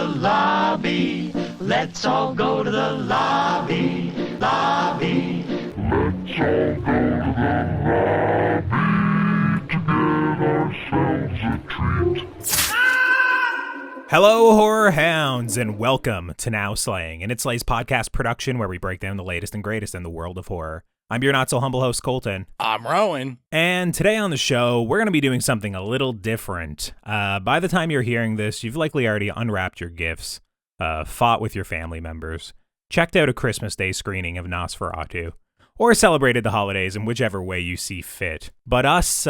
lobby. Let's all go to the lobby, lobby. Let's all go to the lobby to get ourselves a treat. Hello, horror hounds, and welcome to Now Slaying, an It Slays podcast production where we break down the latest and greatest in the world of horror. I'm your not-so-humble host, Colton. I'm Rowan. And today on the show, we're going to be doing something a little different. By the time you're hearing this, you've likely already unwrapped your gifts, fought with your family members, checked out a Christmas Day screening of Nosferatu, or celebrated the holidays in whichever way you see fit. But us,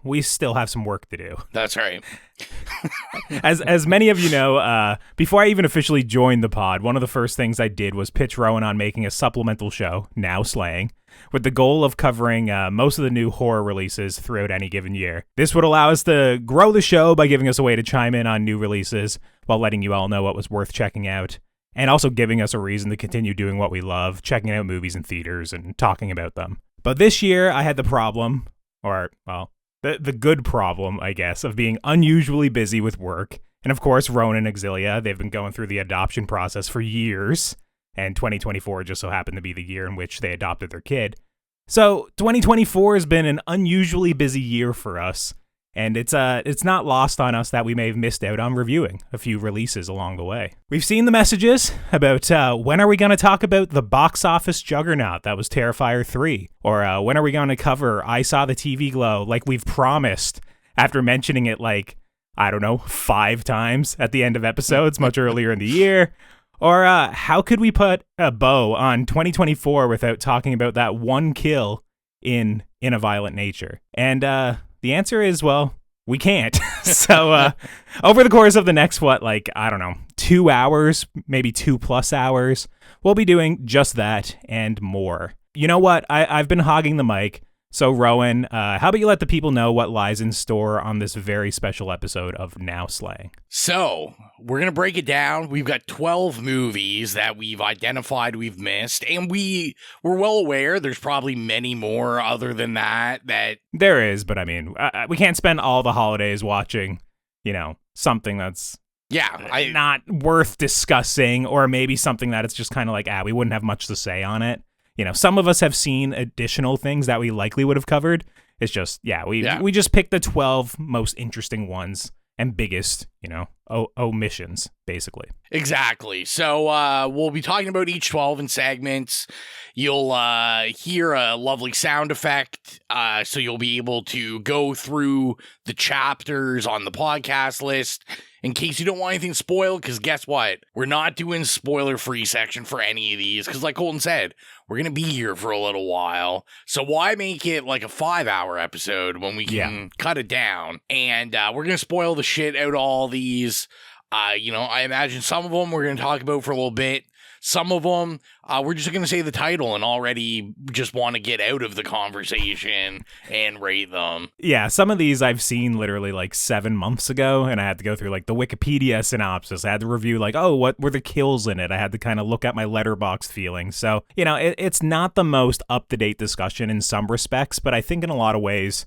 we still have some work to do. That's right. As many of you know, before I even officially joined the pod, one of the first things I did was pitch Rowan on making a supplemental show, Now Slaying, with the goal of covering most of the new horror releases throughout any given year. This would allow us to grow the show by giving us a way to chime in on new releases while letting you all know what was worth checking out, and also giving us a reason to continue doing what we love, checking out movies in theaters and talking about them. But this year, I had the problem, the good problem, I guess, of being unusually busy with work. And of course, Ronan and Exilia, they've been going through the adoption process for years. And 2024 just so happened to be the year in which they adopted their kid. So 2024 has been an unusually busy year for us. And it's not lost on us that we may have missed out on reviewing a few releases along the way. We've seen the messages about when are we going to talk about the box office juggernaut that was Terrifier 3? Or when are we going to cover I Saw the TV Glow like we've promised after mentioning it 5 times at the end of episodes much earlier in the year? Or how could we put a bow on 2024 without talking about that one kill in A Violent Nature? And the answer is, well, we can't. So over the course of the next, 2 hours, maybe 2+ hours, we'll be doing just that and more. You know what? I've been hogging the mic. So, Rowan, how about you let the people know what lies in store on this very special episode of Now Slaying? So, we're going to break it down. We've got 12 movies that we've identified we've missed, and we're well aware there's probably many more other than that. There is, but I mean, we can't spend all the holidays watching, something that's not worth discussing, or maybe something that it's just kind of like, we wouldn't have much to say on it. Some of us have seen additional things that we likely would have covered. It's just, we just picked the 12 most interesting ones and biggest, omissions, basically. Exactly. So we'll be talking about each 12 in segments. You'll hear a lovely sound effect, so you'll be able to go through the chapters on the podcast list in case you don't want anything spoiled, because guess what? We're not doing spoiler-free section for any of these, because like Colton said, we're going to be here for a little while. So why make it like a 5-hour episode when we can cut it down? And we're going to spoil the shit out of all these. I imagine some of them we're going to talk about for a little bit. Some of them, we're just going to say the title and already just want to get out of the conversation and rate them. Yeah, some of these I've seen literally 7 months ago, and I had to go through the Wikipedia synopsis. I had to review what were the kills in it. I had to kind of look at my Letterboxd feelings. So, it's not the most up-to-date discussion in some respects, but I think in a lot of ways,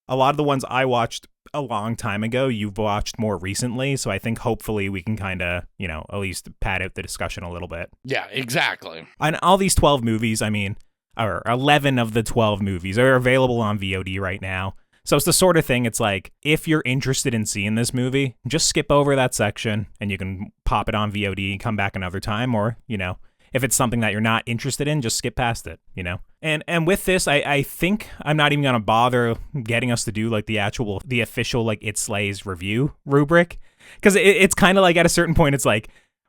a lot of the ones I watched a long time ago, you've watched more recently, so I think hopefully we can kind of, at least pad out the discussion a little bit. Yeah, exactly. And all these 12 movies, or 11 of the 12 movies are available on VOD right now. So it's the sort of thing, it's like, if you're interested in seeing this movie, just skip over that section, and you can pop it on VOD and come back another time, or, if it's something that you're not interested in, just skip past it, And with this, I think I'm not even going to bother getting us to do the official It Slays review rubric. Because it's kind of at a certain point, it's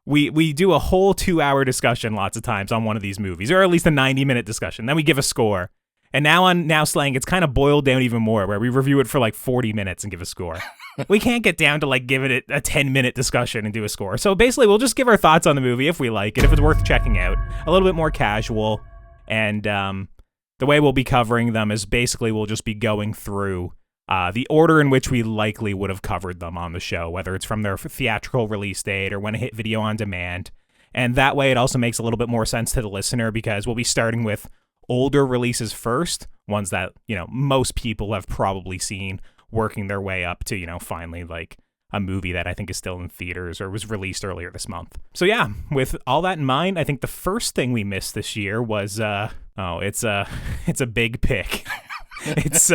we do a whole 2-hour discussion lots of times on one of these movies, or at least a 90-minute discussion. Then we give a score. And now on Now Slaying, it's kind of boiled down even more, where we review it for 40 minutes and give a score. We can't get down to giving it a 10-minute discussion and do a score. So basically, we'll just give our thoughts on the movie if we like it, if it's worth checking out. A little bit more casual. And the way we'll be covering them is basically we'll just be going through the order in which we likely would have covered them on the show, whether it's from their theatrical release date or when it hit video on demand. And that way, it also makes a little bit more sense to the listener, because we'll be starting with older releases first, ones that, most people have probably seen, working their way up to, finally a movie that I think is still in theaters or was released earlier this month. So yeah, with all that in mind, I think the first thing we missed this year was it's a big pick. It's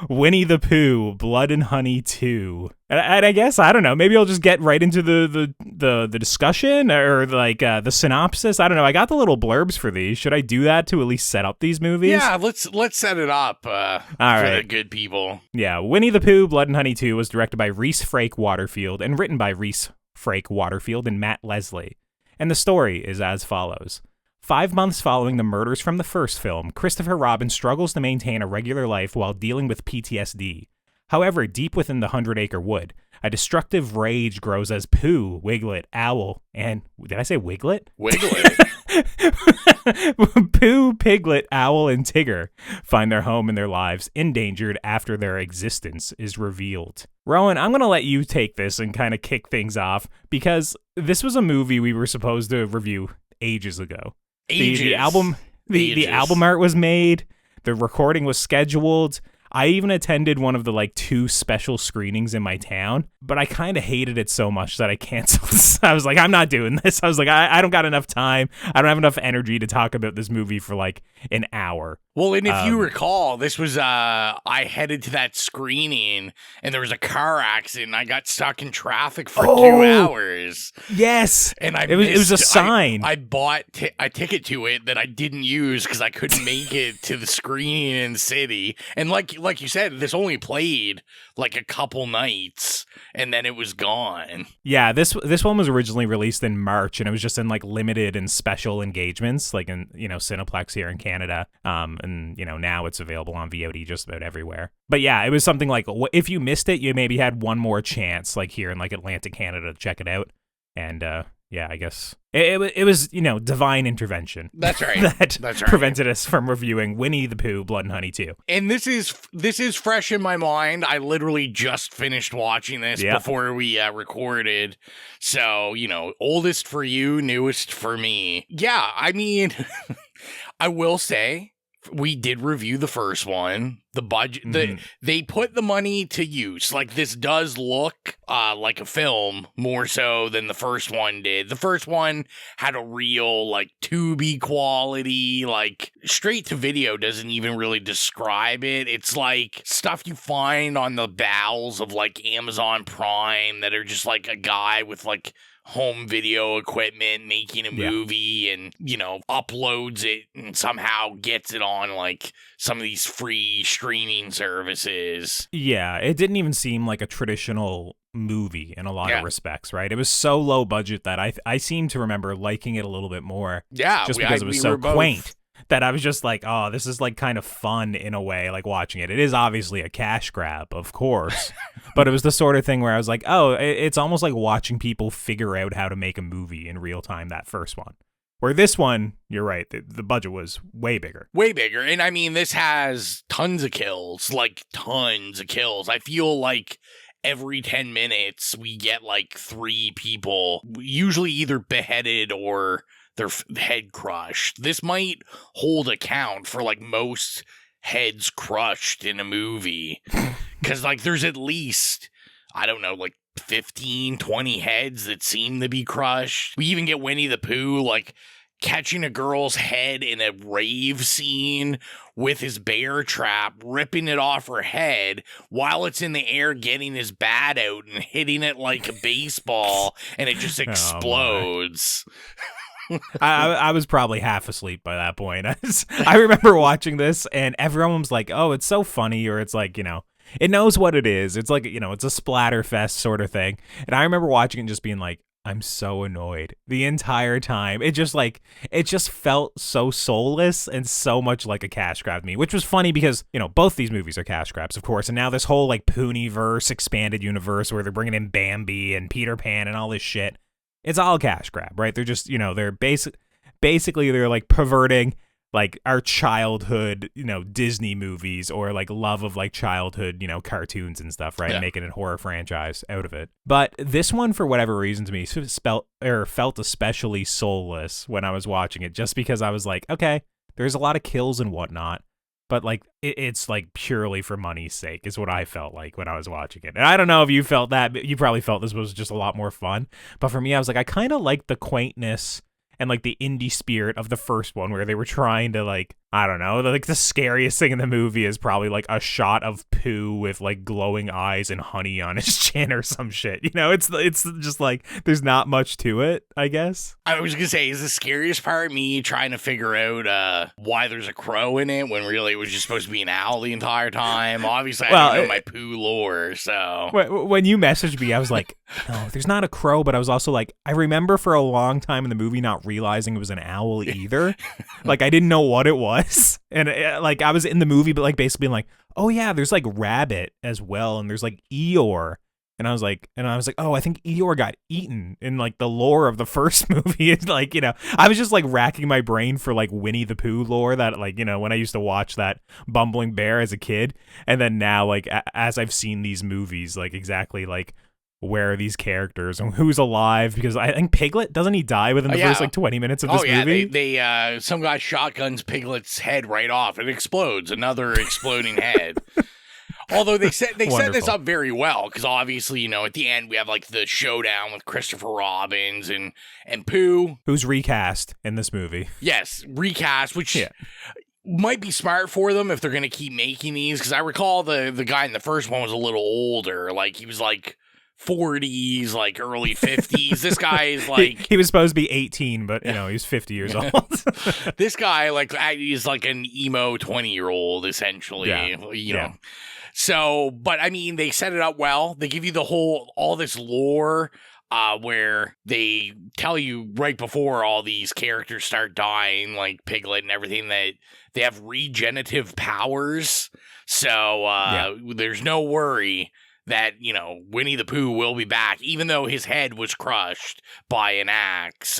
Winnie the Pooh, Blood and Honey 2. And I guess, I don't know, maybe I'll just get right into the discussion or like the synopsis. I don't know. I got the little blurbs for these. Should I do that to at least set up these movies? Yeah, let's set it up All for right. the good people. Yeah, Winnie the Pooh, Blood and Honey 2 was directed by Reese Frake Waterfield and written by Reese Frake Waterfield and Matt Leslie. And the story is as follows. 5 months following the murders from the first film, Christopher Robin struggles to maintain a regular life while dealing with PTSD. However, deep within the 100-acre wood, a destructive rage grows as Pooh, Wiglet, Owl, and... Did I say Wiglet? Wiglet. Pooh, Piglet, Owl, and Tigger find their home and their lives endangered after their existence is revealed. Rowan, I'm going to let you take this and kind of kick things off because this was a movie we were supposed to review ages ago. The album art was made. The recording was scheduled. I even attended one of the 2 special screenings in my town, but I kind of hated it so much that I canceled. I was like, I'm not doing this. I was like, I don't got enough time. I don't have enough energy to talk about this movie for an hour. Well, and if you recall, this was, I headed to that screening and there was a car accident and I got stuck in traffic for 2 hours. Yes. And it was a sign. I bought a ticket to it that I didn't use because I couldn't make it to the screening in the city. And like you said, this only played a couple nights and then it was gone. Yeah, this one was originally released in March and it was just in limited and special engagements in Cineplex here in Canada. And now it's available on VOD just about everywhere. But yeah, it was something if you missed it, you maybe had one more chance here in Atlantic Canada to check it out. And yeah, I guess it was divine intervention. That's right. That's right. Prevented us from reviewing Winnie the Pooh, Blood and Honey 2. And this is fresh in my mind. I literally just finished watching this before we recorded. So oldest for you, newest for me. Yeah, I mean, I will say. We did review the first one. The budget, they put the money to use. This does look like a film more so than the first one did. The first one had a real Tubi quality, straight to video doesn't even really describe it. It's stuff you find on the bowels of Amazon Prime that are just a guy with home video equipment making a movie and uploads it and somehow gets it on some of these free streaming services. Yeah, it didn't even seem like a traditional movie in a lot of respects, right? It was so low budget that I seem to remember liking it a little bit more. Yeah, just because it was so quaint. That I was just oh, this is kind of fun in a way, watching it. It is obviously a cash grab, of course, but it was the sort of thing where I was oh, it's almost like watching people figure out how to make a movie in real time, that first one. Where this one, you're right, the budget was way bigger. Way bigger. And I mean, this has tons of kills, tons of kills. I feel every 10 minutes we get 3 people, usually either beheaded or their head crushed. This might hold account for most heads crushed in a movie. Because there's at least, I don't know, 15, 20 heads that seem to be crushed. We even get Winnie the Pooh, catching a girl's head in a rave scene with his bear trap, ripping it off her head while it's in the air, getting his bat out and hitting it like a baseball, and it just explodes. I was probably half asleep by that point. I remember watching this and everyone was oh, it's so funny, or it's it knows what it is. It's it's a splatterfest sort of thing. And I remember watching it and just being I'm so annoyed the entire time. It just it just felt so soulless and so much like a cash grab to me, which was funny because, both these movies are cash grabs, of course. And now this whole Pooh-verse expanded universe where they're bringing in Bambi and Peter Pan and all this shit. It's all cash grab, right? They're just, they're basically they're perverting our childhood, Disney movies or love of childhood, cartoons and stuff, right? Yeah. Making a horror franchise out of it. But this one, for whatever reason to me, felt especially soulless when I was watching it, just because I was okay, there's a lot of kills and whatnot, but like it's like purely for money's sake is what I felt like when I was watching it. And I don't know if you felt that, but you probably felt this was just a lot more fun. But for me, I was like, I kind of liked the quaintness and like the indie spirit of the first one, where they were trying to like, I don't know, like the scariest thing in the movie is probably like a shot of Pooh with like glowing eyes and honey on his chin or some shit. You know, it's just like there's not much to it, I guess. I was gonna say, is the scariest part me trying to figure out why there's a crow in it when really it was just supposed to be an owl the entire time? Obviously, I don't know my Pooh lore, so when you messaged me, I was like, no, there's not a crow, but I was also like, I remember for a long time in the movie not realizing it was an owl either. Like I didn't know what it was, and like I was in the movie, but like basically being like, oh yeah, there's like rabbit as well, and there's like Eeyore. And I was like, oh, I think Eeyore got eaten in like the lore of the first movie. It's like, you know, I was just like racking my brain for like Winnie the Pooh lore that like, you know, when I used to watch that bumbling bear as a kid. And then now like as I've seen these movies, like exactly like where are these characters and who's alive, because I think Piglet, doesn't he die within the first like 20 minutes of this movie? They some guy shotguns Piglet's head right off. It explodes. Another exploding head. Although they set this up very well, because obviously, you know, at the end we have like the showdown with Christopher Robins and Pooh, who's recast in this movie. Yes, recast, which might be smart for them if they're going to keep making these, because I recall the guy in the first one was a little older, like he was like 40s, like early 50s. This guy is like he was supposed to be 18, but you know he's 50 years old. This guy like is like an emo 20-year-old essentially. You know. So, but I mean, they set it up well. They give you all this lore where they tell you right before all these characters start dying, like Piglet and everything, that they have regenerative powers. So there's no worry that, you know, Winnie the Pooh will be back, even though his head was crushed by an axe.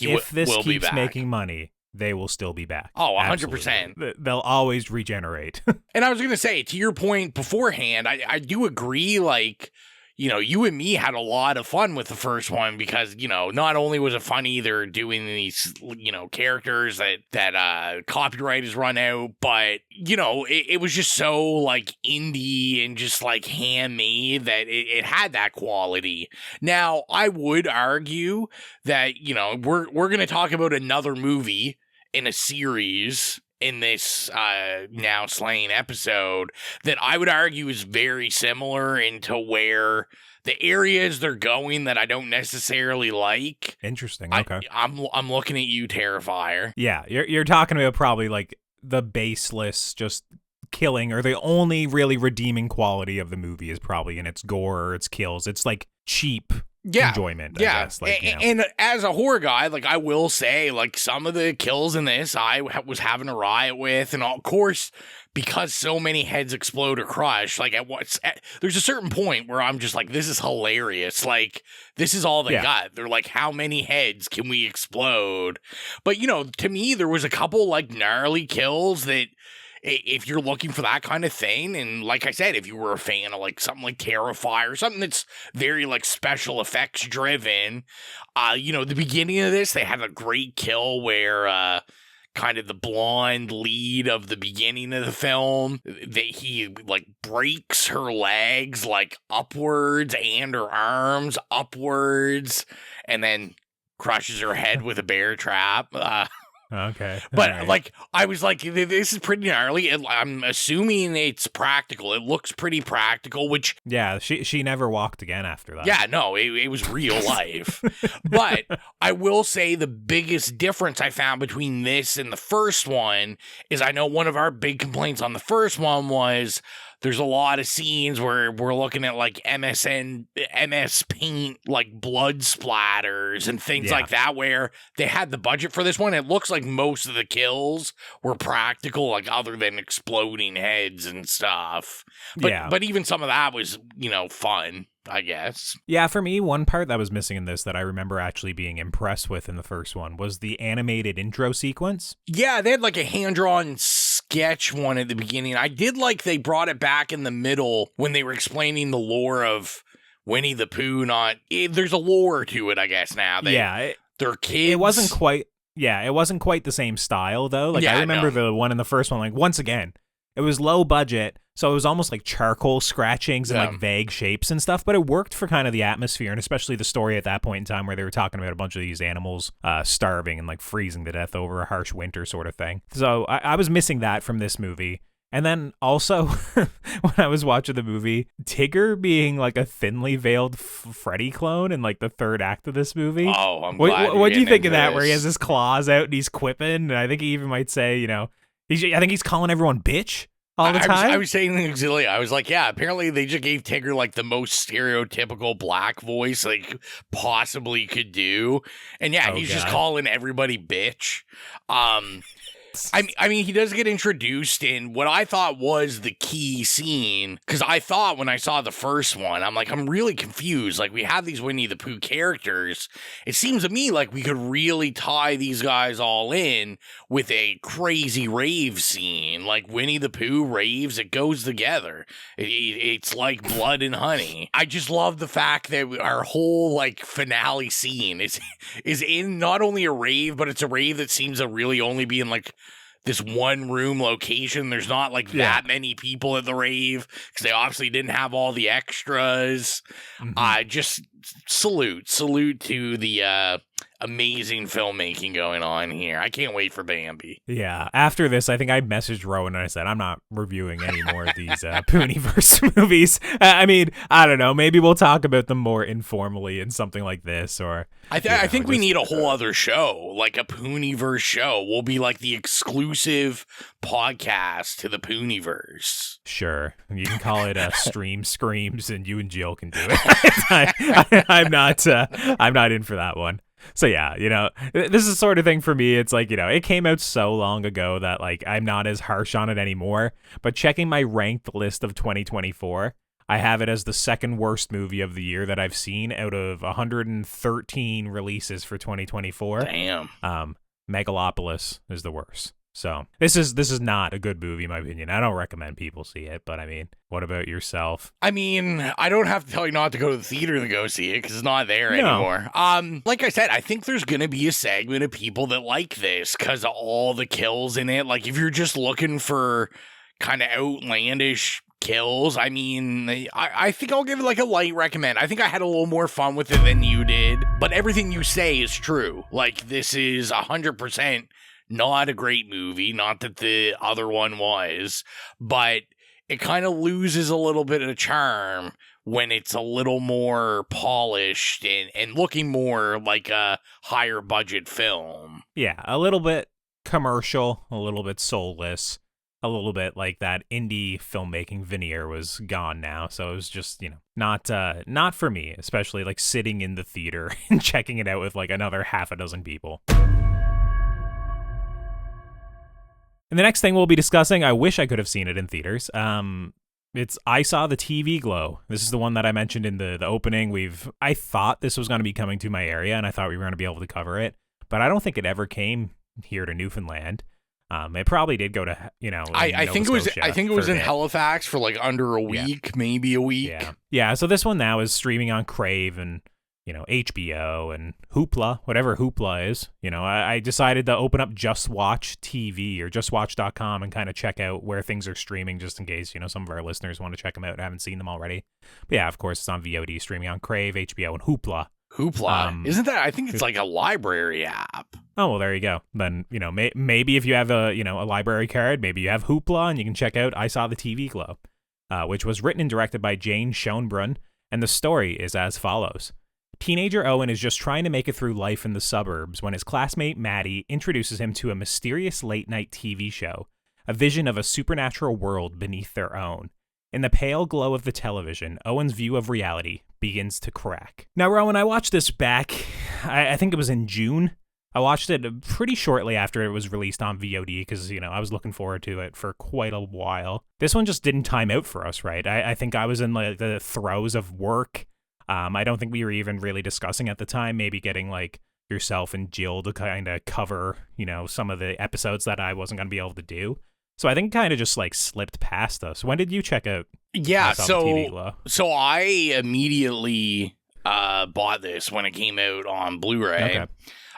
If this keeps making money, they will still be back. Oh, 100%. Absolutely. They'll always regenerate. And I was going to say, to your point beforehand, I do agree, like, you know, you and me had a lot of fun with the first one because, you know, not only was it funny they're doing these, you know, characters that copyright is run out, but, you know, it was just so, like, indie and just, like, handmade that it had that quality. Now, I would argue that, you know, we're going to talk about another movie in a series in this Now Slaying episode that I would argue is very similar into where the areas they're going that I don't necessarily like. Interesting. Okay. I'm looking at you, Terrifier. Yeah, you're talking about probably like the baseless just killing, or the only really redeeming quality of the movie is probably in its gore or its kills. It's like cheap enjoyment, I guess. Like, you know. And as a horror guy, like I will say, like some of the kills in this I was having a riot with, and of course, because so many heads explode or crush, like there's a certain point where I'm just like, this is hilarious. Like this is all they got. They're like, how many heads can we explode? But you know, to me, there was a couple like gnarly kills that, if you're looking for that kind of thing, and like I said, if you were a fan of like something like Terrifier, something that's very like special effects driven, you know, the beginning of this, they had a great kill where kind of the blonde lead of the beginning of the film, he like breaks her legs like upwards and her arms upwards, and then crushes her head with a bear trap. Okay. But like I was like, this is pretty gnarly. I'm assuming it's practical. It looks pretty practical, which she never walked again after that. Yeah, no, it was real life. But I will say the biggest difference I found between this and the first one is, I know one of our big complaints on the first one was there's a lot of scenes where we're looking at like MS Paint, like blood splatters and things like that, where they had the budget for this one. It looks like most of the kills were practical, like other than exploding heads and stuff. But even some of that was, you know, fun, I guess. Yeah, for me, one part that was missing in this that I remember actually being impressed with in the first one was the animated intro sequence. Yeah, they had like a hand-drawn sketch one at the beginning. I did like they brought it back in the middle when they were explaining the lore of Winnie the Pooh. There's a lore to it, I guess, now. They're kids. It wasn't quite... it wasn't quite the same style though. Like I remember the one in the first one, like once again, it was low budget, so it was almost like charcoal scratchings and like vague shapes and stuff, but it worked for kind of the atmosphere and especially the story at that point in time where they were talking about a bunch of these animals starving and like freezing to death over a harsh winter sort of thing. So I was missing that from this movie. And then also, when I was watching the movie, Tigger being like a thinly veiled Freddy clone in like the third act of this movie. Oh, I'm glad. What do you think of that? Where he has his claws out and he's quipping, and I think he even might say, I think he's calling everyone bitch all the time. I was saying the auxiliary. I was like, yeah, apparently they just gave Tigger like the most stereotypical black voice like possibly could do, and he's just calling everybody bitch. I mean, he does get introduced in what I thought was the key scene, because I thought when I saw the first one, I'm like, I'm really confused. Like, we have these Winnie the Pooh characters. It seems to me like we could really tie these guys all in with a crazy rave scene. Like, Winnie the Pooh raves, it goes together. It's like blood and honey. I just love the fact that our whole, like, finale scene is in not only a rave, but it's a rave that seems to really only be in, like, this one room location. There's not like that many people at the rave because they obviously didn't have all the extras. Just salute to the amazing filmmaking going on here. I can't wait for Bambi. Yeah. After this, I think I messaged Rowan and I said, I'm not reviewing any more of these Pooniverse movies. I mean, I don't know. Maybe we'll talk about them more informally in something like this, or I think we need a whole other show, like a Pooniverse show. We'll be like the exclusive podcast to the Pooniverse. Sure. You can call it Stream Screams, and you and Jill can do it. I'm not in for that one. So yeah, this is the sort of thing for me. It's like, it came out so long ago that like I'm not as harsh on it anymore. But checking my ranked list of 2024, I have it as the second worst movie of the year that I've seen out of 113 releases for 2024. Damn. Megalopolis is the worst. So this is not a good movie, in my opinion. I don't recommend people see it, but I mean, what about yourself? I mean, I don't have to tell you not to go to the theater to go see it because it's not there anymore. Like I said, I think there's going to be a segment of people that like this because of all the kills in it. Like, if you're just looking for kind of outlandish kills, I mean, I think I'll give it like a light recommend. I think I had a little more fun with it than you did, but everything you say is true. Like, this is 100% not a great movie, not that the other one was, but it kind of loses a little bit of charm when it's a little more polished and looking more like a higher budget film. Yeah, a little bit commercial, a little bit soulless, a little bit like that indie filmmaking veneer was gone now. So it was just, not for me, especially like sitting in the theater and checking it out with like another half a dozen people. And the next thing we'll be discussing, I wish I could have seen it in theaters. It's I Saw the TV Glow. This is the one that I mentioned in the opening. I thought this was going to be coming to my area, and I thought we were going to be able to cover it, but I don't think it ever came here to Newfoundland. It probably did go to I think it was in Halifax for like under a week, maybe a week. Yeah. So this one now is streaming on Crave and HBO and Hoopla, whatever Hoopla is. I decided to open up Just Watch TV or JustWatch.com and kind of check out where things are streaming just in case, some of our listeners want to check them out and haven't seen them already. But yeah, of course, it's on VOD, streaming on Crave, HBO, and Hoopla. Hoopla. Isn't that, I think it's like a library app. Oh, well, there you go. Then, maybe if you have a library card, maybe you have Hoopla and you can check out I Saw the TV Glow, which was written and directed by Jane Schoenbrunn. And the story is as follows. Teenager Owen is just trying to make it through life in the suburbs when his classmate Maddie introduces him to a mysterious late-night TV show, a vision of a supernatural world beneath their own. In the pale glow of the television, Owen's view of reality begins to crack. Now, Rowan, I watched this back, I think it was in June. I watched it pretty shortly after it was released on VOD because, I was looking forward to it for quite a while. This one just didn't time out for us, right? I think I was in the throes of work. I don't think we were even really discussing at the time, maybe getting like yourself and Jill to kind of cover, some of the episodes that I wasn't going to be able to do. So I think kind of just like slipped past us. When did you check out? Yeah, so I immediately bought this when it came out on Blu-ray.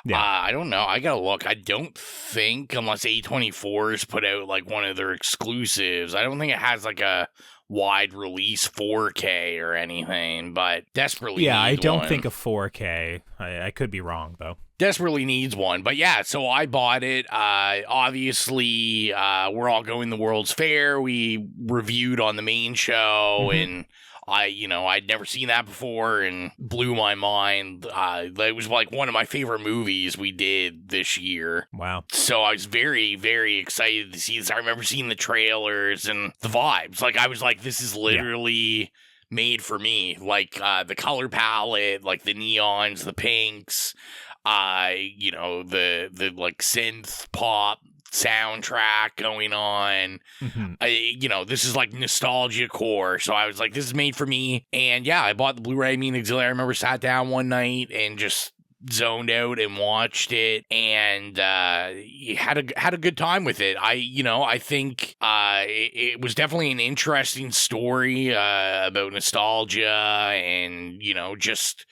Yeah. I don't know. I gotta look. I don't think, unless A24's put out like one of their exclusives, I don't think it has like a wide release 4K or anything, but desperately Yeah, I needs don't one. think a 4K. I could be wrong, though. Desperately needs one. But yeah, so I bought it. Obviously, we're all going to the World's Fair. We reviewed on the main show, and I'd never seen that before and blew my mind. It was like one of my favorite movies we did this year. Wow. So I was very, very excited to see this. I remember seeing the trailers and the vibes. Like, I was like, this is literally made for me. Like, the color palette, like the neons, the pinks, the like synth pop soundtrack going on. This is like nostalgia core. So I was like, this is made for me. And yeah, I bought the Blu-ray. Me and Auxiliary, I remember, sat down one night and just zoned out and watched it, and had a good time with it. I think it was definitely an interesting story about nostalgia and just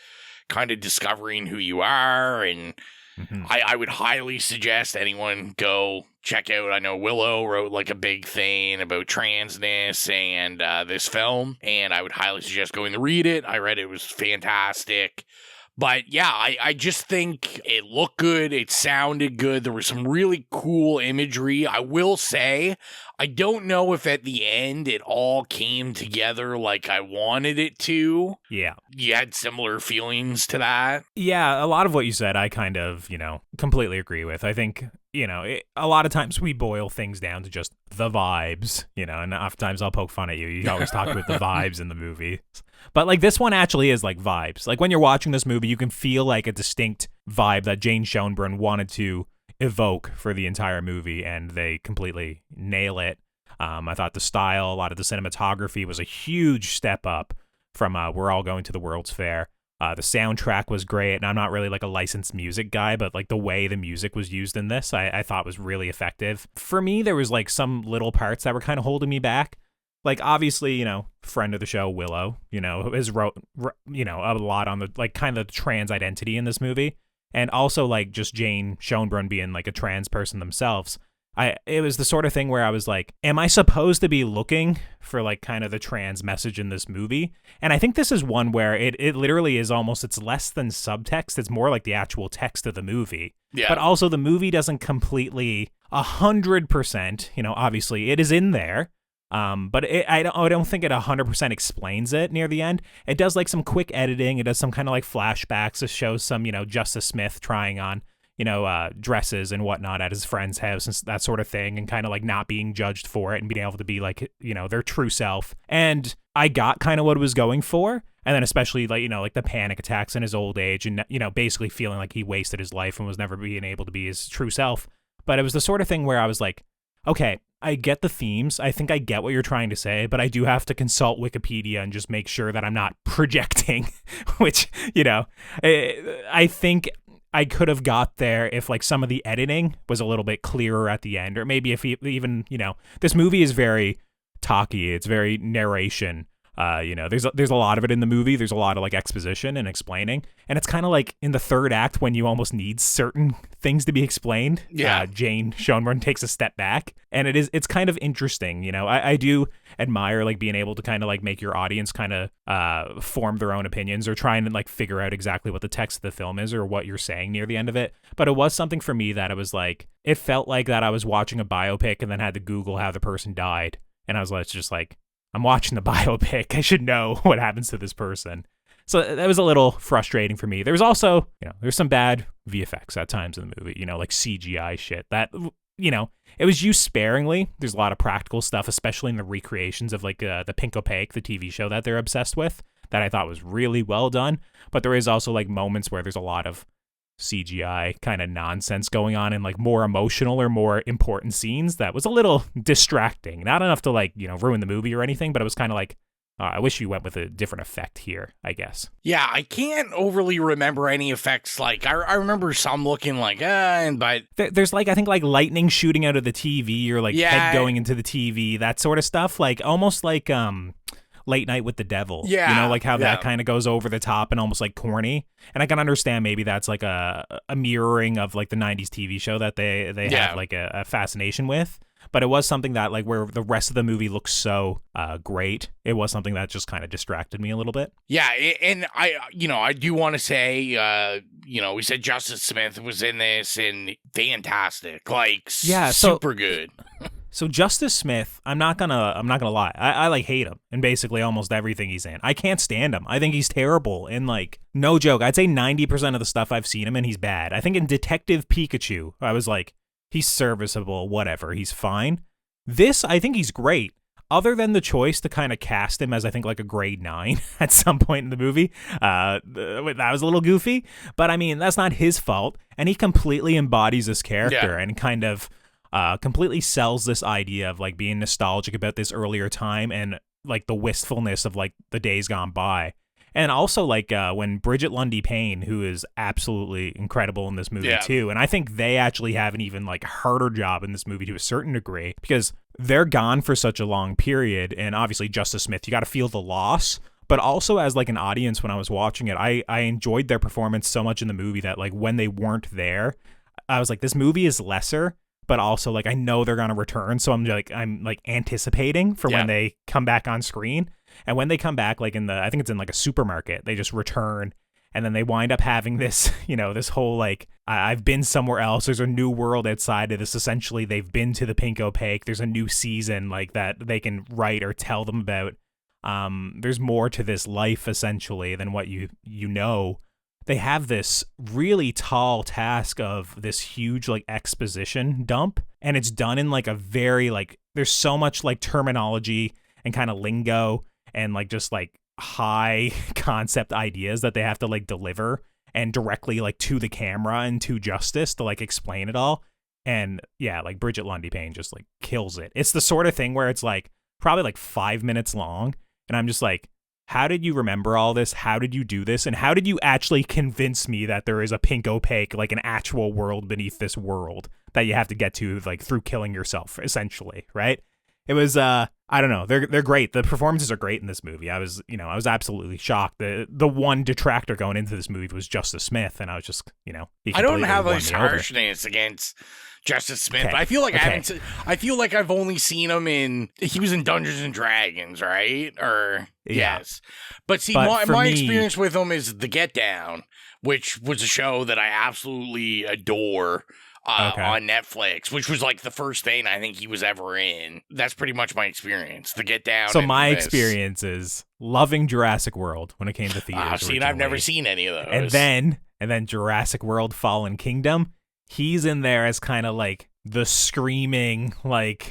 kind of discovering who you are. And I would highly suggest anyone go check out. I know Willow wrote like a big thing about transness and this film, and I would highly suggest going to read it. I read it. It was fantastic. But yeah, I just think it looked good. It sounded good. There was some really cool imagery. I will say, I don't know if at the end it all came together like I wanted it to. Yeah. You had similar feelings to that? Yeah, a lot of what you said, I kind of, completely agree with. I think, a lot of times we boil things down to just the vibes, and oftentimes I'll poke fun at you. You always talk about the vibes in the movie. But, like, this one actually is, like, vibes. Like, when you're watching this movie, you can feel, like, a distinct vibe that Jane Schoenbrun wanted to evoke for the entire movie, and they completely nail it. I thought the style, a lot of the cinematography was a huge step up from We're All Going to the World's Fair. The soundtrack was great, and I'm not really, like, a licensed music guy, but, like, the way the music was used in this, I thought was really effective. For me, there was, like, some little parts that were kind of holding me back. Like, obviously, friend of the show, Willow, has wrote, a lot on the, like, kind of the trans identity in this movie. And also, like, just Jane Schoenbrun being, like, a trans person themselves. It was the sort of thing where I was like, am I supposed to be looking for, like, kind of the trans message in this movie? And I think this is one where it literally is almost, it's less than subtext. It's more like the actual text of the movie. Yeah. But also the movie doesn't completely 100%, obviously it is in there. But I don't think it 100% explains it near the end. It does like some quick editing. It does some kind of like flashbacks. It shows some, Justice Smith trying on, dresses and whatnot at his friend's house and that sort of thing, and kind of like not being judged for it and being able to be like, their true self. And I got kind of what it was going for. And then especially like, like the panic attacks in his old age and, basically feeling like he wasted his life and was never being able to be his true self. But it was the sort of thing where I was like, okay, I get the themes. I think I get what you're trying to say, but I do have to consult Wikipedia and just make sure that I'm not projecting, which, I think I could have got there if like some of the editing was a little bit clearer at the end, or maybe if even, this movie is very talky. It's very narration. There's a lot of it in the movie. There's a lot of like exposition and explaining, and it's kind of like in the third act when you almost need certain things to be explained. Yeah, Jane Schoenbrun takes a step back, and it's kind of interesting. I do admire like being able to kind of like make your audience kind of form their own opinions or try and like figure out exactly what the text of the film is or what you're saying near the end of it. But it was something for me that it was like, it felt like that I was watching a biopic and then had to Google how the person died, and I was just like, I'm watching the biopic. I should know what happens to this person. So that was a little frustrating for me. There was also, there's some bad VFX at times in the movie, like CGI shit that, it was used sparingly. There's a lot of practical stuff, especially in the recreations of like the Pink Opaque, the TV show that they're obsessed with, that I thought was really well done. But there is also like moments where there's a lot of CGI kind of nonsense going on in like more emotional or more important scenes that was a little distracting. Not enough to like, ruin the movie or anything, but it was kind of like, I wish you went with a different effect here, I guess. Yeah, I can't overly remember any effects. Like, I remember some looking like, but... There's like, I think like lightning shooting out of the TV or like head going into the TV, that sort of stuff. Like, almost like Late Night with the Devil. Yeah, You know, like how yeah. that kind of goes over the top and almost like corny. And I can understand maybe that's like a mirroring of like the 90s TV show that they Yeah. have like a fascination with. But it was something that like where the rest of the movie looks so great. It was something that just kind of distracted me a little bit. Yeah, and I do want to say, we said Justice Smith was in this and fantastic, like super good. So Justice Smith, I'm not gonna lie. I like hate him in basically almost everything he's in. I can't stand him. I think he's terrible. And like, no joke, I'd say 90% of the stuff I've seen him in, he's bad. I think in Detective Pikachu, I was like, he's serviceable, whatever, he's fine. This, I think he's great. Other than the choice to kind of cast him as, I think, like a grade 9 at some point in the movie. That was a little goofy. But I mean, that's not his fault. And he completely embodies this character and kind of completely sells this idea of like being nostalgic about this earlier time and like the wistfulness of like the days gone by. And also like when Bridget Lundy Payne, who is absolutely incredible in this movie too, and I think they actually have an even like harder job in this movie to a certain degree because they're gone for such a long period. And obviously Justice Smith, you got to feel the loss. But also as like an audience when I was watching it, I enjoyed their performance so much in the movie that like when they weren't there, I was like, this movie is lesser. But also, like, I know they're going to return, so I'm like anticipating for when they come back on screen. And when they come back, like I think it's in like a supermarket, they just return, and then they wind up having this, this whole like, I've been somewhere else. There's a new world outside of this. Essentially, they've been to the Pink Opaque. There's a new season like that they can write or tell them about. There's more to this life essentially than what you know. They have this really tall task of this huge like exposition dump, and it's done in like a very like there's so much like terminology and kind of lingo and like just like high concept ideas that they have to like deliver and directly like to the camera and to Justice to like explain it all. And yeah, like Bridget Lundy Payne just like kills it. It's the sort of thing where it's like probably like 5 minutes long, and I'm just like, how did you remember all this? How did you do this? And how did you actually convince me that there is a Pink Opaque, like an actual world beneath this world that you have to get to like through killing yourself, essentially, right? It was, I don't know. They're great. The performances are great in this movie. I was absolutely shocked. The one detractor going into this movie was Justice Smith, and I was just, he I don't completely have won this me over. harshness against Justice Smith. Okay. But I feel like Okay. I feel like I've only seen him he was in Dungeons and Dragons, right? Or Yeah. yes. But see, But for my me- experience with him is The Get Down, which was a show that I absolutely adore. On Netflix, which was like the first thing I think he was ever in. That's pretty much my experience. The Get Down. So and my this. experience is loving Jurassic World when it came to theaters. See, and I've never originally. seen any of those. And then Jurassic World Fallen Kingdom, he's in there as kind of like the screaming, like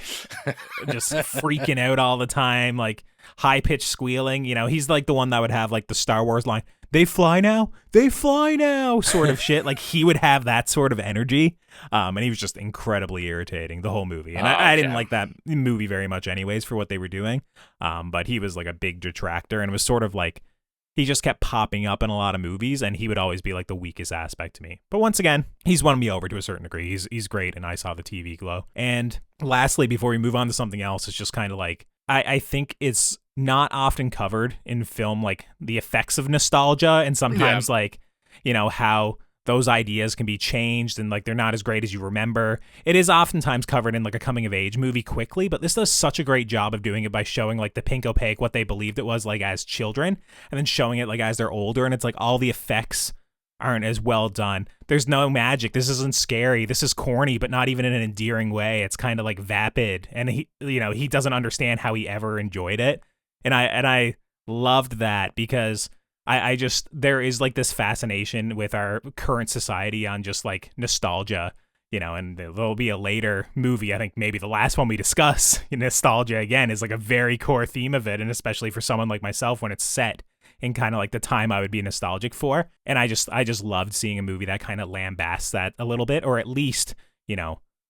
just freaking out all the time, like high-pitched squealing. He's like the one that would have like the Star Wars line, they fly now sort of shit. Like he would have that sort of energy. And he was just incredibly irritating the whole movie. And I didn't like that movie very much anyways for what they were doing. But he was like a big detractor, and it was sort of like he just kept popping up in a lot of movies, and he would always be like the weakest aspect to me. But once again, he's won me over to a certain degree. He's great, and I saw the TV glow. And lastly, before we move on to something else, it's just kind of like I think it's not often covered in film, like the effects of nostalgia, and sometimes like, how those ideas can be changed and like they're not as great as you remember. It is oftentimes covered in like a coming of age movie quickly, but this does such a great job of doing it by showing like the Pink Opaque, what they believed it was like as children, and then showing it like as they're older, and it's like all the effects aren't as well done. There's no magic. This isn't scary. This is corny, but not even in an endearing way. It's kind of like vapid, and he doesn't understand how he ever enjoyed it. And I loved that because I just, there is like this fascination with our current society on just like nostalgia, and there'll be a later movie. I think maybe the last one we discuss, nostalgia again is like a very core theme of it. And especially for someone like myself, when it's set in kind of like the time I would be nostalgic for. And I just loved seeing a movie that kind of lambasts that a little bit, or at least,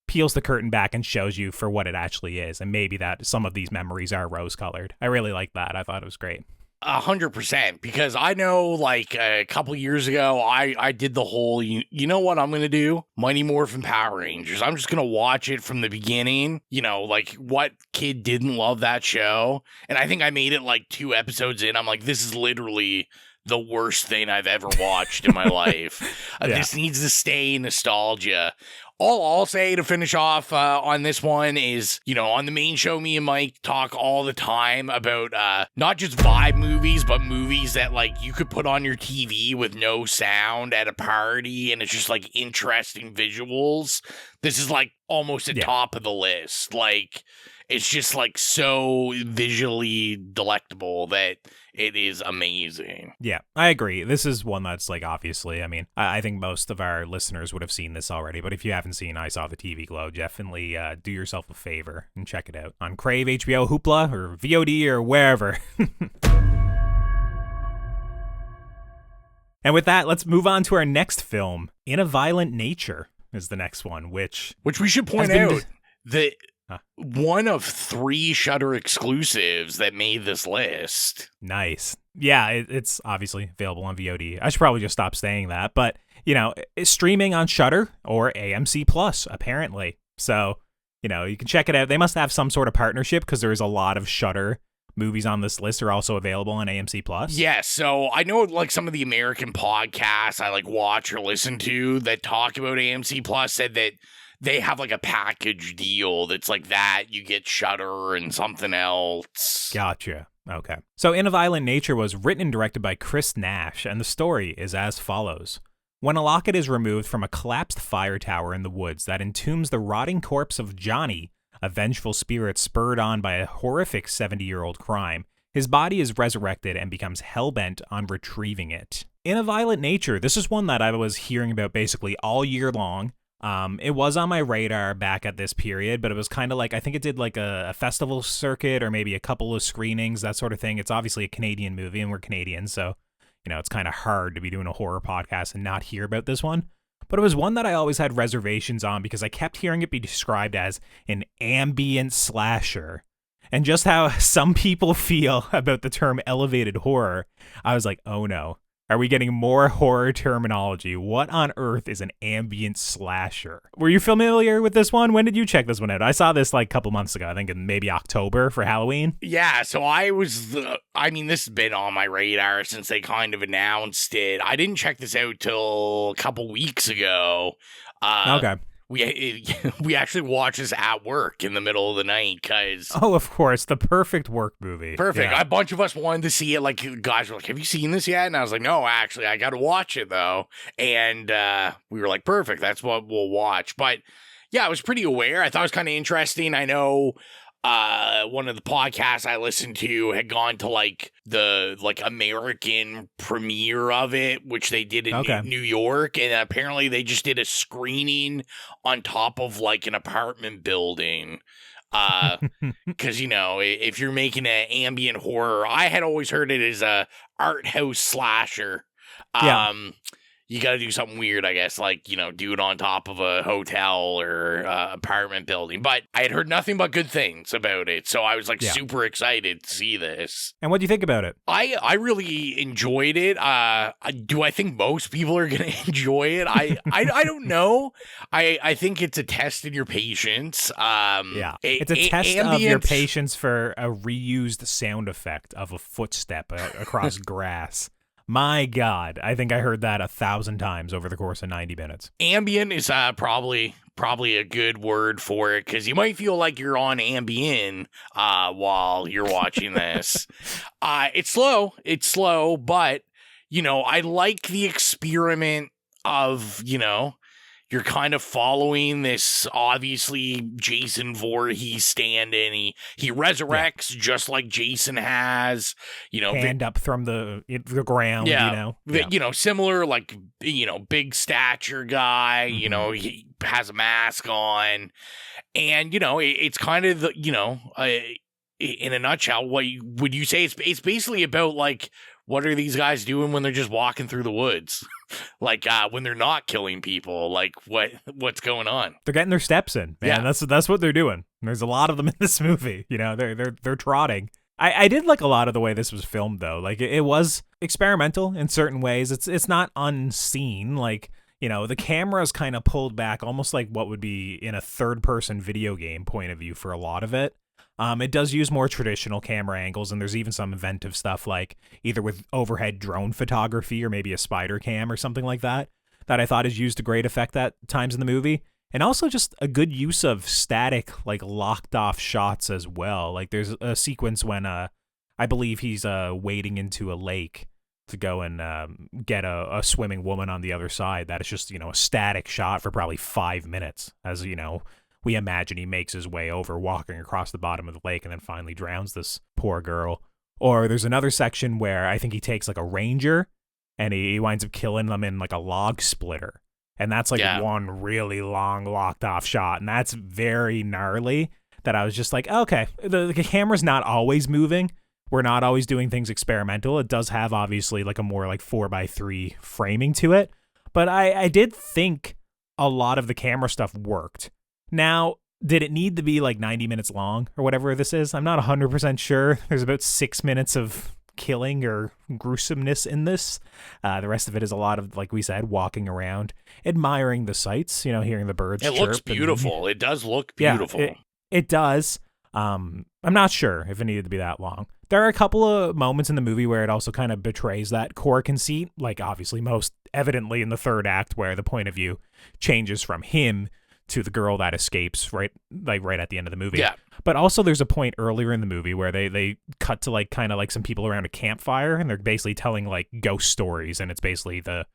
peels the curtain back and shows you for what it actually is. And maybe that some of these memories are rose colored. I really like that. I thought it was great. 100%, because I know like a couple years ago, I did the whole, you know what I'm going to do? Mighty Morphin Power Rangers. I'm just going to watch it from the beginning. You know, like what kid didn't love that show? And I think I made it like 2 episodes in. I'm like, this is literally the worst thing I've ever watched in my life. This needs to stay nostalgia. All I'll say to finish off on this one is, you know, on the main show, me and Mike talk all the time about not just vibe movies, but movies that, like, you could put on your TV with no sound at a party, and it's just, like, interesting visuals. This is, like, almost at top of the list. Like, it's just, like, so visually delectable that it is amazing. Yeah, I agree. This is one that's, like, obviously, I mean, I think most of our listeners would have seen this already, but if you haven't seen I Saw the TV Glow, definitely do yourself a favor and check it out on Crave, HBO, Hoopla, or VOD, or wherever. And with that, let's move on to our next film. In a Violent Nature is the next one, which we should point out that one of 3 Shudder exclusives that made this list. Nice. Yeah, it's obviously available on VOD. I should probably just stop saying that, but, you know, it's streaming on Shudder or AMC Plus, apparently. So, you know, you can check it out. They must have some sort of partnership because there's a lot of Shudder movies on this list are also available on AMC Plus. Yeah, so I know like some of the American podcasts I like watch or listen to that talk about AMC Plus said that they have like a package deal that's like that. You get Shudder and something else. Gotcha. Okay. So In a Violent Nature was written and directed by Chris Nash, and the story is as follows. When a locket is removed from a collapsed fire tower in the woods that entombs the rotting corpse of Johnny, a vengeful spirit spurred on by a horrific 70-year-old crime, his body is resurrected and becomes hell-bent on retrieving it. In a Violent Nature, this is one that I was hearing about basically all year long. It was on my radar back at this period, but it was kind of like, I think it did like a festival circuit or maybe a couple of screenings, that sort of thing. It's obviously a Canadian movie and we're Canadian, so, you know, it's kind of hard to be doing a horror podcast and not hear about this one. But it was one that I always had reservations on because I kept hearing it be described as an ambient slasher. And just how some people feel about the term elevated horror, I was like, oh no. Are we getting more horror terminology? What on earth is an ambient slasher? Were you familiar with this one? When did you check this one out? I saw this like a couple months ago, I think in maybe October for Halloween. Yeah, so this has been on my radar since they kind of announced it. I didn't check this out till a couple weeks ago. Okay. We actually watched this at work in the middle of the night because... Oh, of course. The perfect work movie. Perfect. Yeah. A bunch of us wanted to see it. Like, guys were like, have you seen this yet? And I was like, no, actually, I got to watch it, though. And we were like, perfect. That's what we'll watch. But, yeah, I was pretty aware. I thought it was kind of interesting. I know one of the podcasts I listened to had gone to, like, the American premiere of it, which they did in New York, and apparently they just did a screening on top of like an apartment building. Because you know, if you're making an ambient horror, I had always heard it as a art house slasher. You got to do something weird, I guess, like, you know, do it on top of a hotel or apartment building. But I had heard nothing but good things about it, so I was like super excited to see this. And what do you think about it? I really enjoyed it. Do I think most people are going to enjoy it? I don't know. I think it's a test in your patience. It's a test of your patience for a reused sound effect of a footstep across grass. My God, I think I heard that 1,000 times over the course of 90 minutes. Ambient is probably a good word for it, because you might feel like you're on Ambien while you're watching this. It's slow, but, you know, I like the experiment of, you know, you're kind of following this, obviously, Jason Voorhees stand-in. He resurrects just like Jason has, you know. Hand up from the ground, you know. You know, similar, like, you know, big stature guy, you know, he has a mask on. And, you know, it's kind of, you know, in a nutshell, would you say it's basically about, like, what are these guys doing when they're just walking through the woods? Like, when they're not killing people, like what's going on? They're getting their steps in, man. Yeah. That's what they're doing. There's a lot of them in this movie. You know, they're trotting. I did like a lot of the way this was filmed, though. Like, it was experimental in certain ways. It's not unseen. Like, you know, the camera's kind of pulled back, almost like what would be in a third-person video game point of view for a lot of it. It does use more traditional camera angles, and there's even some inventive stuff, like either with overhead drone photography or maybe a spider cam or something like that I thought is used to great effect at times in the movie. And also just a good use of static, like, locked off shots as well. Like, there's a sequence when I believe he's wading into a lake to go and get a swimming woman on the other side. That is just, you know, a static shot for probably 5 minutes, as, you know, we imagine he makes his way over, walking across the bottom of the lake, and then finally drowns this poor girl. Or there's another section where I think he takes, like, a ranger, and he winds up killing them in, like, a log splitter. And that's like one really long locked off shot. And that's very gnarly that I was just like, okay, the camera's not always moving. We're not always doing things experimental. It does have obviously like a more like 4:3 framing to it. But I did think a lot of the camera stuff worked. Now, did it need to be like 90 minutes long or whatever this is? I'm not 100% sure. There's about 6 minutes of killing or gruesomeness in this. The rest of it is a lot of, like we said, walking around, admiring the sights, you know, hearing the birds chirp. It looks beautiful. It does look beautiful. Yeah, it does. I'm not sure if it needed to be that long. There are a couple of moments in the movie where it also kind of betrays that core conceit, like obviously most evidently in the third act, where the point of view changes from him to the girl that escapes right at the end of the movie. Yeah. But also there's a point earlier in the movie where they cut to like kind of like some people around a campfire, and they're basically telling like ghost stories, and it's basically the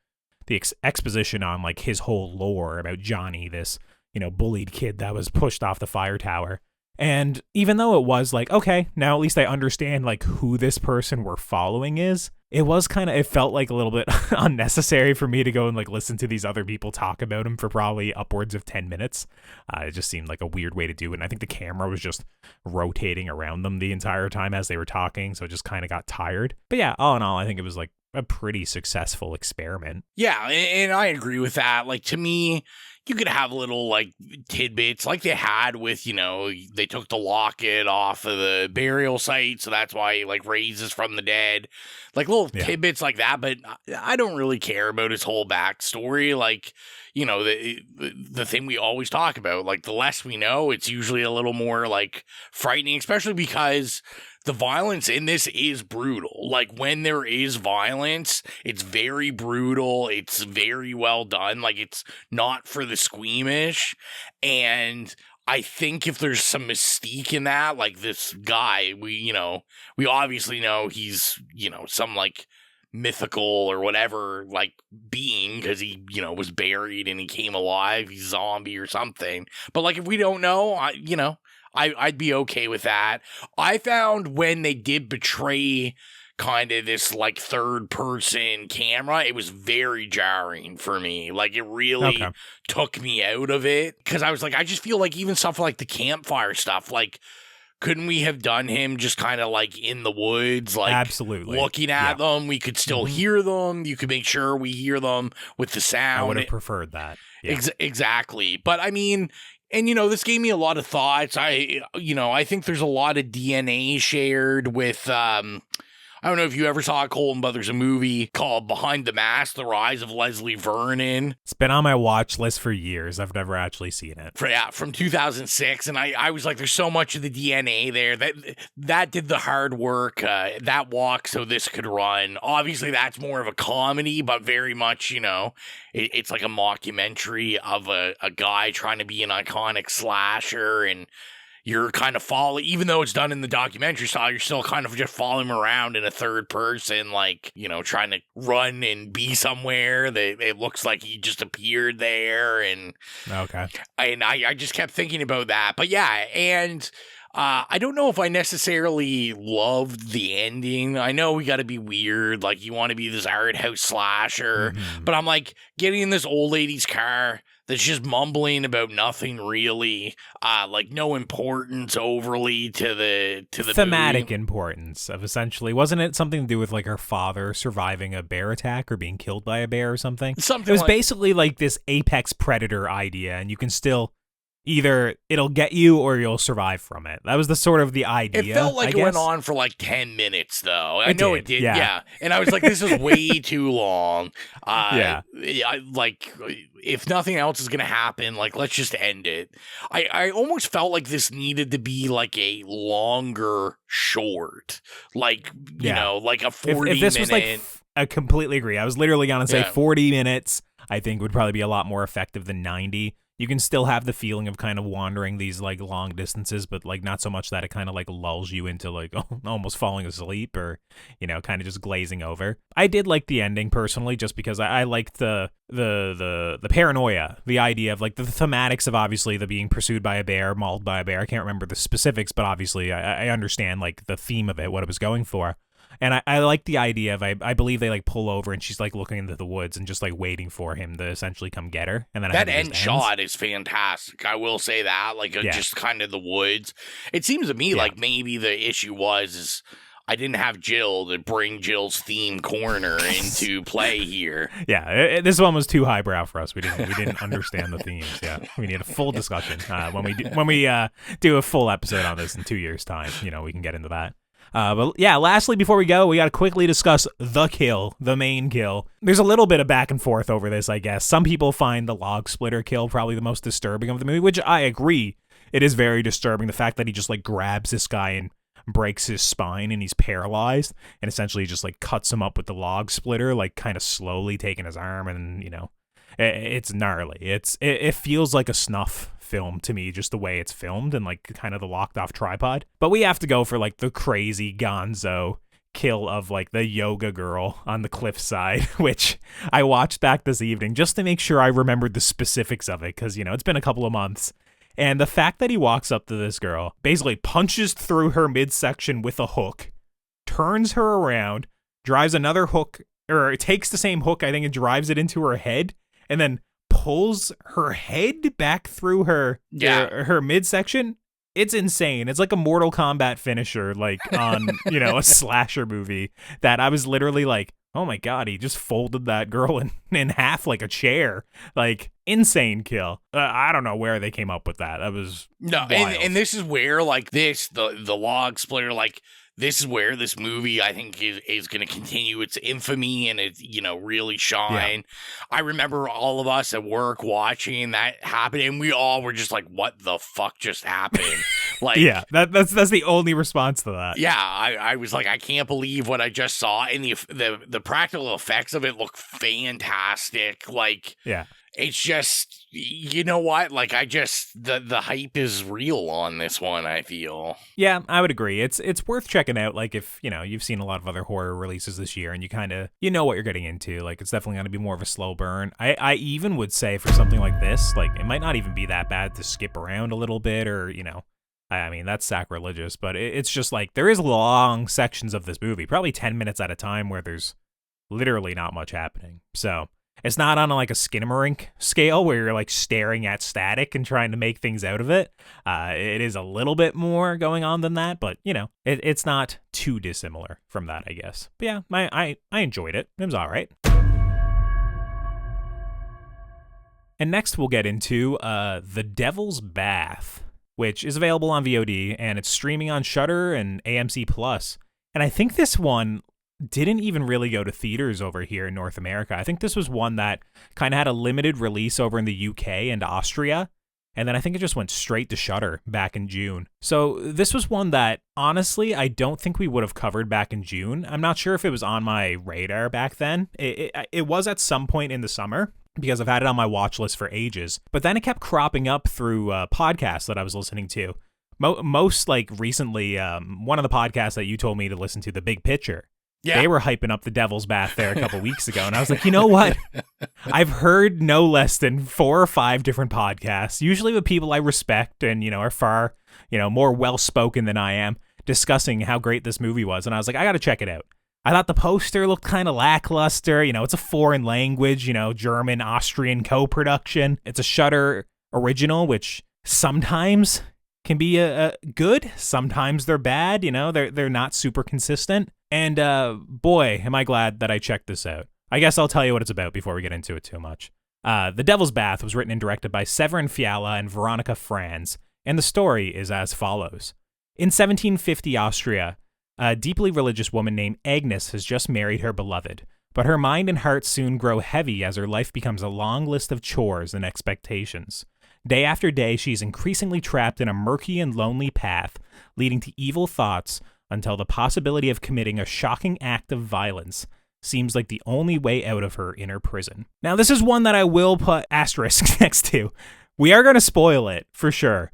exposition on like his whole lore about Johnny, this, you know, bullied kid that was pushed off the fire tower. And even though it was like, okay, now at least I understand like who this person we're following is, it felt like a little bit unnecessary for me to go and like listen to these other people talk about him for probably upwards of 10 minutes. It just seemed like a weird way to do it. And I think the camera was just rotating around them the entire time as they were talking. So it just kind of got tired. But yeah, all in all, I think it was like a pretty successful experiment. Yeah, and I agree with that. Like, to me, you could have little, like, tidbits like they had with, you know, they took the locket off of the burial site, so that's why he, like, raises from the dead. Like, little tidbits like that, but I don't really care about his whole backstory. Like, you know, the thing we always talk about, like, the less we know, it's usually a little more, like, frightening, especially because the violence in this is brutal. Like, when there is violence, it's very brutal. It's very well done. Like, it's not for the squeamish. And I think if there's some mystique in that, like this guy, we obviously know he's, you know, some like mythical or whatever, like being, because he, you know, was buried and he came alive. He's a zombie or something. But like, if we don't know, I'd be okay with that. I found when they did betray kind of this like third person camera, it was very jarring for me. Like, it really took me out of it, because I was like, I just feel like even stuff like the campfire stuff, like, couldn't we have done him just kind of like in the woods, like absolutely looking at them? We could still hear them. You could make sure we hear them with the sound. I would have preferred that. Yeah. Exactly. But I mean, and, you know, this gave me a lot of thoughts. I think there's a lot of DNA shared with, I don't know if you ever saw, Colton, but there's a movie called Behind the Mask, The Rise of Leslie Vernon. It's been on my watch list for years. I've never actually seen it. From 2006. And I was like, there's so much of the DNA there. That did the hard work. That walk so this could run. Obviously, that's more of a comedy, but very much, you know, it's like a mockumentary of a guy trying to be an iconic slasher, and you're kind of following, even though it's done in the documentary style, you're still kind of just following him around in a third person, like, you know, trying to run and be somewhere that it looks like he just appeared there. And I just kept thinking about that. But yeah, and I don't know if I necessarily loved the ending. I know we got to be weird, like you want to be this art house slasher, but I'm like, getting in this old lady's car that's just mumbling about nothing really, like no importance overly to the thematic movie. Importance of, essentially, wasn't it something to do with like her father surviving a bear attack or being killed by a bear or something? It was basically like this apex predator idea, and you can still either it'll get you or you'll survive from it. That was the sort of the idea. It felt like I it went guess. on for like 10 minutes, though. I It know did, it did, yeah. And I was like, this is way too long. Yeah. Like, if nothing else is going to happen, like, let's just end it. I almost felt like this needed to be like a longer short. Like, you know, like a 40 if this minute. was like, I completely agree. I was literally going to say 40 minutes, I think would probably be a lot more effective than 90. You can still have the feeling of kind of wandering these like long distances, but like not so much that it kind of like lulls you into like almost falling asleep or, you know, kind of just glazing over. I did like the ending personally, just because I liked the paranoia, the idea of like the thematics of obviously the being pursued by a bear, mauled by a bear. I can't remember the specifics, but obviously I understand like the theme of it, what it was going for. And I like the idea of, I believe they like pull over and she's like looking into the woods and just like waiting for him to essentially come get her. And then that end shot is fantastic. I will say that, like just kind of the woods. It seems to me like maybe the issue is I didn't have Jill to bring Jill's theme corner into play here. Yeah, this one was too highbrow for us. We didn't understand the themes. Yeah, we need a full discussion when we do a full episode on this in 2 years' time. You know, we can get into that. But yeah, lastly, before we go, we got to quickly discuss the main kill. There's a little bit of back and forth over this, I guess. Some people find the log splitter kill probably the most disturbing of the movie, which I agree. It is very disturbing. The fact that he just like grabs this guy and breaks his spine and he's paralyzed and essentially just like cuts him up with the log splitter, like kind of slowly taking his arm, and, you know, it's gnarly. It feels like a snuff film to me, just the way it's filmed and like kind of the locked off tripod. But we have to go for like the crazy gonzo kill of like the yoga girl on the cliffside, which I watched back this evening just to make sure I remembered the specifics of it, because, you know, it's been a couple of months. And the fact that he walks up to this girl, basically punches through her midsection with a hook, turns her around, drives another hook, or takes the same hook, I think, and drives it into her head, and then pulls her head back through her midsection. It's insane. It's like a Mortal Kombat finisher, like on, you know, a slasher movie, that I was literally like, oh my God, he just folded that girl in half like a chair. Like, insane kill. I don't know where they came up with that. That was wild. And this is where like the log splitter, like, this is where this movie, I think, is going to continue its infamy and it, you know, really shine. Yeah. I remember all of us at work watching that happen, and we all were just like, "What the fuck just happened?" Like, yeah, that's the only response to that. Yeah, I was like, I can't believe what I just saw, and the practical effects of it look fantastic. Like, yeah. It's just, you know what? Like, the hype is real on this one, I feel. Yeah, I would agree. It's worth checking out. Like, if, you know, you've seen a lot of other horror releases this year and you kind of, you know what you're getting into. Like, it's definitely going to be more of a slow burn. I even would say for something like this, like, it might not even be that bad to skip around a little bit, or, you know, I mean, that's sacrilegious, but it's just like, there is long sections of this movie, probably 10 minutes at a time, where there's literally not much happening. So it's not on like a Skinamarink scale where you're like staring at static and trying to make things out of it. It is a little bit more going on than that, but, you know, it's not too dissimilar from that, I guess. But yeah, I enjoyed it. It was all right. And next we'll get into The Devil's Bath, which is available on VOD, and it's streaming on Shudder and AMC Plus. And I think this one didn't even really go to theaters over here in North America. I think this was one that kind of had a limited release over in the UK and Austria, and then I think it just went straight to Shudder back in June. So this was one that, honestly, I don't think we would have covered back in June. I'm not sure if it was on my radar back then. It was at some point in the summer, because I've had it on my watch list for ages. But then it kept cropping up through podcasts that I was listening to. Most, like, recently, one of the podcasts that you told me to listen to, The Big Picture, they were hyping up The Devil's Bath there a couple weeks ago. And I was like, you know what? I've heard no less than 4 or 5 different podcasts, usually with people I respect and, you know, are far, you know, more well-spoken than I am, discussing how great this movie was. And I was like, I got to check it out. I thought the poster looked kind of lackluster. You know, it's a foreign language, you know, German, Austrian co-production. It's a Shudder original, which sometimes can be a good. Sometimes they're bad. You know, they're not super consistent. And boy, am I glad that I checked this out. I guess I'll tell you what it's about before we get into it too much. The Devil's Bath was written and directed by Severin Fiala and Veronica Franz, and the story is as follows. In 1750 Austria, a deeply religious woman named Agnes has just married her beloved, but her mind and heart soon grow heavy as her life becomes a long list of chores and expectations. Day after day, she's increasingly trapped in a murky and lonely path, leading to evil thoughts until the possibility of committing a shocking act of violence seems like the only way out of her inner prison. Now, this is one that I will put asterisk next to. We are going to spoil it, for sure.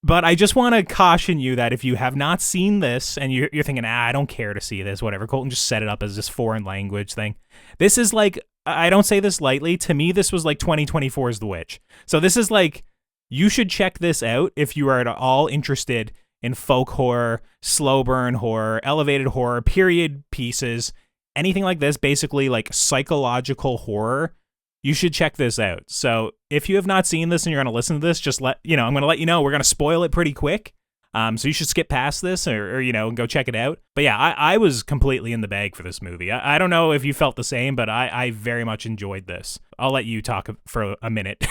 But I just want to caution you that if you have not seen this and you're thinking, I don't care to see this, whatever, Colton just set it up as this foreign language thing. This is like, I don't say this lightly, to me this was like 2024's The Witch. So this is like, you should check this out if you are at all interested in folk horror, slow burn horror, elevated horror, period pieces, anything like this, basically like psychological horror. You should check this out. So if you have not seen this and you're going to listen to this, just I'm going to let you know we're going to spoil it pretty quick. So you should skip past this or go check it out. But yeah, I was completely in the bag for this movie. I don't know if you felt the same, but I very much enjoyed this. I'll let you talk for a minute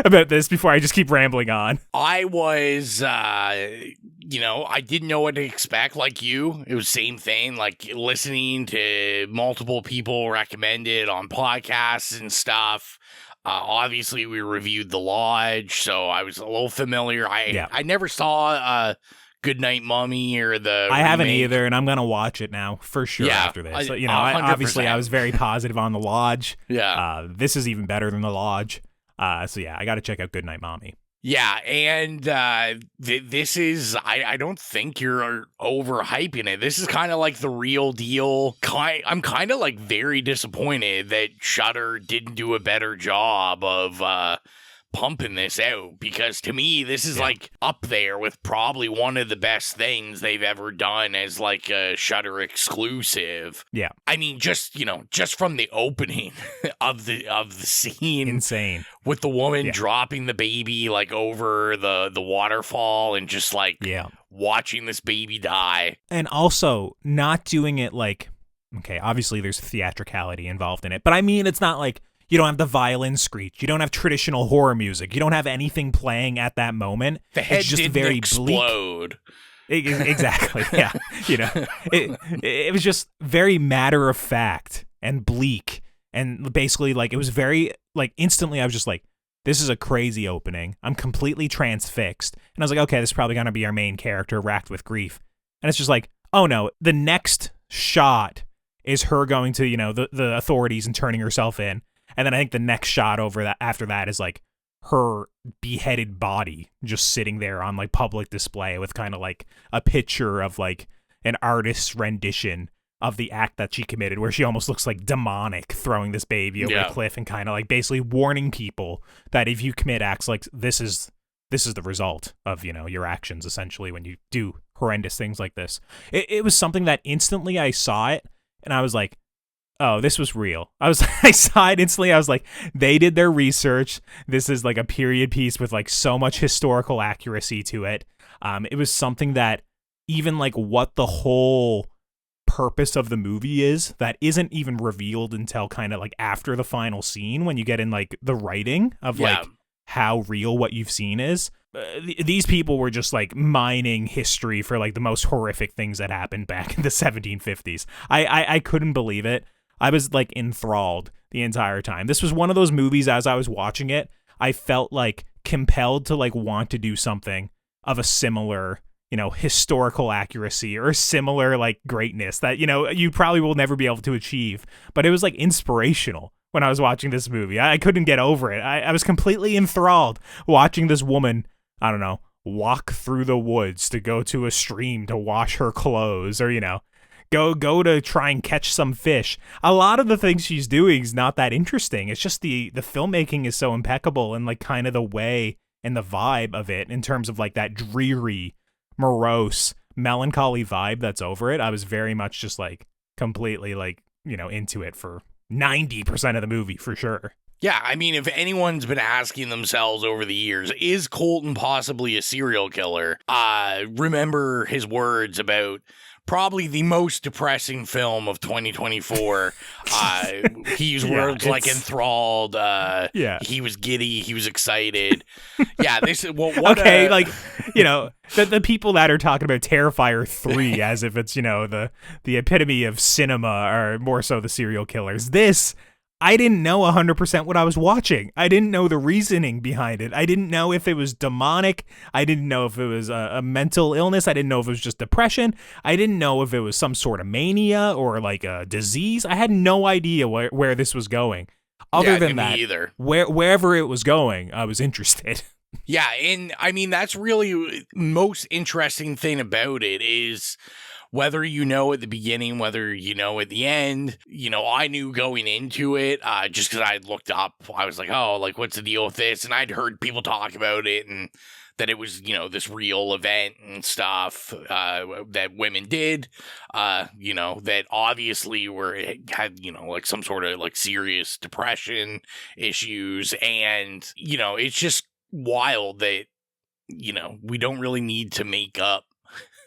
about this before I just keep rambling on. I was, I didn't know what to expect like you. It was same thing, like listening to multiple people recommend it on podcasts and stuff. Obviously, we reviewed The Lodge, so I was a little familiar. I never saw Goodnight Mommy or the I remake. haven't either, and I'm going to watch it now for sure after this. I was very positive on The Lodge. Yeah. This is even better than The Lodge. So yeah, I got to check out Goodnight Mommy. Yeah, and this is, I don't think you're overhyping it. This is kind of like the real deal. I'm kind of like very disappointed that Shudder didn't do a better job of pumping this out, because to me, this is like up there with probably one of the best things they've ever done as like a Shudder exclusive. Yeah. I mean, just from the opening of the scene. Insane. With the woman dropping the baby like over the waterfall and just like watching this baby die. And also not doing it like, okay, obviously there's theatricality involved in it, but I mean, it's not like you don't have the violin screech. You don't have traditional horror music. You don't have anything playing at that moment. The head it's just didn't very explode. Bleak. Exactly. Yeah. It was just very matter of fact and bleak. And basically, like, it was very, like, instantly I was just like, this is a crazy opening. I'm completely transfixed. And I was like, okay, this is probably going to be our main character racked with grief. And it's just like, oh no, the next shot is her going to, the authorities and turning herself in. And then I think the next shot after that is like her beheaded body just sitting there on like public display with kind of like a picture of like an artist's rendition of the act that she committed, where she almost looks like demonic throwing this baby over the cliff and kind of like basically warning people that if you commit acts like this is the result of, your actions essentially when you do horrendous things like this. It was something that instantly I saw it and I was like, oh, this was real. I saw it instantly. I was like, they did their research. This is like a period piece with like so much historical accuracy to it. It was something that even like what the whole purpose of the movie is that isn't even revealed until kind of like after the final scene when you get in like the writing of like how real what you've seen is. These people were just like mining history for like the most horrific things that happened back in the 1750s. I couldn't believe it. I was like enthralled the entire time. This was one of those movies as I was watching it, I felt like compelled to like want to do something of a similar, historical accuracy or similar like greatness that, you probably will never be able to achieve. But it was like inspirational when I was watching this movie. I couldn't get over it. I was completely enthralled watching this woman, I don't know, walk through the woods to go to a stream to wash her clothes or, go to try and catch some fish. A lot of the things she's doing is not that interesting. It's just the filmmaking is so impeccable and like kind of the way and the vibe of it in terms of like that dreary, morose, melancholy vibe that's over it. I was very much just like completely like, into it for 90% of the movie for sure. Yeah, I mean, if anyone's been asking themselves over the years, is Colton possibly a serial killer? Remember his words about probably the most depressing film of 2024. He used words like enthralled. He was giddy. He was excited. Yeah, this is okay. Like, you know, the people that are talking about Terrifier 3 as if it's, you know, the epitome of cinema, or more so the serial killers. This, I didn't know 100% what I was watching. I didn't know the reasoning behind it. I didn't know if it was demonic. I didn't know if it was a mental illness. I didn't know if it was just depression. I didn't know if it was some sort of mania or like a disease. I had no idea where this was going. Other than that, either. Wherever it was going, I was interested. Yeah, and I mean, that's really most interesting thing about it is whether you know at the beginning, whether you know at the end. You know, I knew going into it just because I had looked up. I was like, oh, like, what's the deal with this? And I'd heard people talk about it and that it was, you know, this real event and stuff that women did, you know, that obviously had, you know, like some sort of like serious depression issues. And, you know, it's just wild that, you know, we don't really need to make up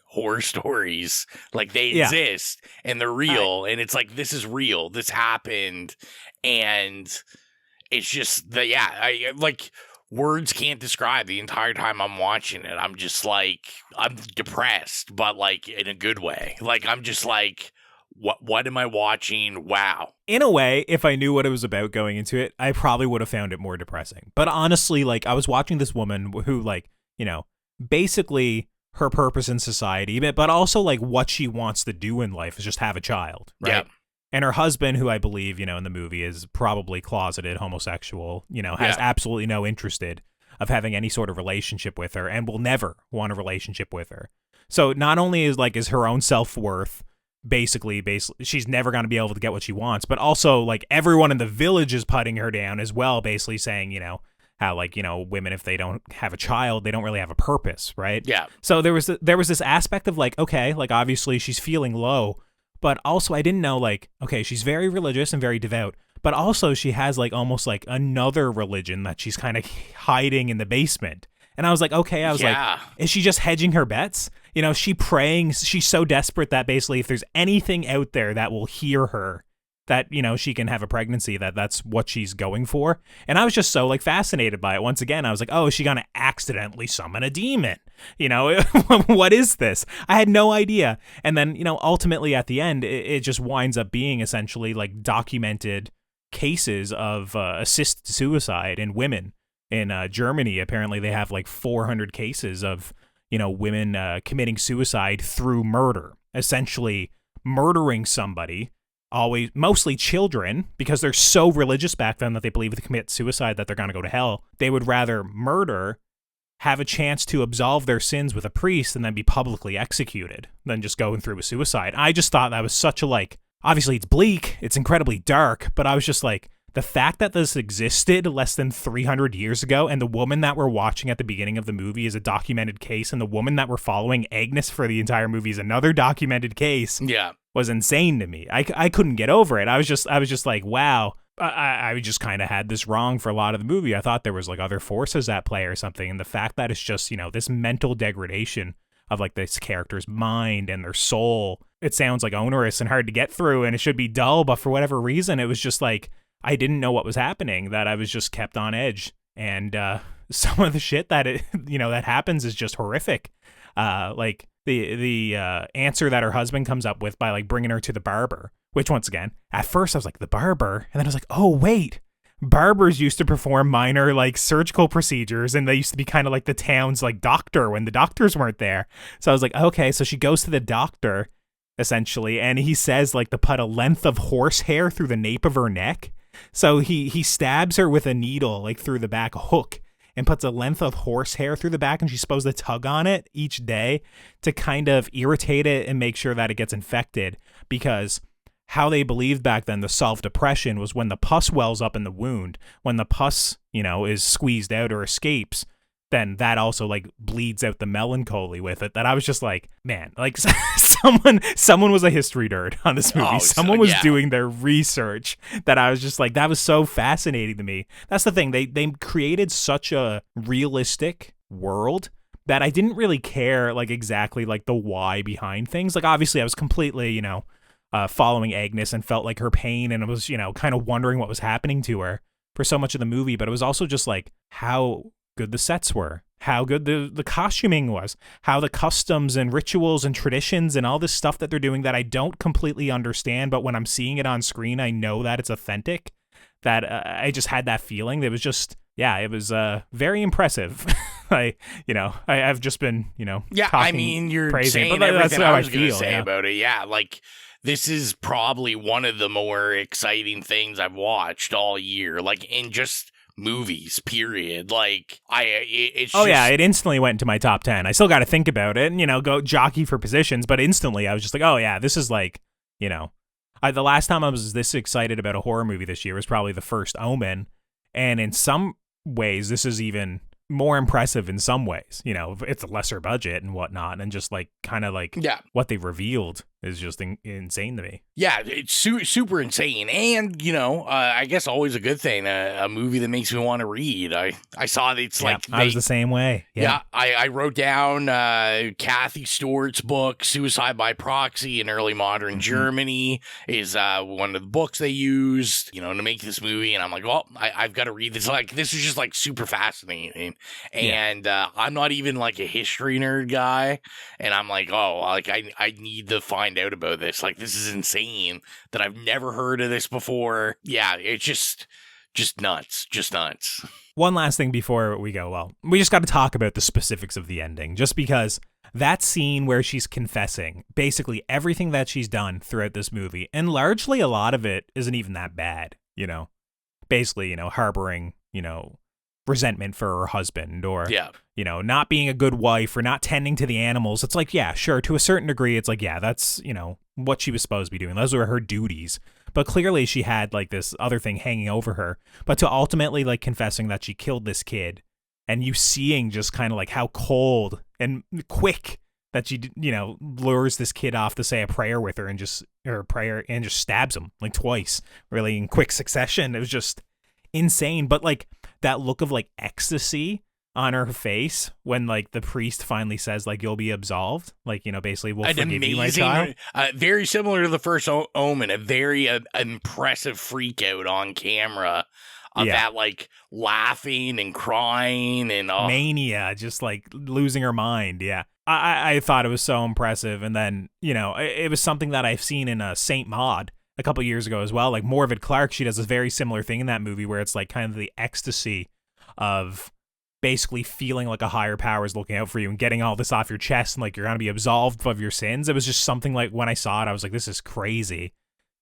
horror stories. Like, they exist and they're real, and it's like, this is real, this happened, and it's just I like, words can't describe the entire time I'm watching it. I'm just like, I'm depressed, but like in a good way. Like, I'm just like, what am I watching? Wow. In a way, if I knew what it was about going into it, I probably would have found it more depressing. But honestly, like, I was watching this woman who, like, you know, basically her purpose in society, but also like what she wants to do in life is just have a child, right? Yeah. And her husband, who I believe, you know, in the movie is probably closeted homosexual, you know, has absolutely no interest of having any sort of relationship with her and will never want a relationship with her. So not only is her own self-worth basically she's never going to be able to get what she wants, but also like everyone in the village is putting her down as well, basically saying, you know, how, like, you know, women, if they don't have a child, they don't really have a purpose, right? Yeah. So there was this aspect of like, okay, like obviously she's feeling low, but also I didn't know, like, okay, she's very religious and very devout, but also she has like almost like another religion that she's kind of hiding in the basement. And I was like, okay, like, is she just hedging her bets? You know, she praying, she's so desperate that basically if there's anything out there that will hear her, that, you know, she can have a pregnancy, that's what she's going for. And I was just so like fascinated by it. Once again, I was like, oh, is she going to accidentally summon a demon? You know, what is this? I had no idea. And then, you know, ultimately at the end, it just winds up being essentially like documented cases of assisted suicide in women. In Germany, apparently they have like 400 cases of, you know, women committing suicide through murder, essentially murdering somebody. Always, mostly children, because they're so religious back then that they believe if they commit suicide that they're going to go to hell. They would rather murder, have a chance to absolve their sins with a priest, and then be publicly executed than just going through a suicide. I just thought that was such a, like, obviously it's bleak, it's incredibly dark, but I was just like, the fact that this existed less than 300 years ago, and the woman that we're watching at the beginning of the movie is a documented case, and the woman that we're following, Agnes, for the entire movie is another documented case. Yeah. Was insane to me. I couldn't get over it. I was just like, wow. I just kind of had this wrong for a lot of the movie. I thought there was like other forces at play or something. And the fact that it's just, you know, this mental degradation of like this character's mind and their soul, it sounds like onerous and hard to get through and it should be dull. But for whatever reason, it was just like, I didn't know what was happening, that I was just kept on edge. And some of the shit that that happens is just horrific. Like the answer that her husband comes up with by like bringing her to the barber, which once again, at first I was like, the barber? And then I was like, oh wait, barbers used to perform minor like surgical procedures, and they used to be kind of like the town's like doctor when the doctors weren't there. So I was like, okay, so she goes to the doctor essentially, and he says like to put a length of horsehair through the nape of her neck. So he stabs her with a needle like through the back, a hook, and puts a length of horsehair through the back, and she's supposed to tug on it each day to kind of irritate it and make sure that it gets infected, because how they believed back then the self-depression was when the pus wells up in the wound, when the pus, you know, is squeezed out or escapes, then that also like bleeds out the melancholy with it. That I was just like, man, like someone was a history nerd on this movie. Someone was doing their research, that I was just like, that was so fascinating to me. That's the thing. They created such a realistic world, that I didn't really care like exactly like the why behind things. Like obviously I was completely, following Agnes and felt like her pain, and I was, kind of wondering what was happening to her for so much of the movie. But it was also just like how good the sets were, how good the costuming was, how the customs and rituals and traditions and all this stuff that they're doing that I don't completely understand, but when I'm seeing it on screen, I know that it's authentic, that I just had that feeling. It was just, it was very impressive. I've just been, Yeah, I mean, you're praising, saying but everything that's how I was going to feel, say about it. Yeah, like, this is probably one of the more exciting things I've watched all year, like, in just movies, period. Like, it's just... it instantly went into my top 10. I still got to think about it and, go jockey for positions, but instantly I was just like, this is like, the last time I was this excited about a horror movie this year was probably The First Omen, and in some ways this is even more impressive in some ways. It's a lesser budget and whatnot, and just like kind of like what they revealed is just insane to me. Yeah, it's super insane. And, I guess always a good thing, a movie that makes me want to read. I saw that it's like... I was the same way. Yeah, I wrote down Kathy Stewart's book, Suicide by Proxy in Early Modern Germany, is one of the books they used, to make this movie. And I'm like, well, I've got to read this. Like, this is just like super fascinating. And I'm not even like a history nerd guy. And I'm like, I need to find out about this. Like, this is insane that I've never heard of this before. Yeah, it's just nuts. Just nuts. One last thing before we go. Well, we just got to talk about the specifics of the ending, just because that scene where she's confessing basically everything that she's done throughout this movie, and largely a lot of it isn't even that bad, basically, harboring, resentment for her husband, or not being a good wife, or not tending to the animals. It's like, yeah, sure, to a certain degree it's like, that's what she was supposed to be doing. Those were her duties, but clearly she had like this other thing hanging over her. But to ultimately like confessing that she killed this kid, and you seeing just kind of like how cold and quick that she lures this kid off to say a prayer with her, and just stabs him like twice, really in quick succession. It was just insane. But like that look of like ecstasy on her face when like the priest finally says like, you'll be absolved, like, basically, we'll forgive you, my child. Very similar to The First Omen, a very impressive freak out on camera of that like laughing and crying and mania, just like losing her mind. I thought it was so impressive. And then it was something that I've seen in Saint Maud a couple years ago as well. Like Morvid Clark, she does a very similar thing in that movie where it's like kind of the ecstasy of basically feeling like a higher power is looking out for you and getting all this off your chest, and like you're going to be absolved of your sins. It was just something like, when I saw it, I was like, this is crazy.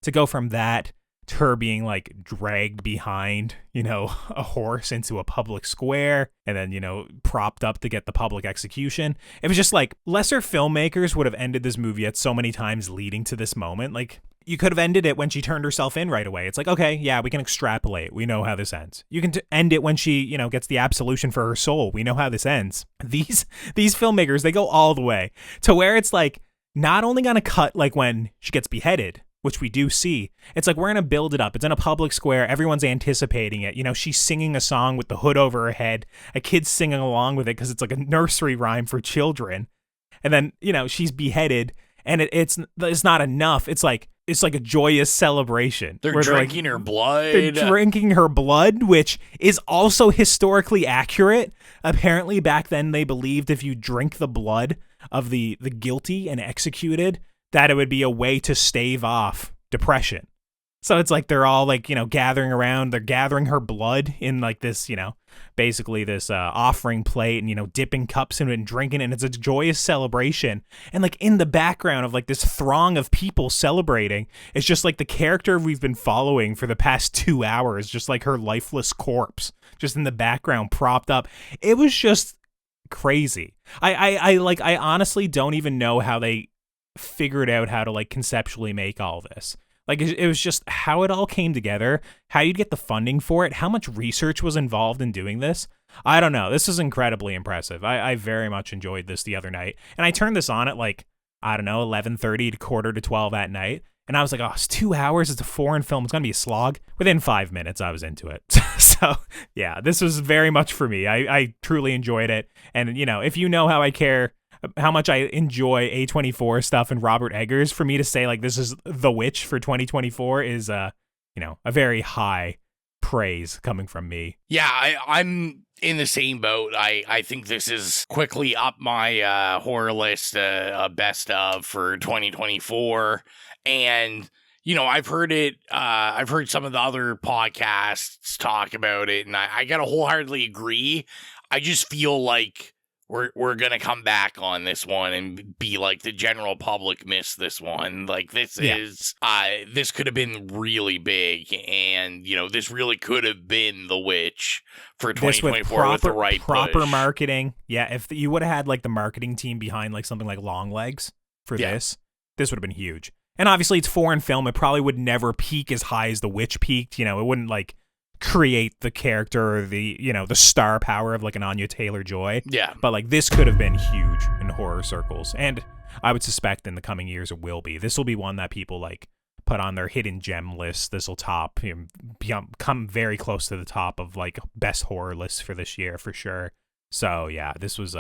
To go from that to her being like dragged behind, a horse into a public square, and then, propped up to get the public execution. It was just like, lesser filmmakers would have ended this movie at so many times leading to this moment. Like, you could have ended it when she turned herself in right away. It's like, okay, yeah, we can extrapolate. We know how this ends. You can end it when she, gets the absolution for her soul. We know how this ends. These filmmakers, they go all the way to where it's like, not only gonna cut like when she gets beheaded, which we do see. It's like, we're going to build it up. It's in a public square. Everyone's anticipating it. She's singing a song with the hood over her head. A kid's singing along with it because it's like a nursery rhyme for children. And then, she's beheaded, and it's not enough. It's like a joyous celebration. They're drinking her blood. They're drinking her blood, which is also historically accurate. Apparently, back then, they believed if you drink the blood of the guilty and executed, that it would be a way to stave off depression. So it's like they're all like, gathering around. They're gathering her blood in like this, basically this offering plate, and, dipping cups in it and drinking it. And it's a joyous celebration. And like in the background of like this throng of people celebrating, it's just like the character we've been following for the past 2 hours, just like her lifeless corpse, just in the background propped up. It was just crazy. I honestly don't even know how they figured out how to like conceptually make all this. Like, it was just how it all came together, how you'd get the funding for it, how much research was involved in doing this. I don't know. This is incredibly impressive. I very much enjoyed this the other night. And I turned this on at like, I don't know, 11:30 to 11:45 at night. And I was like, oh, it's 2 hours. It's a foreign film. It's going to be a slog. Within 5 minutes, I was into it. So, yeah, this was very much for me. I truly enjoyed it. And, you know, if you know how I care, how much I enjoy A24 stuff and Robert Eggers, for me to say, like, this is The Witch for 2024 is, you know, a very high praise coming from me. Yeah, I'm in the same boat. I think this is quickly up my horror list, best of for 2024. And, you know, I've heard some of the other podcasts talk about it, and I gotta wholeheartedly agree. I just feel like we're gonna come back on this one and be like, the general public missed this one. Like, this this could have been really big, and, you know, this really could have been The Witch for 2024 with the right proper push. marketing. Yeah, if you would have had like the marketing team behind like something like Long Legs for this would have been huge. And obviously it's foreign film. It probably would never peak as high as The Witch peaked. You know, it wouldn't like create the character or the, you know, the star power of like an Anya Taylor-Joy. Yeah. But like this could have been huge in horror circles. And I would suspect in the coming years it will be. This will be one that people like put on their hidden gem list. This will top, you know, come very close to the top of like best horror lists for this year for sure. So yeah, this was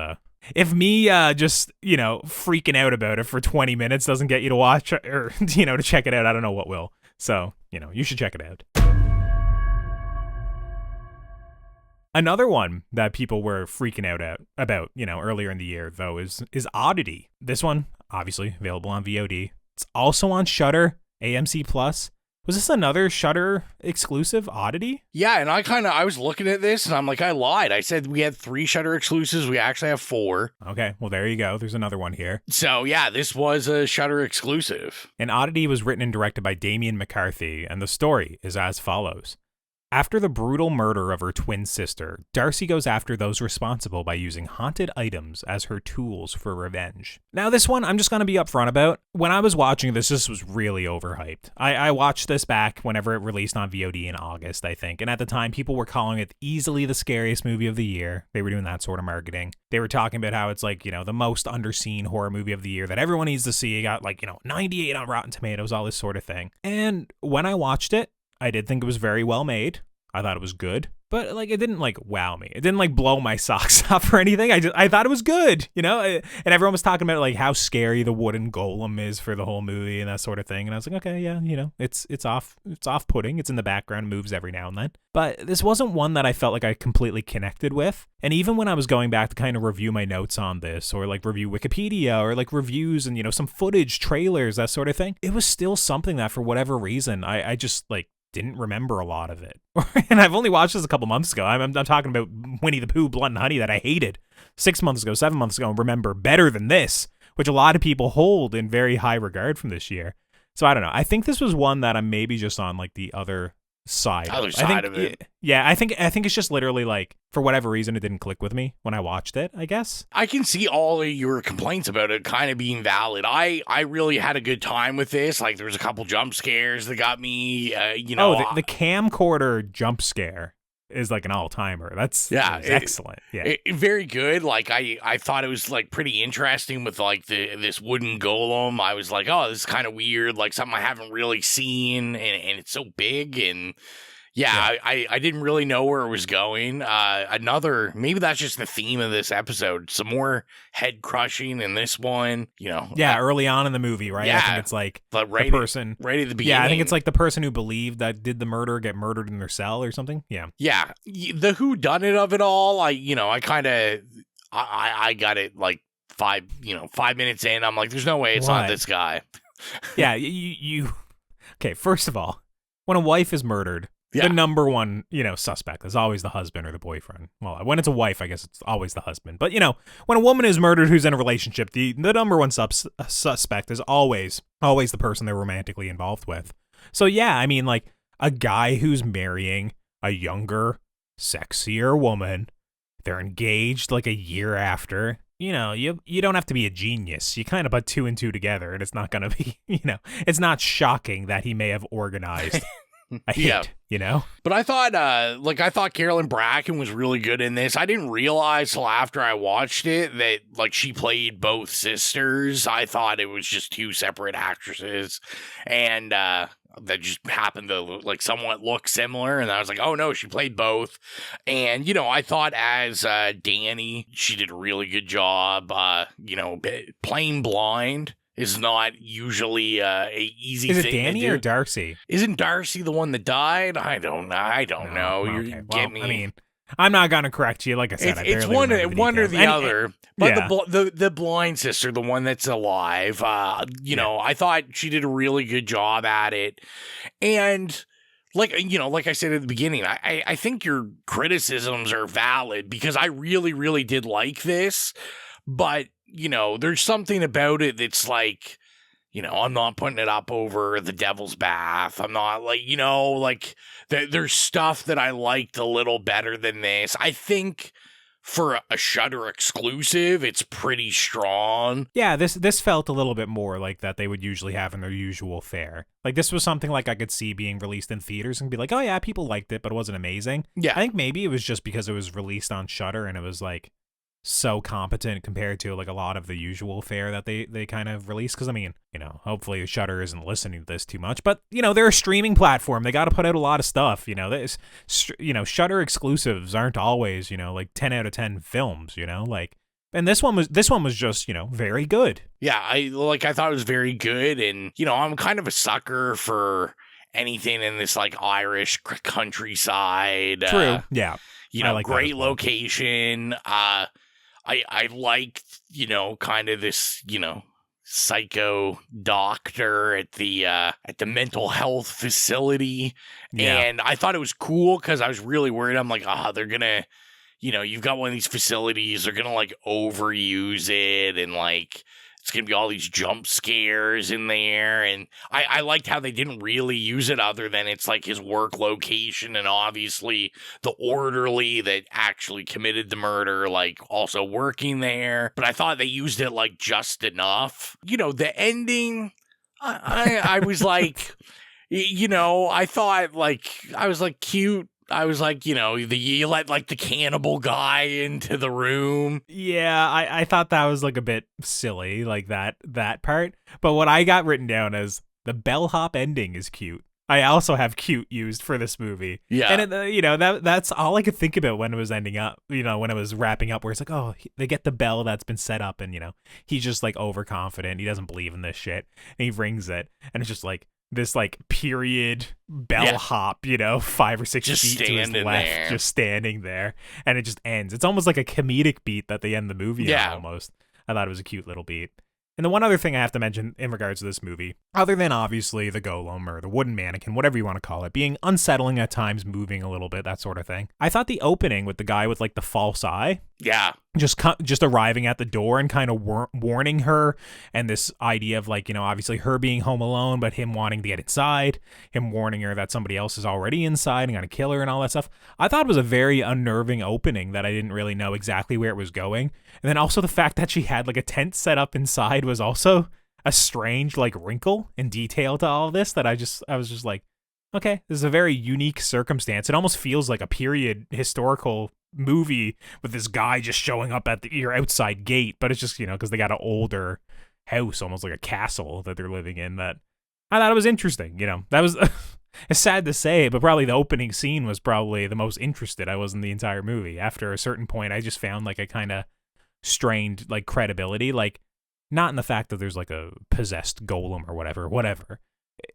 if me just, you know, freaking out about it for 20 minutes doesn't get you to watch or, you know, to check it out, I don't know what will. So, you know, you should check it out. Another one that people were freaking out about, you know, earlier in the year, though, is Oddity. This one, obviously, available on VOD. It's also on Shudder, AMC Plus. Was this another Shudder exclusive, Oddity? Yeah, and I was looking at this, and I'm like, I lied. I said we had 3 Shudder exclusives. We actually have 4. Okay, well, there you go. There's another one here. So, yeah, this was a Shudder exclusive. And Oddity was written and directed by Damien McCarthy, and the story is as follows. After the brutal murder of her twin sister, Darcy goes after those responsible by using haunted items as her tools for revenge. Now, this one, I'm just going to be upfront about. When I was watching this was really overhyped. I watched this back whenever it released on VOD in August, I think. And at the time, people were calling it easily the scariest movie of the year. They were doing that sort of marketing. They were talking about how it's like, you know, the most underseen horror movie of the year that everyone needs to see. It got like, you know, 98 on Rotten Tomatoes, all this sort of thing. And when I watched it, I did think it was very well made. I thought it was good, but like it didn't like wow me. It didn't like blow my socks off or anything. I thought it was good, you know. And everyone was talking about like how scary the wooden golem is for the whole movie and that sort of thing. And I was like, okay, yeah, you know, it's off-putting. It's in the background, moves every now and then. But this wasn't one that I felt like I completely connected with. And even when I was going back to kind of review my notes on this, or like review Wikipedia, or like reviews and, you know, some footage, trailers, that sort of thing, it was still something that for whatever reason I just like didn't remember a lot of it. And I've only watched this a couple months ago. I'm talking about Winnie the Pooh, Blood and Honey, that I hated 6 months ago, 7 months ago, and remember better than this, which a lot of people hold in very high regard from this year. So I don't know. I think this was one that I'm maybe just on like the other side of it. Yeah, I think it's just literally like, for whatever reason, it didn't click with me when I watched it, I guess. I can see all of your complaints about it kind of being valid. I really had a good time with this. Like, there was a couple jump scares that got me, you know. Oh, the camcorder jump scare is like an all-timer. That's excellent. Yeah, very good. Like, I thought it was like pretty interesting with like this wooden golem. I was like, oh, this is kind of weird, like something I haven't really seen, and it's so big. And yeah. I didn't really know where it was going. Maybe that's just the theme of this episode. Some more head crushing in this one, you know. Yeah, early on in the movie, right? Yeah, I think it's like but the person right at the beginning. Yeah, I think it's like the person who believed that did the murder get murdered in their cell or something. Yeah. Yeah. The whodunit of it all, I got it like 5 minutes in. I'm like, there's no way it's not this guy. Yeah, you okay, first of all, when a wife is murdered, yeah. The number one, you know, suspect is always the husband or the boyfriend. Well, when it's a wife, I guess it's always the husband. But, you know, when a woman is murdered who's in a relationship, the number one suspect is always the person they're romantically involved with. So, yeah, I mean, like, a guy who's marrying a younger, sexier woman, they're engaged like a year after. You know, you don't have to be a genius. You kind of put 2 and 2 together, and it's not going to be, you know, it's not shocking that he may have organized I hate, you know? But I thought Carolyn Bracken was really good in this. I didn't realize till after I watched it that, like, she played both sisters. I thought it was just two separate actresses. And, that just happened to, like, somewhat look similar. And I was like, oh, no, she played both. And, you know, I thought as Danny, she did a really good job. You know, playing blind is not usually a easy thing to do. Is it Danny or Darcy? Isn't Darcy the one that died? I don't know. Okay. You get me. I mean, I'm not going to correct you. Like I said, it's one or the other. But the blind sister, the one that's alive, you know, I thought she did a really good job at it. And like I said at the beginning, I think your criticisms are valid because I really, really did like this. But, you know, there's something about it that's like, you know, I'm not putting it up over The Devil's Bath. I'm not like, you know, like there's stuff that I liked a little better than this. I think for a Shudder exclusive, it's pretty strong. Yeah, this felt a little bit more like that they would usually have in their usual fare. Like this was something like I could see being released in theaters and be like, oh yeah, people liked it, but it wasn't amazing. Yeah. I think maybe it was just because it was released on Shudder and it was like so competent compared to like a lot of the usual fare that they kind of release. Because I mean, you know, hopefully Shudder isn't listening to this too much, but you know, they're a streaming platform. They got to put out a lot of stuff. You know, Shudder exclusives aren't always, you know, like 10 out of 10 films. You know, like, and this one was just, you know, very good. Yeah, I thought it was very good, and you know, I'm kind of a sucker for anything in this like Irish countryside. True. Yeah. You know, like great location. I liked, you know, kind of this, you know, psycho doctor at the mental health facility. Yeah. And I thought it was cool because I was really worried. I'm like, they're gonna, you know, you've got one of these facilities, they're gonna like overuse it and like it's going to be all these jump scares in there. And I liked how they didn't really use it other than it's like his work location and obviously the orderly that actually committed the murder, like also working there. But I thought they used it like just enough. You know, the ending, I was like, you know, I thought like, I was like cute. I was like, you know, you let like the cannibal guy into the room. Yeah, I thought that was like a bit silly, like that part. But what I got written down as the bellhop ending is cute. I also have cute used for this movie. Yeah. And, you know, that's all I could think about when it was ending up, you know, when it was wrapping up, where it's like, oh, they get the bell that's been set up and, you know, he's just like overconfident. He doesn't believe in this shit. And he rings it. And it's just like, this like period bellhop, you know, 5 or 6 just feet to his left, there. just standing there, and it just ends. It's almost like a comedic beat that they end the movie on almost. I thought it was a cute little beat. And the one other thing I have to mention in regards to this movie, other than obviously the golem or the wooden mannequin, whatever you want to call it, being unsettling at times, moving a little bit, that sort of thing. I thought the opening with the guy with like the false eye, just arriving at the door and kind of warning her, and this idea of like, you know, obviously her being home alone, but him wanting to get inside, him warning her that somebody else is already inside and gonna kill her and all that stuff. I thought it was a very unnerving opening that I didn't really know exactly where it was going. And then also the fact that she had like a tent set up inside was also a strange like wrinkle and detail to all of this that I was just like, okay, this is a very unique circumstance. It almost feels like a period historical movie with this guy just showing up at your outside gate, but it's just, you know, because they got an older house, almost like a castle that they're living in. That I thought it was interesting. You know, that was it's sad to say, but probably the opening scene was probably the most interested I was in the entire movie. After a certain point, I just found like a kind of strained like credibility, like not in the fact that there's like a possessed golem or whatever.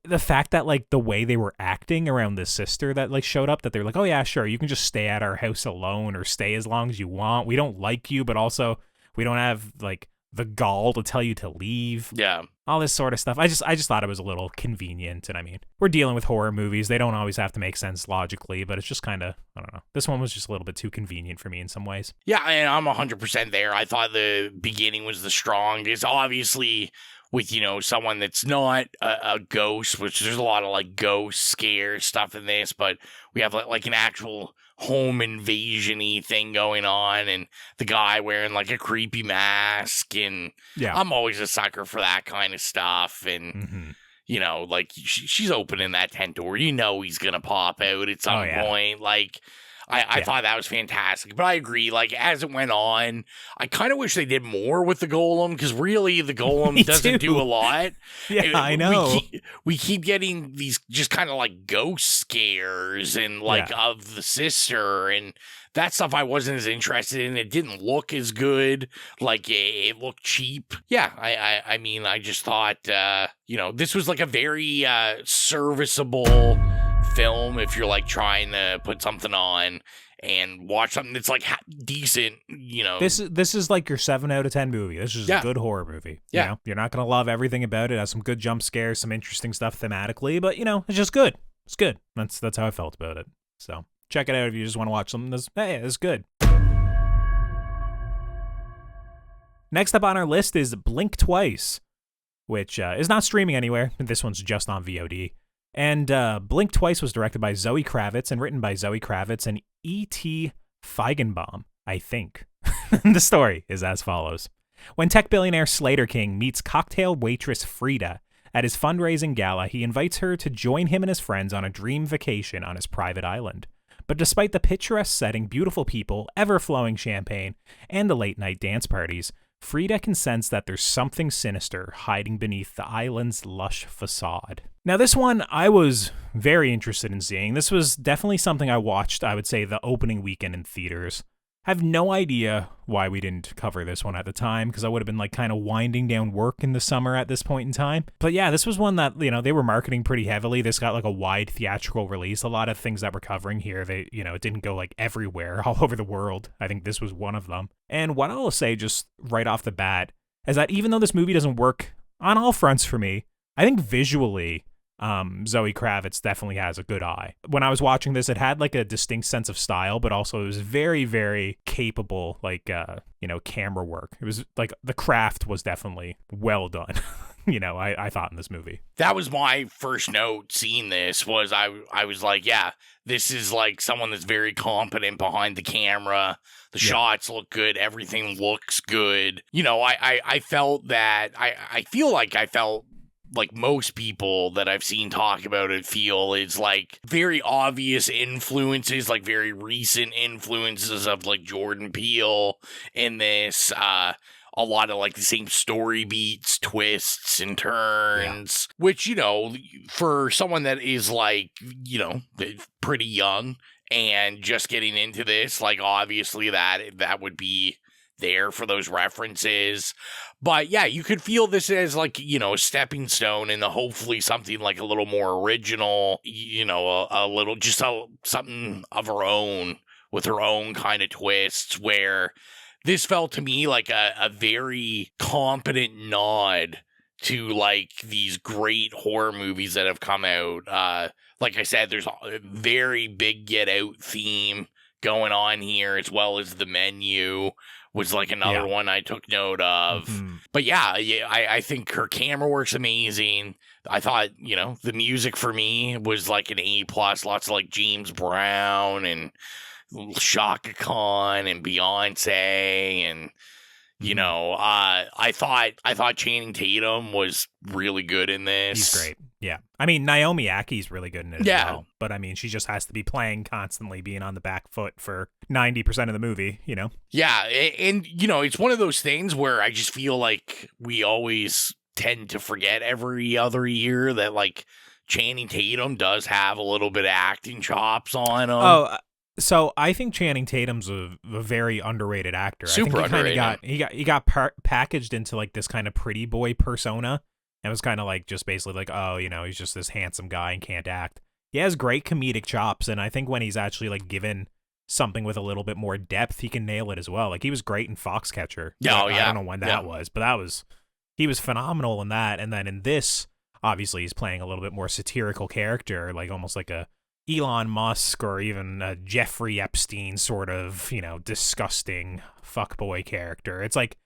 The fact that like the way they were acting around this sister that like showed up, that they're like, oh yeah, sure, you can just stay at our house alone or stay as long as you want. We don't like you, but also we don't have like the gall to tell you to leave. Yeah. All this sort of stuff. I just thought it was a little convenient. And I mean, we're dealing with horror movies. They don't always have to make sense logically, but it's just kind of, I don't know. This one was just a little bit too convenient for me in some ways. Yeah, and I'm 100% there. I thought the beginning was the strongest. Obviously, with, you know, someone that's not a ghost, which there's a lot of like ghost scare stuff in this, but we have like an actual home invasion-y thing going on, and the guy wearing like a creepy mask, and yeah, I'm always a sucker for that kind of stuff. And you know, like she's opening that tent door. You know he's gonna pop out at some point. Like, I thought that was fantastic. But I agree. Like, as it went on, I kind of wish they did more with the golem, because really the golem doesn't do a lot. I know. We keep getting these just kind of like ghost scares and like of the sister, and that stuff I wasn't as interested in. It didn't look as good. Like, it looked cheap. Yeah, I mean, I just thought, you know, this was like a very serviceable film if you're like trying to put something on and watch something that's like decent, you know. This is like your 7 out of 10 movie. This is a good horror movie. Yeah. You know? You're not going to love everything about it. It has some good jump scares, some interesting stuff thematically, but, you know, it's just good. It's good. That's how I felt about it. So check it out if you just want to watch something that's, hey, it's good. Next up on our list is Blink Twice, which is not streaming anywhere. This one's just on VOD. And Blink Twice was directed by Zoe Kravitz and written by Zoe Kravitz and E.T. Feigenbaum, I think. The story is as follows. When tech billionaire Slater King meets cocktail waitress Frida at his fundraising gala, he invites her to join him and his friends on a dream vacation on his private island. But despite the picturesque setting, beautiful people, ever-flowing champagne, and the late-night dance parties, Frida can sense that there's something sinister hiding beneath the island's lush facade. Now, this one I was very interested in seeing. This was definitely something I watched, I would say, the opening weekend in theaters. I have no idea why we didn't cover this one at the time, because I would have been like kind of winding down work in the summer at this point in time. But yeah, this was one that, you know, they were marketing pretty heavily. This got like a wide theatrical release. A lot of things that we're covering here, they, you know, it didn't go like everywhere all over the world. I think this was one of them. And what I'll say just right off the bat is that even though this movie doesn't work on all fronts for me, I think visually, Zoe Kravitz definitely has a good eye. When I was watching this, it had like a distinct sense of style, but also it was very, very capable, like, you know, camera work. It was like the craft was definitely well done. You know, I thought in this movie. That was my first note seeing this was I was like, yeah, this is like someone that's very competent behind the camera. The shots look good. Everything looks good. You know, I felt that I feel like I felt like most people that I've seen talk about it feel is like very obvious influences, like very recent influences of like Jordan Peele in this, a lot of like the same story beats, twists and turns, which, you know, for someone that is like, you know, pretty young and just getting into this, like obviously that would be there for those references. But yeah, you could feel this as like, you know, a stepping stone into hopefully something like a little more original, you know, a little, just something of her own with her own kind of twists, where this felt to me like a very competent nod to like these great horror movies that have come out. Like I said, there's a very big Get Out theme going on here, as well as The Menu was like another one I took note of. Mm-hmm. But yeah, I think her camera work's amazing. I thought, you know, the music for me was like an A+, lots of like James Brown and Shaka Khan and Beyonce, and you know, I thought Channing Tatum was really good in this. He's great. Yeah. I mean, Naomi Aki's really good in it as well. But I mean, she just has to be playing constantly, being on the back foot for 90% of the movie, you know? Yeah. And, you know, it's one of those things where I just feel like we always tend to forget every other year that like Channing Tatum does have a little bit of acting chops on him. Oh, so I think Channing Tatum's a very underrated actor. Super I think underrated. He got packaged into like this kind of pretty boy persona. And it was kind of like just basically like, oh, you know, he's just this handsome guy and can't act. He has great comedic chops, and I think when he's actually like given something with a little bit more depth, he can nail it as well. Like he was great in Foxcatcher. Oh, I don't know when that was, but he was phenomenal in that. And then in this, obviously he's playing a little bit more satirical character, like almost like a Elon Musk or even a Jeffrey Epstein sort of, you know, disgusting fuckboy character. It's like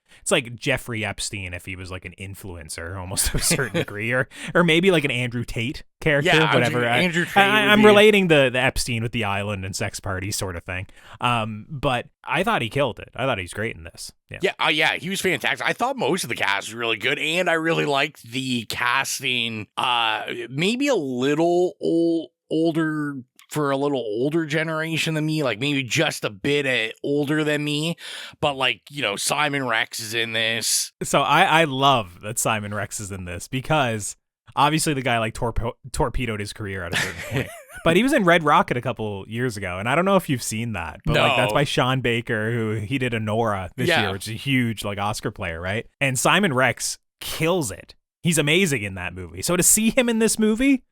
Jeffrey Epstein if he was like an influencer almost to a certain degree, or maybe like an Andrew Tate character, Yeah, whatever. Andrew Tate I'm would be- relating the Epstein with the island and sex party sort of thing. But I thought he killed it. I thought he was great in this. Yeah, he was fantastic. I thought most of the cast was really good, and I really liked the casting. Maybe a little older for a little older generation than me, like maybe just a bit older than me, but like, you know, Simon Rex is in this. So I love that Simon Rex is in this because obviously the guy like torpedoed his career at a certain point. But he was in Red Rocket a couple years ago, and I don't know if you've seen that, but like that's by Sean Baker, who he did Honora this year, which is a huge like Oscar player, right? And Simon Rex kills it. He's amazing in that movie. So to see him in this movie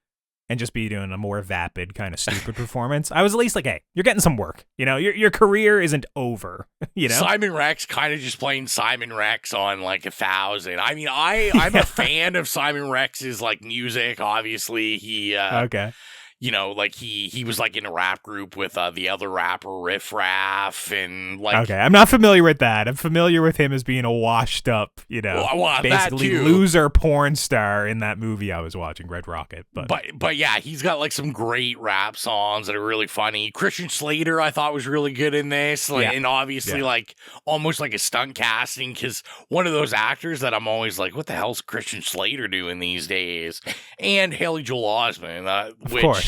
and just be doing a more vapid kind of stupid performance, I was at least like, hey, you're getting some work. You know, your career isn't over. You know, Simon Rex kind of just playing Simon Rex on like 1,000. I mean, I'm a fan of Simon Rex's like music. Obviously, he okay. You know, like he was like in a rap group with the other rapper Riff Raff, and like okay, I'm not familiar with that. I'm familiar with him as being a washed up, you know, basically loser porn star in that movie I was watching, Red Rocket. But yeah, he's got like some great rap songs that are really funny. Christian Slater I thought was really good in this, like, and obviously like almost like a stunt casting, because one of those actors that I'm always like, what the hell's Christian Slater doing these days? And Haley Joel Osment, of course.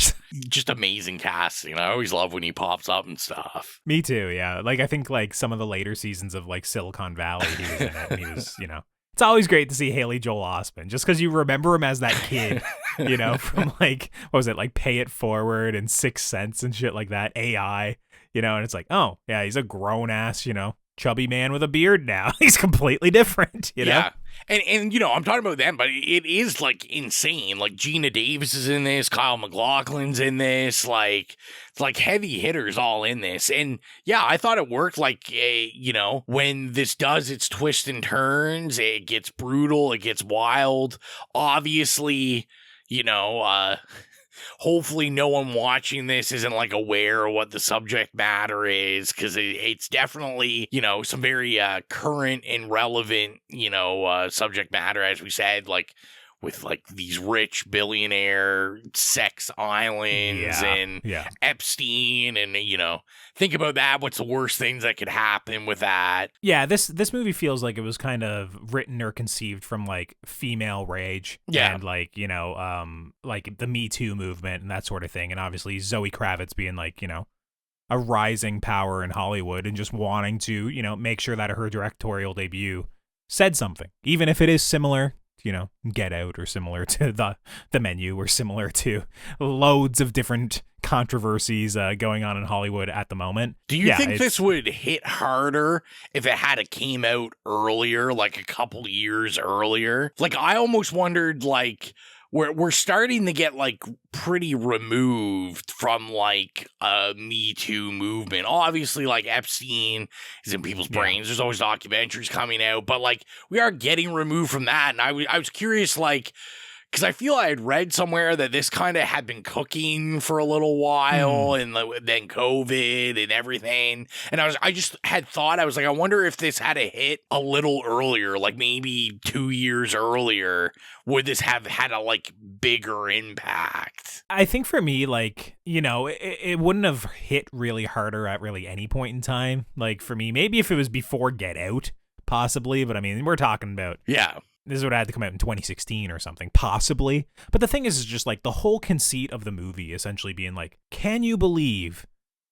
Just amazing casting. I always love when he pops up and stuff. Me too, yeah. Like I think like some of the later seasons of like Silicon Valley, he was in it, and he was, you know. It's always great to see Haley Joel Osment, just because you remember him as that kid, you know, from like, what was it, like Pay It Forward and 6 Sense and shit like that, AI, you know, and it's like, oh, yeah, he's a grown ass, you know, chubby man with a beard now. He's completely different, you know? Yeah. And you know, I'm talking about them, but it is like insane. Like Gina Davis is in this, Kyle MacLachlan's in this, like it's like heavy hitters all in this. And yeah, I thought it worked. Like you know, when this does its twists and turns, it gets brutal, it gets wild. Obviously, you know, hopefully no one watching this isn't like aware of what the subject matter is, because it's definitely, you know, some very current and relevant, you know, subject matter, as we said, like with like these rich billionaire sex islands and Epstein, and you know, think about that. What's the worst things that could happen with that? Yeah, this movie feels like it was kind of written or conceived from like female rage, and like, you know, like the Me Too movement and that sort of thing, and obviously Zoe Kravitz being like, you know, a rising power in Hollywood and just wanting to, you know, make sure that her directorial debut said something, even if it is similar, you know, Get Out, or similar to the Menu, or similar to loads of different controversies going on in Hollywood at the moment. Do you think this would hit harder if it had came out earlier, like a couple years earlier? Like I almost wondered, like we're starting to get like pretty removed from like a Me Too movement. Obviously, like Epstein is in people's brains. There's always documentaries coming out, but like we are getting removed from that. And I was curious, like, because I feel I had read somewhere that this kind of had been cooking for a little while, and then COVID and everything. And I just had thought, I was like, I wonder if this had a hit a little earlier, like maybe 2 years earlier, would this have had a like bigger impact? I think for me, like, you know, it wouldn't have hit really harder at really any point in time. Like for me, maybe if it was before Get Out, possibly. But I mean, we're talking about this would have had to come out in 2016 or something, possibly. But the thing is just like the whole conceit of the movie essentially being like, can you believe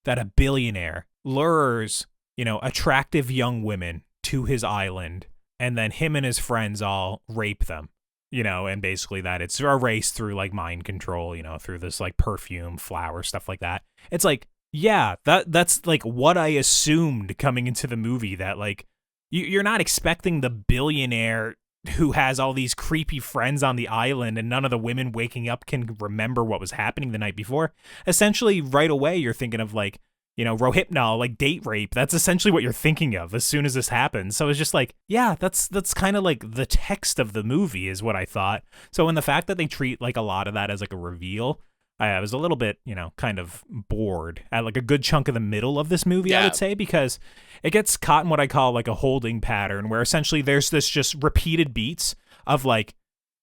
that a billionaire lures, you know, attractive young women to his island, and then him and his friends all rape them, you know, and basically that it's a race through like mind control, you know, through this like perfume, flower, stuff like that. It's like, yeah, that's like what I assumed coming into the movie, that like you're not expecting the billionaire who has all these creepy friends on the island and none of the women waking up can remember what was happening the night before. Essentially, right away, you're thinking of like, you know, Rohypnol, like date rape. That's essentially what you're thinking of as soon as this happens. So it's just like, yeah, that's kind of like the text of the movie is what I thought. So in the fact that they treat like a lot of that as like a reveal, I was a little bit, you know, kind of bored at like a good chunk of the middle of this movie, I would say, because it gets caught in what I call like a holding pattern, where essentially there's this just repeated beats of like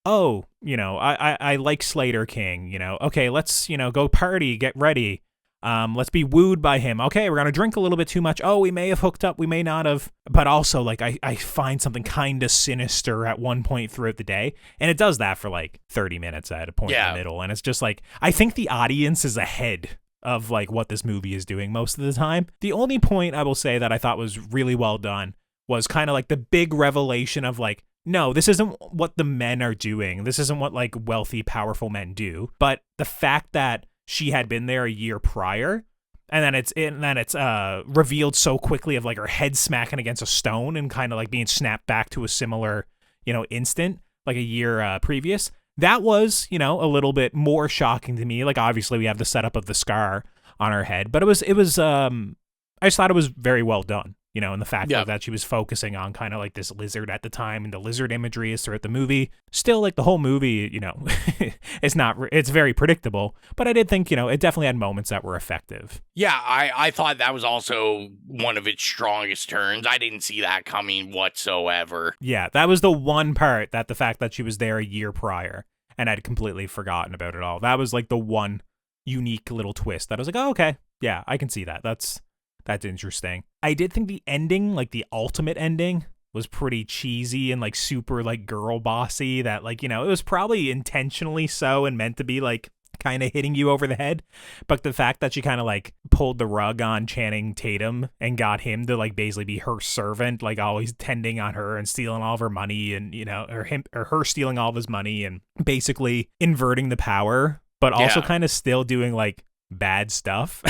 oh, I like Slater King, okay, let's, go party, get ready. Let's be wooed by him. Okay, we're going to drink a little bit too much. Oh, we may have hooked up. We may not have. But also, like, I find something kind of sinister at one point throughout the day. And it does that for, like, 30 minutes at a point in the middle. And it's just, like, I think the audience is ahead of, like, what this movie is doing most of the time. The only point I will say that I thought was really well done was kind of, like, the big revelation of, like, no, this isn't what the men are doing. This isn't what, like, wealthy, powerful men do. But the fact that she had been there a year prior, and then it's revealed so quickly of like her head smacking against a stone and kind of like being snapped back to a similar, instant like a year previous. That was, a little bit more shocking to me. Like obviously we have the setup of the scar on her head, but it was I just thought it was very well done. And the fact that she was focusing on kind of like this lizard at the time, and the lizard imagery is throughout the movie. Still, like the whole movie, it's very predictable, but I did think, it definitely had moments that were effective. Yeah, I thought that was also one of its strongest turns. I didn't see that coming whatsoever. Yeah, that was the one part that the fact that she was there a year prior and I'd completely forgotten about it all. That was like the one unique little twist that I was like, oh, okay, yeah, I can see that. That's interesting. I did think the ending, like the ultimate ending, was pretty cheesy and like super like girl bossy, that like, it was probably intentionally so and meant to be like kind of hitting you over the head. But the fact that she kind of like pulled the rug on Channing Tatum and got him to like basically be her servant, like always tending on her and stealing all of her money, and, or her stealing all of his money and basically inverting the power, but also kind of still doing like bad stuff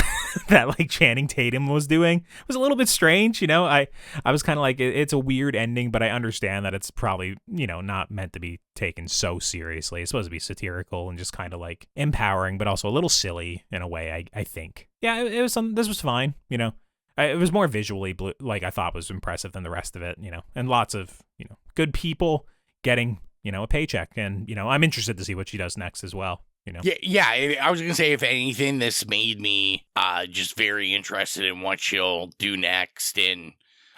that like Channing Tatum was doing. It was a little bit strange, I was kind of like, it's a weird ending, but I understand that it's probably, not meant to be taken so seriously. It's supposed to be satirical and just kind of like empowering, but also a little silly in a way, I think. Yeah, it was this was fine, it was more visually like I thought was impressive than the rest of it, and lots of, good people getting, a paycheck, and, I'm interested to see what she does next as well. Yeah, I was going to say, if anything, this made me just very interested in what she'll do next. And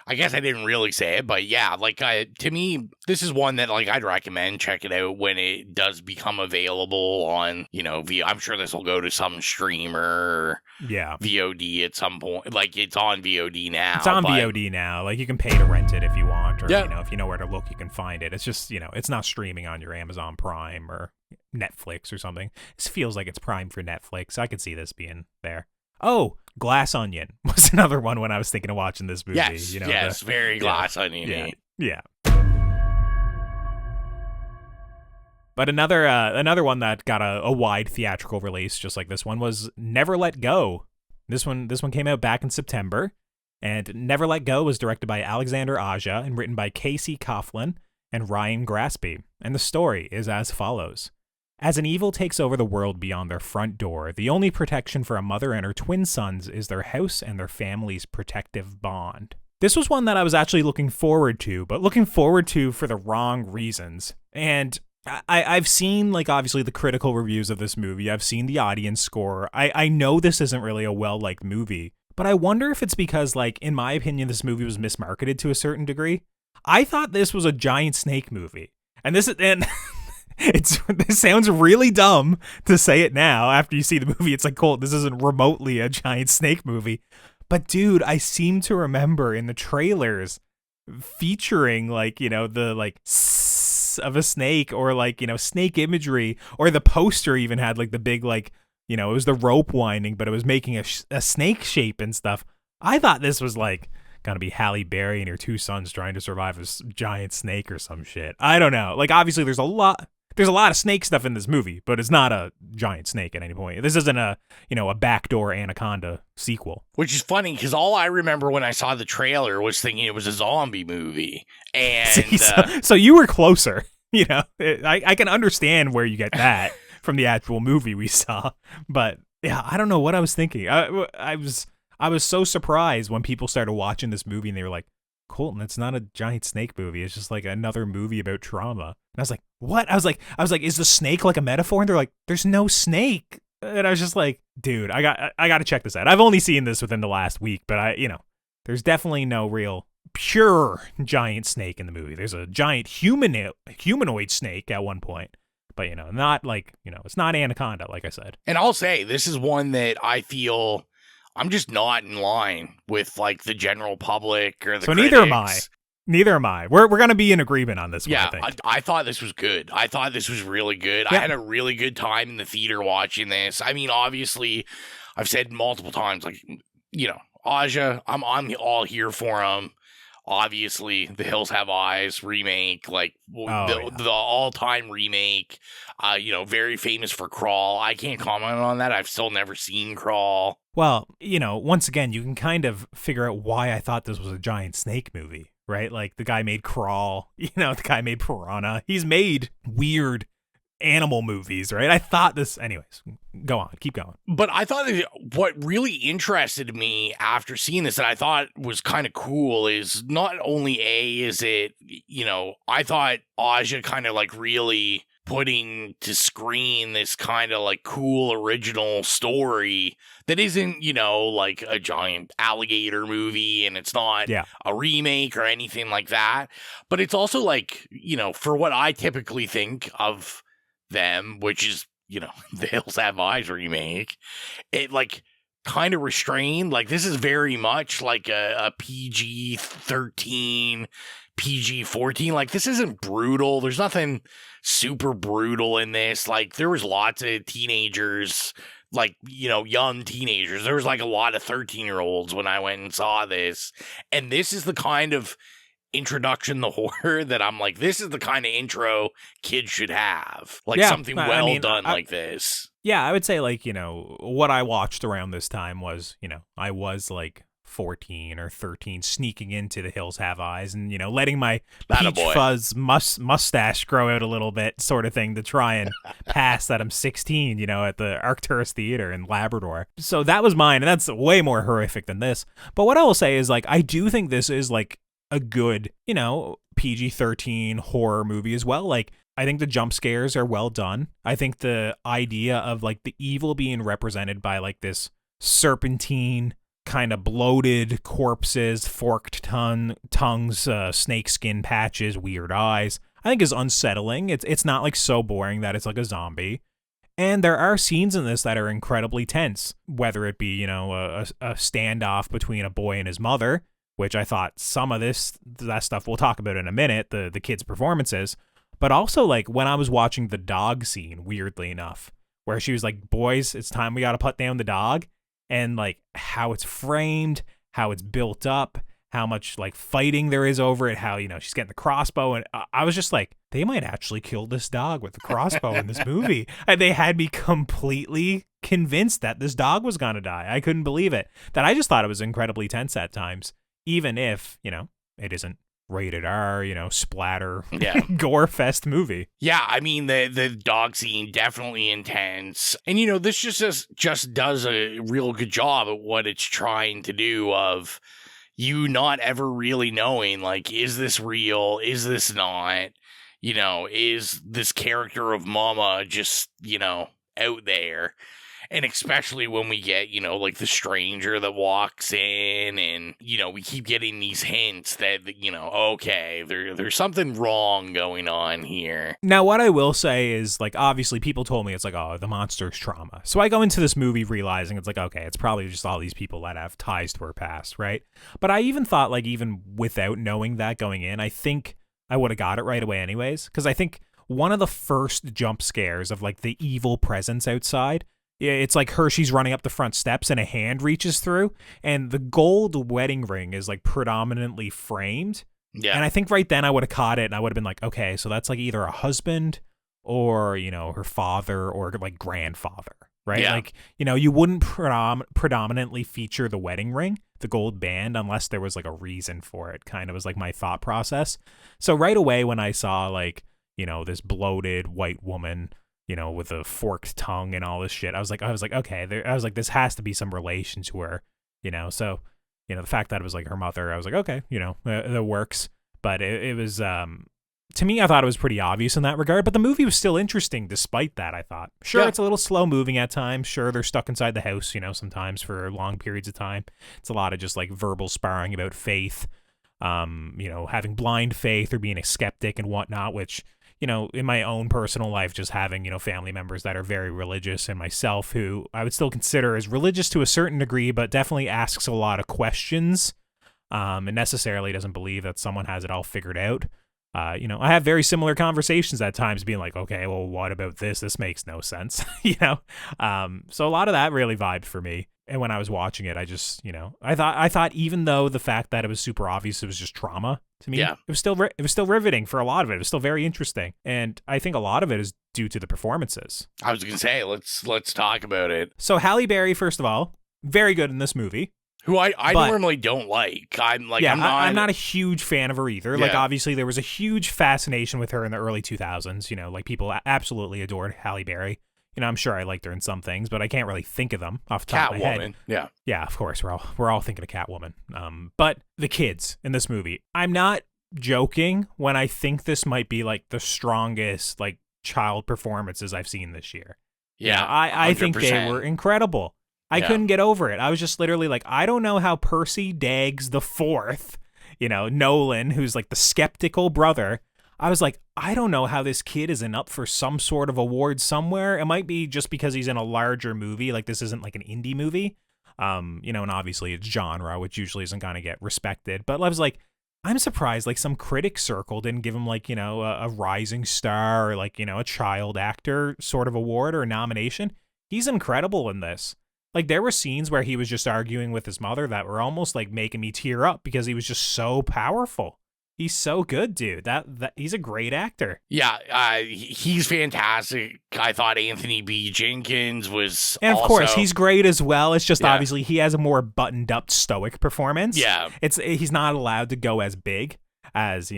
I guess I didn't really say it, but yeah, like to me, this is one that like I'd recommend check it out when it does become available on, I'm sure this will go to some streamer, VOD at some point. Like it's on VOD now. It's on VOD now. Like you can pay to rent it if you want, or if you know where to look, you can find it. It's just it's not streaming on your Amazon Prime or Netflix or something. This feels like it's Prime for Netflix. I could see this being there. Oh, Glass Onion was another one when I was thinking of watching this movie. Yes, very Glass Onion. Yeah. But another one that got a wide theatrical release, just like this one, was Never Let Go. This one came out back in September, and Never Let Go was directed by Alexander Aja and written by Casey Coughlin and Ryan Graspy. And the story is as follows. As an evil takes over the world beyond their front door, the only protection for a mother and her twin sons is their house and their family's protective bond. This was one that I was actually looking forward to, but looking forward to for the wrong reasons. And I've seen, like, obviously the critical reviews of this movie. I've seen the audience score. I know this isn't really a well-liked movie, but I wonder if it's because, like, in my opinion, this movie was mismarketed to a certain degree. I thought this was a giant snake movie. And this sounds really dumb to say it now after you see the movie. It's like, Colt, this isn't remotely a giant snake movie. But dude, I seem to remember in the trailers featuring like, the like of a snake, or like, snake imagery, or the poster even had like the big like, it was the rope winding, but it was making a snake shape and stuff. I thought this was like gonna be Halle Berry and her two sons trying to survive a giant snake or some shit. I don't know. Like obviously there's a lot of snake stuff in this movie, but it's not a giant snake at any point. This isn't a backdoor anaconda sequel. Which is funny because all I remember when I saw the trailer was thinking it was a zombie movie. And so you were closer. I can understand where you get that from the actual movie we saw. But yeah, I don't know what I was thinking. I was so surprised when people started watching this movie and they were like, Colton, it's not a giant snake movie. It's just like another movie about trauma. And I was like, what? I was like, is the snake like a metaphor? And they're like, there's no snake. And I was just like, dude, I got to check this out. I've only seen this within the last week, but there's definitely no real pure giant snake in the movie. There's a giant humanoid snake at one point. But, not like, it's not Anaconda, like I said. And I'll say, this is one that I feel I'm just not in line with, like, the general public or the So critics. Neither am I. We're going to be in agreement on this one, Yeah, I think. I thought this was good. I thought this was really good. Yeah. I had a really good time in the theater watching this. I mean, obviously, I've said multiple times, like, Aja, I'm all here for him. Obviously, The Hills Have Eyes remake, like the all-time remake, very famous for Crawl. I can't comment on that. I've still never seen Crawl. Well, once again, you can kind of figure out why I thought this was a giant snake movie, right? Like, the guy made Crawl, the guy made Piranha. He's made weird animal movies, right? I thought this... Anyways, go on. Keep going. But I thought that what really interested me after seeing this that I thought was kind of cool is not only is it, I thought Aja kind of like really putting to screen this kind of like cool original story that isn't, like a giant alligator movie, and it's not a remake or anything like that. But it's also like, for what I typically think of them, which is, The Hills Have Eyes remake, it like kind of restrained. Like, this is very much like a PG-13, PG-14. Like, this isn't brutal. There's nothing super brutal in this. Like, there was lots of teenagers, like, young teenagers. There was like a lot of 13-year-olds when I went and saw this. And this is the kind of introduction to horror that I'm like, this is the kind of intro kids should have. Like, something well done like this. Yeah, I would say, like, what I watched around this time was, I was like 14 or 13, sneaking into The Hills Have Eyes and, letting my peach fuzz mustache grow out a little bit, sort of thing, to try and pass that I'm 16, at the Arcturus Theater in Labrador. So that was mine, and that's way more horrific than this. But what I will say is, like, I do think this is, like, a good, PG-13 horror movie as well. Like, I think the jump scares are well done. I think the idea of, like, the evil being represented by, like, this serpentine, kind of bloated corpses, forked tongues, snake skin patches, weird eyes, I think is unsettling. It's not, like, so boring that it's like a zombie. And there are scenes in this that are incredibly tense, whether it be, a standoff between a boy and his mother, which I thought some of that stuff we'll talk about in a minute, the kids' performances, but also, like, when I was watching the dog scene, weirdly enough, where she was like, boys, it's time we got to put down the dog, and, like, how it's framed, how it's built up, how much, like, fighting there is over it, how, she's getting the crossbow, and I was just like, they might actually kill this dog with the crossbow in this movie. And they had me completely convinced that this dog was going to die. I couldn't believe it. That I just thought it was incredibly tense at times. Even if, it isn't rated R, splatter, gore fest movie. Yeah, I mean, the dog scene, definitely intense. And, this just does a real good job at what it's trying to do of you not ever really knowing, like, is this real? Is this not? Is this character of Mama just, out there? And especially when we get, like, the stranger that walks in and, we keep getting these hints that, okay, there's something wrong going on here. Now, what I will say is, like, obviously people told me it's like, oh, the monster's trauma. So I go into this movie realizing it's like, okay, it's probably just all these people that have ties to her past, right? But I even thought, like, even without knowing that going in, I think I would have got it right away anyways. Because I think one of the first jump scares of, like, the evil presence outside, it's like she's running up the front steps and a hand reaches through and the gold wedding ring is, like, predominantly framed. Yeah. And I think right then I would have caught it and I would have been like, okay, so that's, like, either a husband or, her father or, like, grandfather, right? Yeah. Like, you wouldn't predominantly feature the wedding ring, the gold band, unless there was, like, a reason for it, kind of was, like, my thought process. So right away when I saw, like, this bloated white woman, with a forked tongue and all this shit, I was like, okay, I was like, this has to be some relation to her, so, the fact that it was, like, her mother, I was like, okay, that works. But it was, to me, I thought it was pretty obvious in that regard, but the movie was still interesting despite that, I thought. Sure, It's a little slow moving at times. Sure, they're stuck inside the house, sometimes for long periods of time. It's a lot of just, like, verbal sparring about faith. having blind faith or being a skeptic and whatnot, which, in my own personal life, just having, family members that are very religious and myself who I would still consider as religious to a certain degree, but definitely asks a lot of questions, and necessarily doesn't believe that someone has it all figured out. I have very similar conversations at times being like, okay, well, what about this? This makes no sense, So a lot of that really vibed for me. And when I was watching it, I just, I thought even though the fact that it was super obvious it was just trauma to me, it was still riveting for a lot of it. It was still very interesting. And I think a lot of it is due to the performances. I was going to say, let's talk about it. So Halle Berry, first of all, very good in this movie. Who I normally don't like. I'm not a huge fan of her either. Yeah. Like, obviously, there was a huge fascination with her in the early 2000s. Like, people absolutely adored Halle Berry. I'm sure I liked her in some things, but I can't really think of them off the top of my head. Yeah. Yeah, of course. We're all thinking of Catwoman. But the kids in this movie, I'm not joking when I think this might be like the strongest like child performances I've seen this year. Yeah. I think they were incredible. I couldn't get over it. I was just literally like, I don't know how Percy Daggs the Fourth, Nolan, who's like the skeptical brother, I was like, I don't know how this kid isn't up for some sort of award somewhere. It might be just because he's in a larger movie. Like, this isn't like an indie movie. And obviously it's genre, which usually isn't going to get respected. But I was like, I'm surprised like some critic circle didn't give him like, a rising star or like, a child actor sort of award or nomination. He's incredible in this. Like, there were scenes where he was just arguing with his mother that were almost like making me tear up because he was just so powerful. He's so good, dude. That he's a great actor. Yeah, he's fantastic. I thought Anthony B. Jenkins was, and of course he's great as well. It's just obviously he has a more buttoned up, stoic performance. Yeah, he's not allowed to go as big as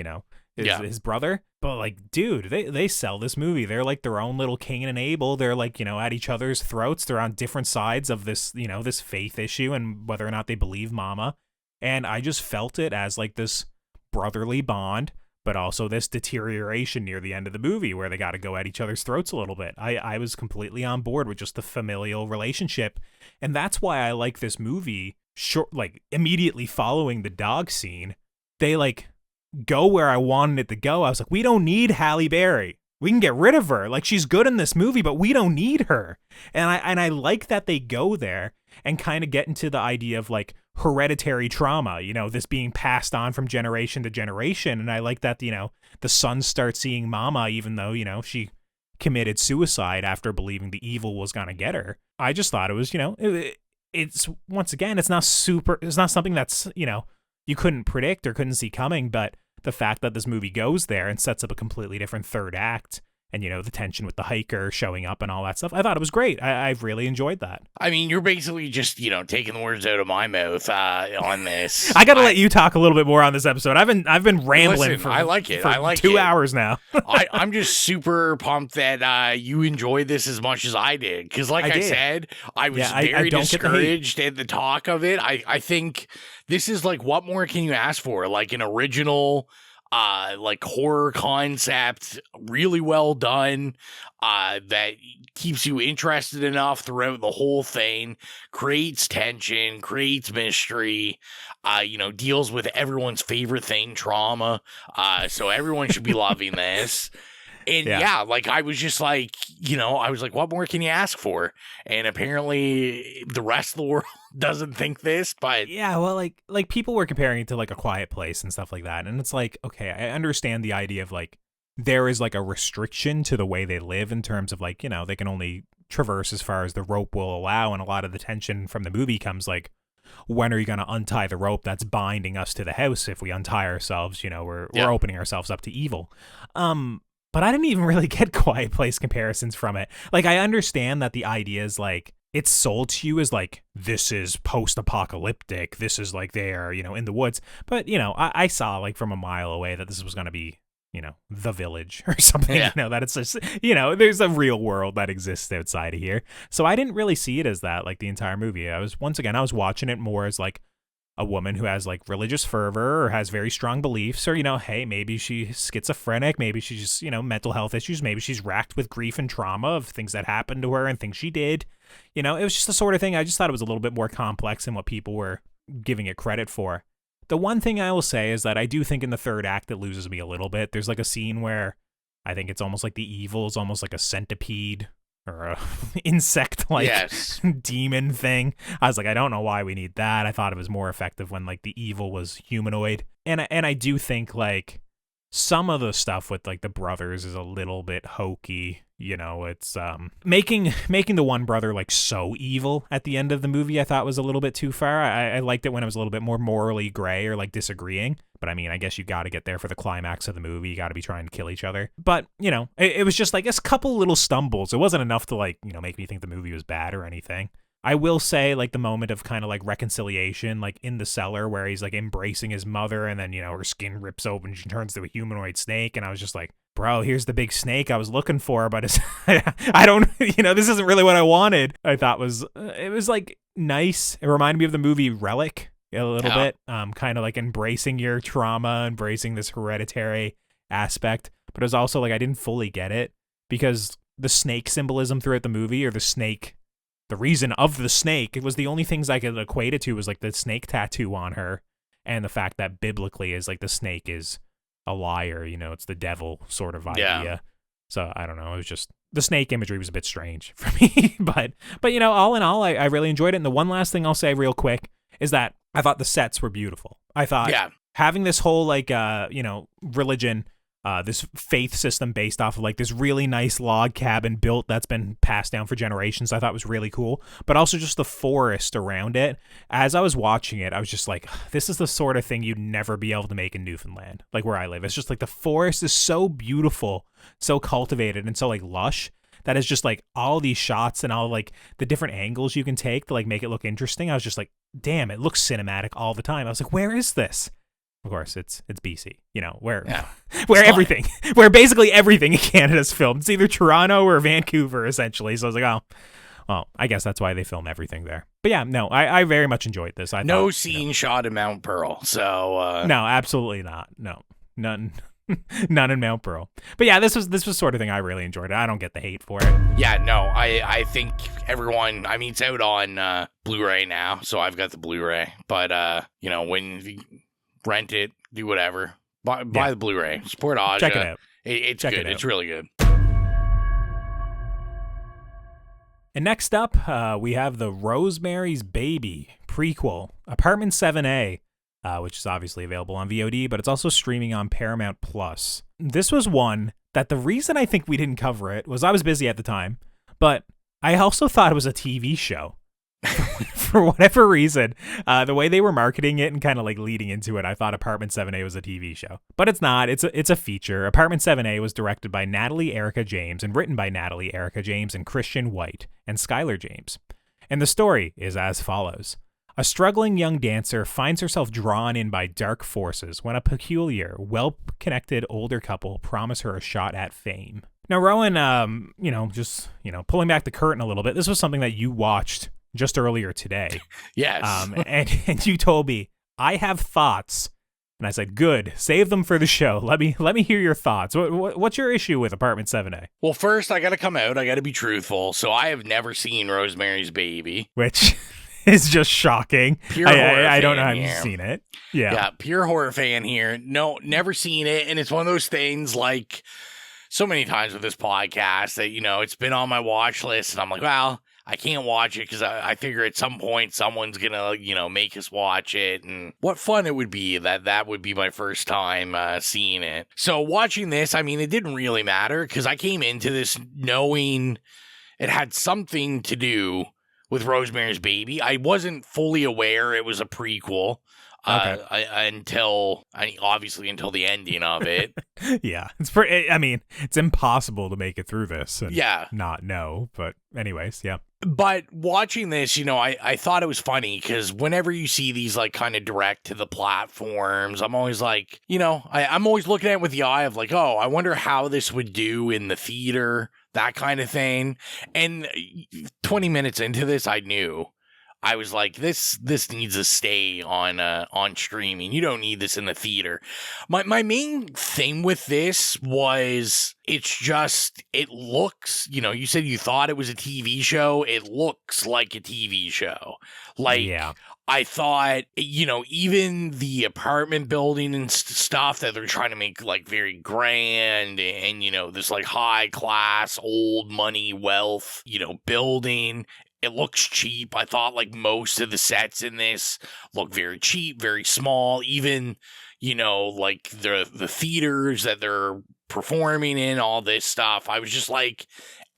his brother. But like, dude, they sell this movie. They're like their own little Cain and Abel. They're like at each other's throats. They're on different sides of this this faith issue and whether or not they believe Mama. And I just felt it as like this brotherly bond, but also this deterioration near the end of the movie where they got to go at each other's throats a little bit. I was completely on board with just the familial relationship, and that's why I like this movie. Like immediately following the dog scene, they like go where I wanted it to go. I was like, we don't need Halle Berry. We can get rid of her. Like, she's good in this movie, but we don't need her. And I like that they go there and kind of get into the idea of like hereditary trauma, this being passed on from generation to generation. And I like that, the son starts seeing Mama, even though, she committed suicide after believing the evil was going to get her. I just thought it was, it's once again, it's not something that's, you couldn't predict or couldn't see coming, but the fact that this movie goes there and sets up a completely different third act and, the tension with the hiker showing up and all that stuff, I thought it was great. I've really enjoyed that. I mean, you're basically just, taking the words out of my mouth on this. I got to let you talk a little bit more on this episode. I've been rambling for I like it. For I like 2 hours now. I'm just super pumped that you enjoyed this as much as I did. Because like I said, I was very discouraged at the talk of it. I think this is like, what more can you ask for? Like an original like horror concept, really well done, that keeps you interested enough throughout the whole thing, creates tension, creates mystery, deals with everyone's favorite thing, trauma. So everyone should be loving this. And like I was just like, I was like, what more can you ask for? And apparently the rest of the world doesn't think this, but yeah, well, like people were comparing it to like A Quiet Place and stuff like that. And it's like, okay, I understand the idea of like, there is like a restriction to the way they live in terms of like, they can only traverse as far as the rope will allow. And a lot of the tension from the movie comes like, when are you going to untie the rope that's binding us to the house? If we untie ourselves, we're opening ourselves up to evil. But I didn't even really get Quiet Place comparisons from it. Like, I understand that the idea is like, it's sold to you as like, this is post-apocalyptic. This is like they are, in the woods. But, I saw like from a mile away that this was going to be, the village or something, that it's just, there's a real world that exists outside of here. So I didn't really see it as that, like the entire movie. I was watching it more as like a woman who has like religious fervor or has very strong beliefs, or, hey, maybe she's schizophrenic, maybe she's just, mental health issues, maybe she's racked with grief and trauma of things that happened to her and things she did. It was just the sort of thing. I just thought it was a little bit more complex than what people were giving it credit for. The one thing I will say is that I do think in the third act it loses me a little bit. There's like a scene where I think it's almost like the evil is almost like a centipede or a insect-like demon thing. I was like, I don't know why we need that. I thought it was more effective when like the evil was humanoid. And I do think like some of the stuff with like the brothers is a little bit hokey. You know, it's making the one brother like so evil at the end of the movie I thought was a little bit too far. I liked it when it was a little bit more morally gray or like disagreeing. But I mean, I guess you got to get there for the climax of the movie. You got to be trying to kill each other. But, you know, it was just like a couple little stumbles. It wasn't enough to like, you know, make me think the movie was bad or anything. I will say like the moment of kind of like reconciliation, like in the cellar where he's like embracing his mother and then, you know, her skin rips open. She turns to a humanoid snake. And I was just like, bro, here's the big snake I was looking for. But it's, I don't, you know, this isn't really what I wanted. I thought it was like nice. It reminded me of the movie Relic a little bit. Kind of like embracing your trauma, embracing this hereditary aspect. But it was also like I didn't fully get it because the snake symbolism throughout the movie or the reason of the snake, it was the only things I could equate it to was like the snake tattoo on her and the fact that biblically is like the snake is a liar, you know, it's the devil sort of idea. Yeah. So I don't know. It was just the snake imagery was a bit strange for me, but you know, all in all, I really enjoyed it. And the one last thing I'll say real quick is that I thought the sets were beautiful. I thought having this whole like, you know, religion, this faith system based off of like this really nice log cabin built that's been passed down for generations, I thought was really cool. But also just the forest around it. As I was watching it, I was just like, this is the sort of thing you'd never be able to make in Newfoundland, like where I live. It's just like the forest is so beautiful, so cultivated, and so like lush that is just like all these shots and all like the different angles you can take to like make it look interesting. I was just like, damn, it looks cinematic all the time. I was like, where is this? Of course, it's BC, you know, where basically everything in Canada's filmed. It's either Toronto or Vancouver, essentially. So I was like, oh, well, I guess that's why they film everything there. But yeah, no, I very much enjoyed this. No scene shot in Mount Pearl, so... No, absolutely not. No, none in Mount Pearl. But yeah, this was sort of thing I really enjoyed. I don't get the hate for it. Yeah, no, I think everyone, I mean, it's out on Blu-ray now, so I've got the Blu-ray. But, you know, when... rent it, do whatever. Buy the Blu-ray. Support Aja. Check it out. It's good. It's really good. And next up, we have the Rosemary's Baby prequel, Apartment 7A, which is obviously available on VOD, but it's also streaming on Paramount Plus. This was one that the reason I think we didn't cover it was I was busy at the time, but I also thought it was a TV show. For whatever reason, the way they were marketing it and kind of like leading into it, I thought Apartment 7A was a TV show. But it's not. It's a feature. Apartment 7A was directed by Natalie Erica James and written by Natalie Erica James and Christian White and Skylar James. And the story is as follows. A struggling young dancer finds herself drawn in by dark forces when a peculiar, well-connected older couple promise her a shot at fame. Now, Rowan, pulling back the curtain a little bit, this was something that you watched just earlier today. Yes. And you told me, I have thoughts. And I said, good, save them for the show. Let me hear your thoughts. What's your issue with Apartment 7A? Well, first, I got to come out. I got to be truthful. So I have never seen Rosemary's Baby. Which is just shocking. I don't know how you've seen it. Yeah, pure horror fan here. No, never seen it. And it's one of those things like so many times with this podcast that, you know, it's been on my watch list. And I'm like, well, I can't watch it because I figure at some point someone's going to, you know, make us watch it. And what fun it would be that would be my first time seeing it. So watching this, I mean, it didn't really matter because I came into this knowing it had something to do with Rosemary's Baby. I wasn't fully aware it was a prequel. Until the ending of it. Yeah, it's impossible to make it through this and not know. But anyways, yeah. But watching this, you know, I thought it was funny because whenever you see these like kind of direct to the platforms, I'm always like, you know, I'm always looking at it with the eye of like, oh, I wonder how this would do in the theater, that kind of thing. And 20 minutes into this, I knew. I was like, this needs to stay on streaming. You don't need this in the theater. My main thing with this was it looks, you know, you said you thought it was a TV show. It looks like a TV show. Like, yeah. I thought, even the apartment building and stuff that they're trying to make like very grand and, this like high class, old money, wealth, building. It looks cheap. I thought like most of the sets in this look very cheap, very small. Even, like the theaters that they're performing in, all this stuff. I was just like,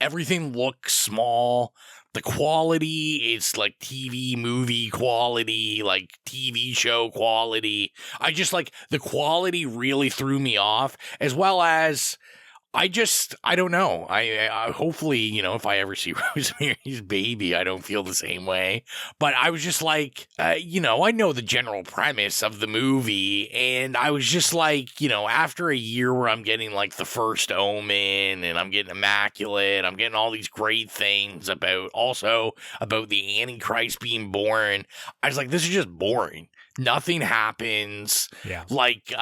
everything looks small. The quality is like TV movie quality, like TV show quality. I just like the quality really threw me off, as well as I don't know. I hopefully, if I ever see Rosemary's Baby, I don't feel the same way. But I was just like, I know the general premise of the movie, and I was just like, after a year where I'm getting like The First Omen, and I'm getting Immaculate, I'm getting all these great things about the Antichrist being born. I was like, this is just boring. Nothing happens. Yeah. Like,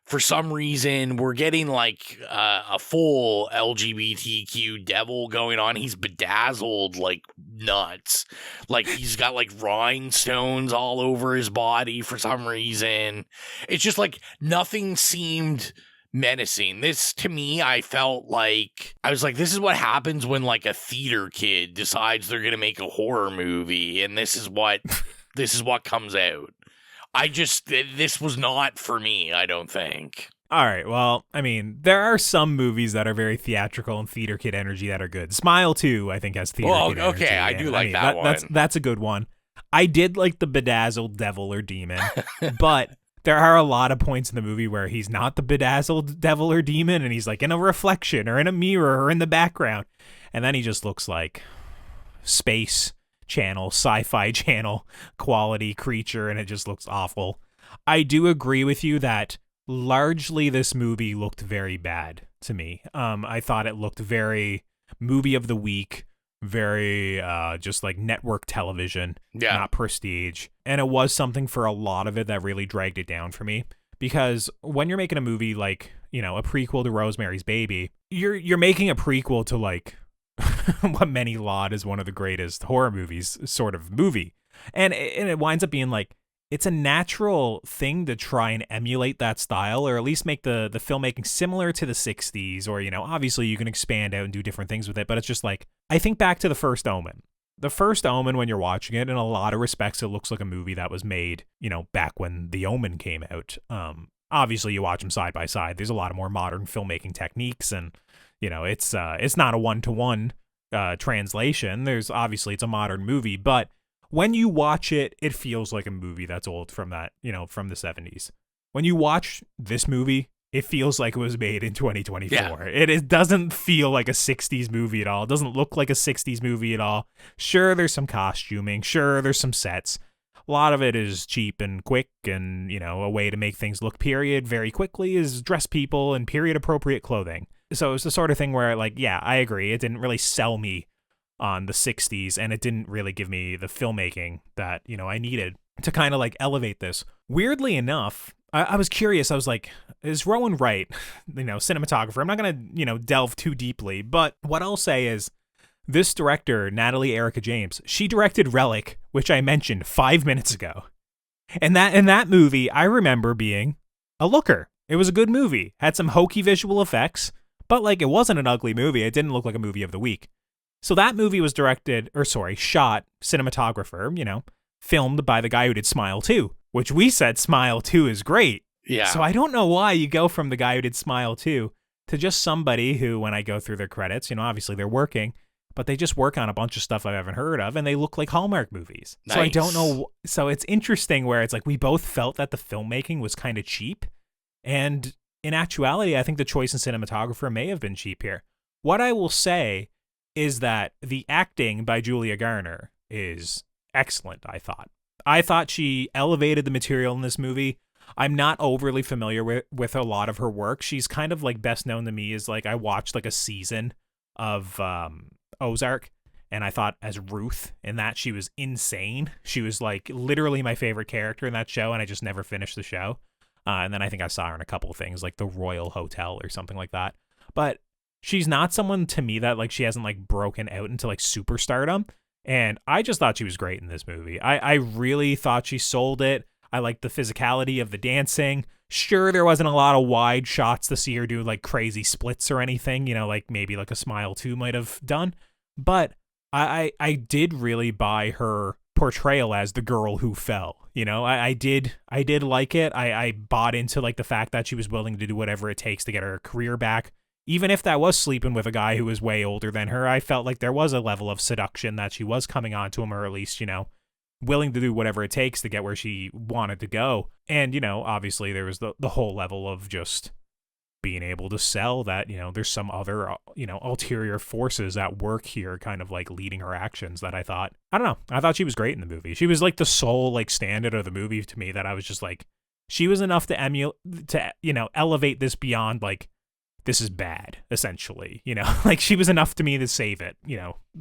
for some reason, we're getting like a full LGBTQ devil going on. He's bedazzled like nuts. Like he's got like rhinestones all over his body for some reason. It's just like nothing seemed menacing. This, to me, I felt like, I was like, this is what happens when like a theater kid decides they're going to make a horror movie. And this is what comes out. This was not for me, I don't think. All right, well, I mean, there are some movies that are very theatrical and theater kid energy that are good. Smile 2, I think, has theater kid energy. Okay, I do like that one. That's a good one. I did like the bedazzled devil or demon, but there are a lot of points in the movie where he's not the bedazzled devil or demon, and he's like in a reflection or in a mirror or in the background, and then he just looks like space channel, sci-fi channel quality creature, and it just looks awful. I do agree with you that largely this movie looked very bad to me. I thought it looked very movie of the week, very just like network television, not prestige. And it was something for a lot of it that really dragged it down for me, because when you're making a movie like, a prequel to Rosemary's Baby, you're making a prequel to like what many laud is one of the greatest horror movies sort of movie. And it winds up being like, it's a natural thing to try and emulate that style, or at least make the filmmaking similar to the 60s, or, obviously you can expand out and do different things with it. But it's just like, I think back to The First Omen. The First Omen, when you're watching it, in a lot of respects, it looks like a movie that was made, back when The Omen came out. Obviously you watch them side by side. There's a lot of more modern filmmaking techniques, and it's not a one-to-one translation. There's obviously, it's a modern movie, but when you watch it, it feels like a movie that's old from that, from the 70s. When you watch this movie, it feels like it was made in 2024. Yeah. It doesn't feel like a 60s movie at all. It doesn't look like a 60s movie at all. Sure, there's some costuming. Sure, there's some sets. A lot of it is cheap and quick, and, a way to make things look period very quickly is dress people in period-appropriate clothing. So it's the sort of thing where, like, yeah, I agree. It didn't really sell me on the 60s, and it didn't really give me the filmmaking that, I needed to kind of, like, elevate this. Weirdly enough, I was curious. I was like, is Rowan right? Cinematographer. I'm not going to, delve too deeply, but what I'll say is, this director, Natalie Erica James, she directed Relic, which I mentioned 5 minutes ago. And that movie, I remember being a looker. It was a good movie. Had some hokey visual effects, but like, it wasn't an ugly movie. It didn't look like a movie of the week. So that movie was shot, cinematographer, filmed by the guy who did Smile 2, which we said Smile 2 is great. Yeah. So I don't know why you go from the guy who did Smile 2 to just somebody who, when I go through their credits, obviously they're working, but they just work on a bunch of stuff I haven't heard of, and they look like Hallmark movies. Nice. So I don't know. So it's interesting where it's like we both felt that the filmmaking was kind of cheap, and in actuality, I think the choice in cinematographer may have been cheap here. What I will say is that the acting by Julia Garner is excellent, I thought. I thought she elevated the material in this movie. I'm not overly familiar with a lot of her work. She's kind of like best known to me as like I watched like a season of Ozark, and I thought as Ruth in that she was insane. She was like literally my favorite character in that show, and I just never finished the show. And then I think I saw her in a couple of things like The Royal Hotel or something like that. But she's not someone to me that like she hasn't like broken out into like superstardom. And I just thought she was great in this movie. I really thought she sold it. I liked the physicality of the dancing. Sure, there wasn't a lot of wide shots to see her do like crazy splits or anything, like maybe like a Smile 2 might have done. But I did really buy her portrayal as the girl who fell. I did like it. I bought into like the fact that she was willing to do whatever it takes to get her career back. Even if that was sleeping with a guy who was way older than her, I felt like there was a level of seduction that she was coming on to him, or at least, willing to do whatever it takes to get where she wanted to go. And, obviously there was the whole level of just being able to sell that, there's some other, ulterior forces at work here kind of like leading her actions that I thought she was great in the movie. She was like the sole like standard of the movie to me that I was just like, she was enough to elevate this beyond like, this is bad, essentially, like she was enough to me to save it,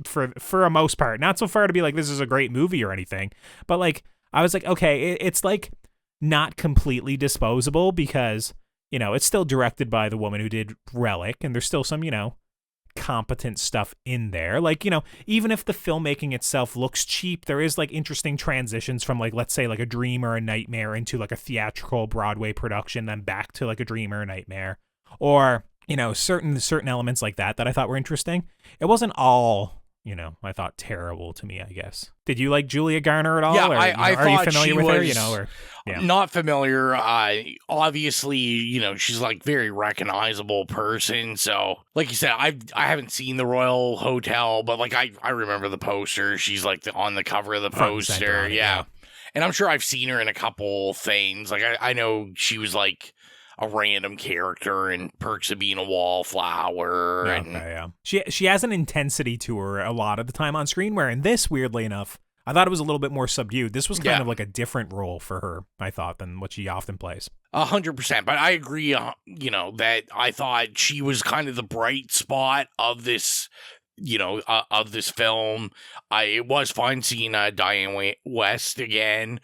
for a most part. Not so far to be like, this is a great movie or anything, but like, I was like, okay, it's like not completely disposable because, it's still directed by the woman who did Relic, and there's still some, competent stuff in there. Like, even if the filmmaking itself looks cheap, there is like interesting transitions from like, let's say like a dream or a nightmare into like a theatrical Broadway production, then back to like a dream or a nightmare. Or, certain elements like that I thought were interesting. It wasn't all, I thought terrible to me, I guess. Did you like Julia Garner at all? Yeah, or, I are you thought familiar she with her? was not familiar. Obviously, she's like very recognizable person. So, like you said, I haven't seen the Royal Hotel, but like I remember the poster. She's like on the cover of the poster. Yeah. And I'm sure I've seen her in a couple things. Like I know she was like a random character in Perks of Being a Wallflower. Yeah. She has an intensity to her a lot of the time on screen, where in this, weirdly enough, I thought it was a little bit more subdued. This was kind of like a different role for her, I thought, than what she often plays. 100%. But I agree, that I thought she was kind of the bright spot of this of this film. It was fun seeing Diane West again,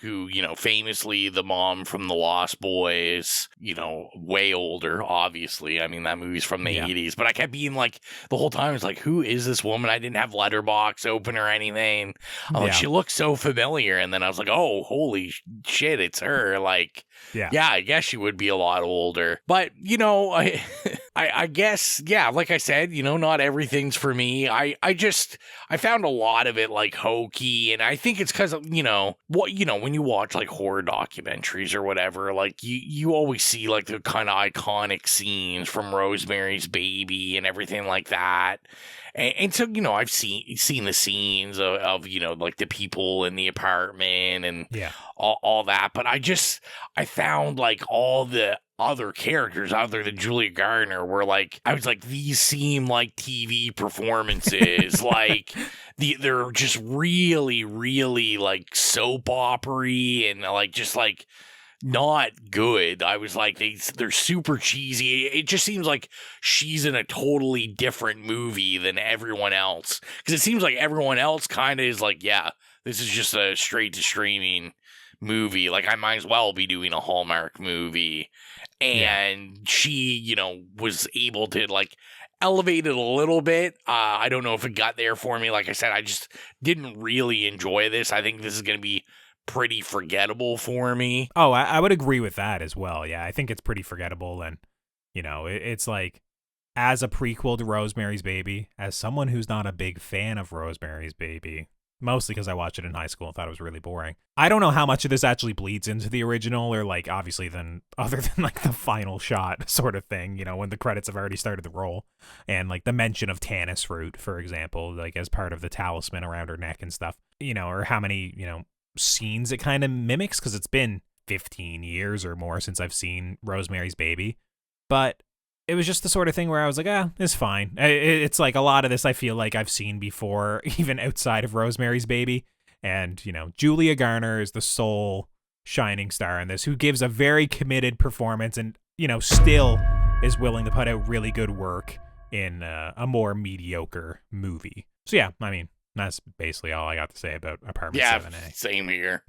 who, famously the mom from The Lost Boys, way older, obviously. I mean, that movie's from the 80s, but I kept being like, the whole time, it's like, who is this woman? I didn't have Letterboxd open or anything. I'm like, she looks so familiar. And then I was like, oh, holy shit, it's her. Like, I guess she would be a lot older. But, I guess, like I said, not everything's for me. I found a lot of it like hokey, and I think it's because of, when you watch like horror documentaries or whatever, like you always see like the kind of iconic scenes from Rosemary's Baby and everything like that. And so, I've seen the scenes of like the people in the apartment and all that. But I found like all the other characters other than Julia Garner were like, I was like, these seem like TV performances. Like they're just really, really like soap opera-y and like just like not good. I was like, they're super cheesy. It just seems like she's in a totally different movie than everyone else. Because it seems like everyone else kind of is like, this is just a straight to streaming movie. Like, I might as well be doing a Hallmark movie. And she, was able to like elevate it a little bit. I don't know if it got there for me. Like I said, I just didn't really enjoy this. I think this is going to be pretty forgettable for me. Oh, I would agree with that as well. Yeah, I think it's pretty forgettable. And, it's like, as a prequel to Rosemary's Baby, as someone who's not a big fan of Rosemary's Baby, mostly because I watched it in high school and thought it was really boring, I don't know how much of this actually bleeds into the original, or like, obviously, other than like the final shot sort of thing, when the credits have already started to roll, and like the mention of Tannis root, for example, like as part of the talisman around her neck and stuff, or how many, scenes it kind of mimics, because it's been 15 years or more since I've seen Rosemary's Baby. But it was just the sort of thing where I was like, it's fine. It's like a lot of this I feel like I've seen before, even outside of Rosemary's Baby. And, Julia Garner is the sole shining star in this, who gives a very committed performance and, still is willing to put out really good work in a more mediocre movie. So, yeah, I mean, that's basically all I got to say about Apartment 7A. Same here.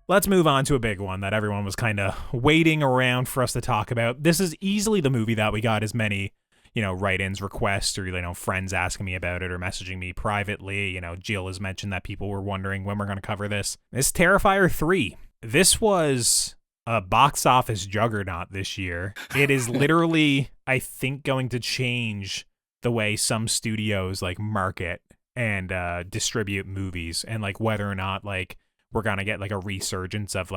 Let's move on to a big one that everyone was kind of waiting around for us to talk about. This is easily the movie that we got as many, write-ins, requests, or, friends asking me about it or messaging me privately. Jill has mentioned that people were wondering when we're going to cover this. It's Terrifier 3. This was a box office juggernaut this year. It is literally, I think, going to change the way some studios market and distribute movies, and whether or not we're going to get a resurgence of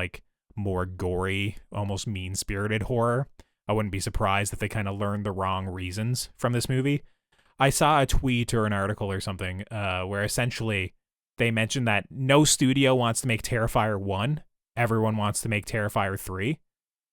more gory, almost mean-spirited horror. I wouldn't be surprised if they kind of learned the wrong reasons from this movie. I saw a tweet or an article or something where essentially they mentioned that no studio wants to make Terrifier 1. Everyone wants to make Terrifier 3.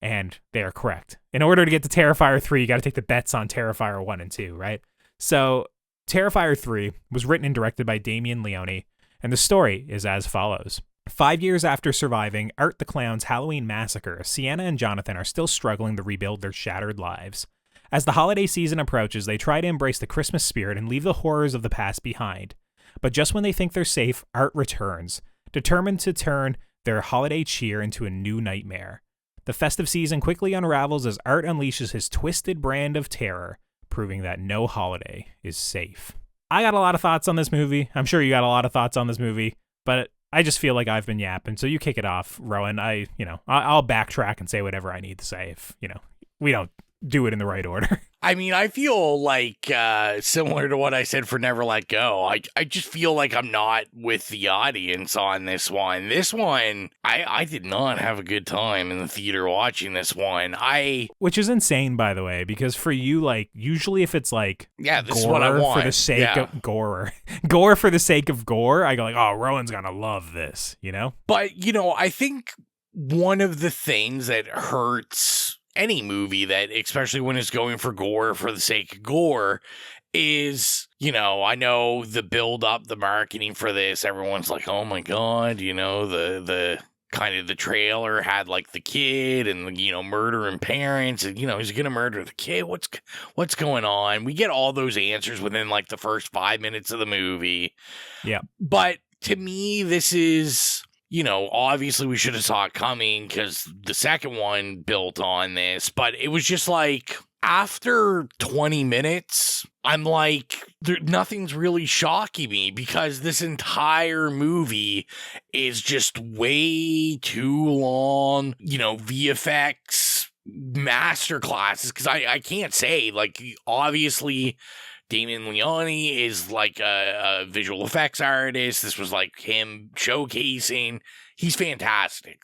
And they are correct. In order to get to Terrifier 3, you got to take the bets on Terrifier 1 and 2, right? So Terrifier 3 was written and directed by Damien Leone, and the story is as follows. 5 years after surviving Art the Clown's Halloween massacre, Sienna and Jonathan are still struggling to rebuild their shattered lives. As the holiday season approaches, they try to embrace the Christmas spirit and leave the horrors of the past behind. But just when they think they're safe, Art returns, determined to turn their holiday cheer into a new nightmare. The festive season quickly unravels as Art unleashes his twisted brand of terror, proving that no holiday is safe. I got a lot of thoughts on this movie. I'm sure you got a lot of thoughts on this movie, but I just feel like I've been yapping, so you kick it off, Rowan. I'll backtrack and say whatever I need to say if, we don't do it in the right order. I mean, I feel similar to what I said for Never Let Go. I just feel like I'm not with the audience on this one. This one, I did not have a good time in the theater watching this one. Which is insane, by the way, because for you, usually if it's this is what I want. For the sake of gore. Gore for the sake of gore, I go oh, Rowan's gonna love this, But, I think one of the things that hurts any movie that, especially when it's going for gore for the sake of gore, is, I know the build up, the marketing for this, everyone's like, oh my God, the kind of the trailer had the kid and, murdering parents and, he's going to murder the kid. What's going on? We get all those answers within the first 5 minutes of the movie. Yeah. But to me, this is, obviously we should have saw it coming because the second one built on this, but it was just after 20 minutes, I'm nothing's really shocking me because this entire movie is just way too long, VFX masterclasses, because I can't say, obviously Damien Leone is a visual effects artist. This was him showcasing. He's fantastic.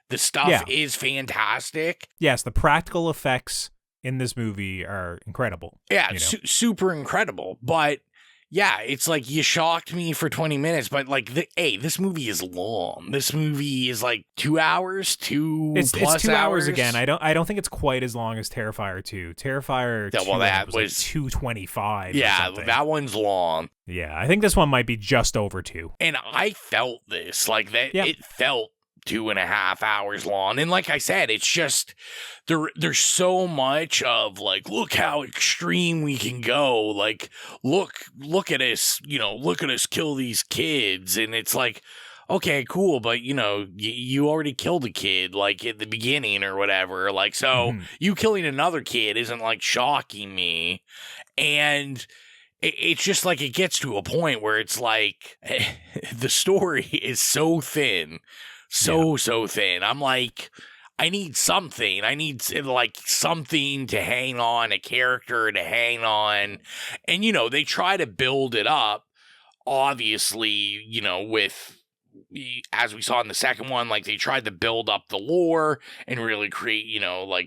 The stuff is fantastic. Yes, the practical effects in this movie are incredible. Yeah, super incredible. But yeah, it's you shocked me for 20 minutes, but this movie is long. This movie is 2 hours, it's 2 hours again. I don't think it's quite as long as Terrifier 2. Terrifier 2 that was 225. Yeah, that one's long. Yeah, I think this one might be just over 2. And I felt this that. Yep. It felt 2.5 hours long, and like I said, it's just there's so much of look how extreme we can go, look at us, look at us kill these kids, and it's okay, cool, but you already killed a kid at the beginning or whatever, so you killing another kid isn't shocking me. And it's just it gets to a point where it's the story is so thin. So thin. I'm I need something. I need something to hang on, a character to hang on. And, they try to build it up, obviously, with, as we saw in the second one, they tried to build up the lore and really create,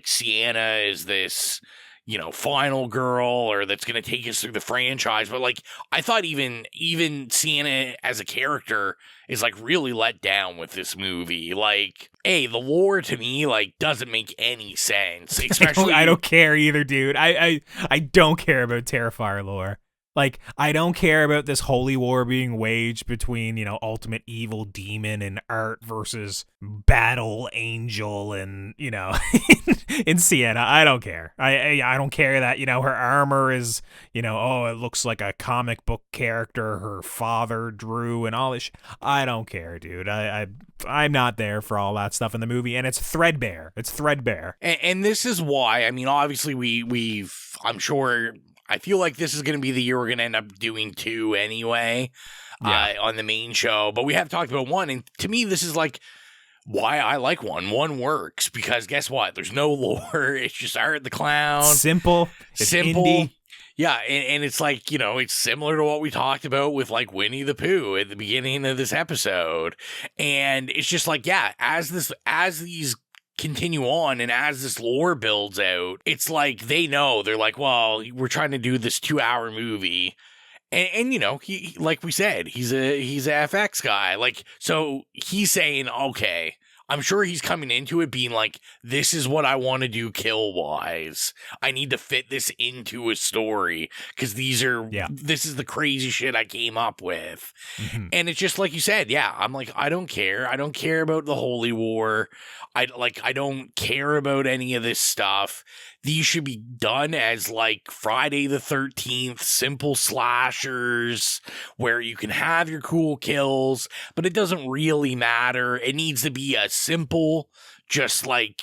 Sienna is this, final girl, or that's going to take us through the franchise. But I thought even Sienna as a character is really let down with this movie. The lore to me doesn't make any sense. Especially I don't care either, dude. I don't care about Terrifier lore. I don't care about this holy war being waged between, ultimate evil demon and Art versus battle angel and, in Sienna. I don't care. I don't care that, her armor is, it looks like a comic book character her father drew and all this. I don't care, dude. I'm not there for all that stuff in the movie, and it's threadbare. It's threadbare. And this is why, obviously we've, I'm sure I feel like this is going to be the year we're going to end up doing 2 anyway on the main show. But we have talked about 1. And to me, this is like why I like 1. 1 works because guess what? There's no lore. It's just Art the Clown. Simple. It's indie. Yeah, and it's like, it's similar to what we talked about with like Winnie the Pooh at the beginning of this episode. And it's just like, yeah, as these continue on and as this lore builds out, it's like they know, they're like, well, we're trying to do this 2-hour movie. And he, like we said, he's a FX guy. Like, so he's saying, okay, I'm sure he's coming into it being like, this is what I want to do kill wise. I need to fit this into a story because this is the crazy shit I came up with. Mm-hmm. And it's just like you said, yeah, I'm like, I don't care. I don't care about the Holy War. I don't care about any of this stuff. These should be done as like Friday the 13th, simple slashers where you can have your cool kills, but it doesn't really matter. It needs to be a simple, just like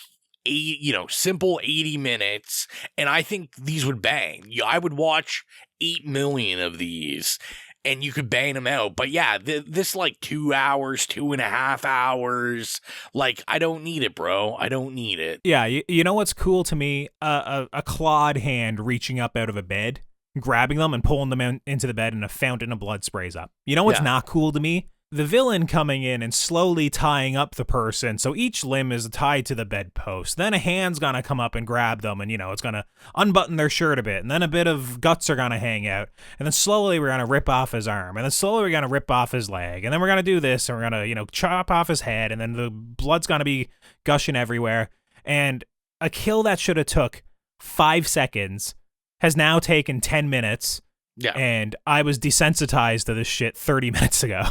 simple 80 minutes. And I think these would bang. I would watch 8 million of these. And you could bang them out. But yeah, this like 2 hours, 2.5 hours, like I don't need it, bro. I don't need it. Yeah, you know what's cool to me? A clawed hand reaching up out of a bed, grabbing them and pulling them into the bed and a fountain of blood sprays up. You know what's not cool to me? The villain coming in and slowly tying up the person so each limb is tied to the bedpost. Then a hand's gonna come up and grab them and, it's gonna unbutton their shirt a bit. And then a bit of guts are gonna hang out. And then slowly we're gonna rip off his arm. And then slowly we're gonna rip off his leg. And then we're gonna do this and we're gonna, chop off his head. And then the blood's gonna be gushing everywhere. And a kill that should have took 5 seconds has now taken 10 minutes. Yeah. And I was desensitized to this shit 30 minutes ago.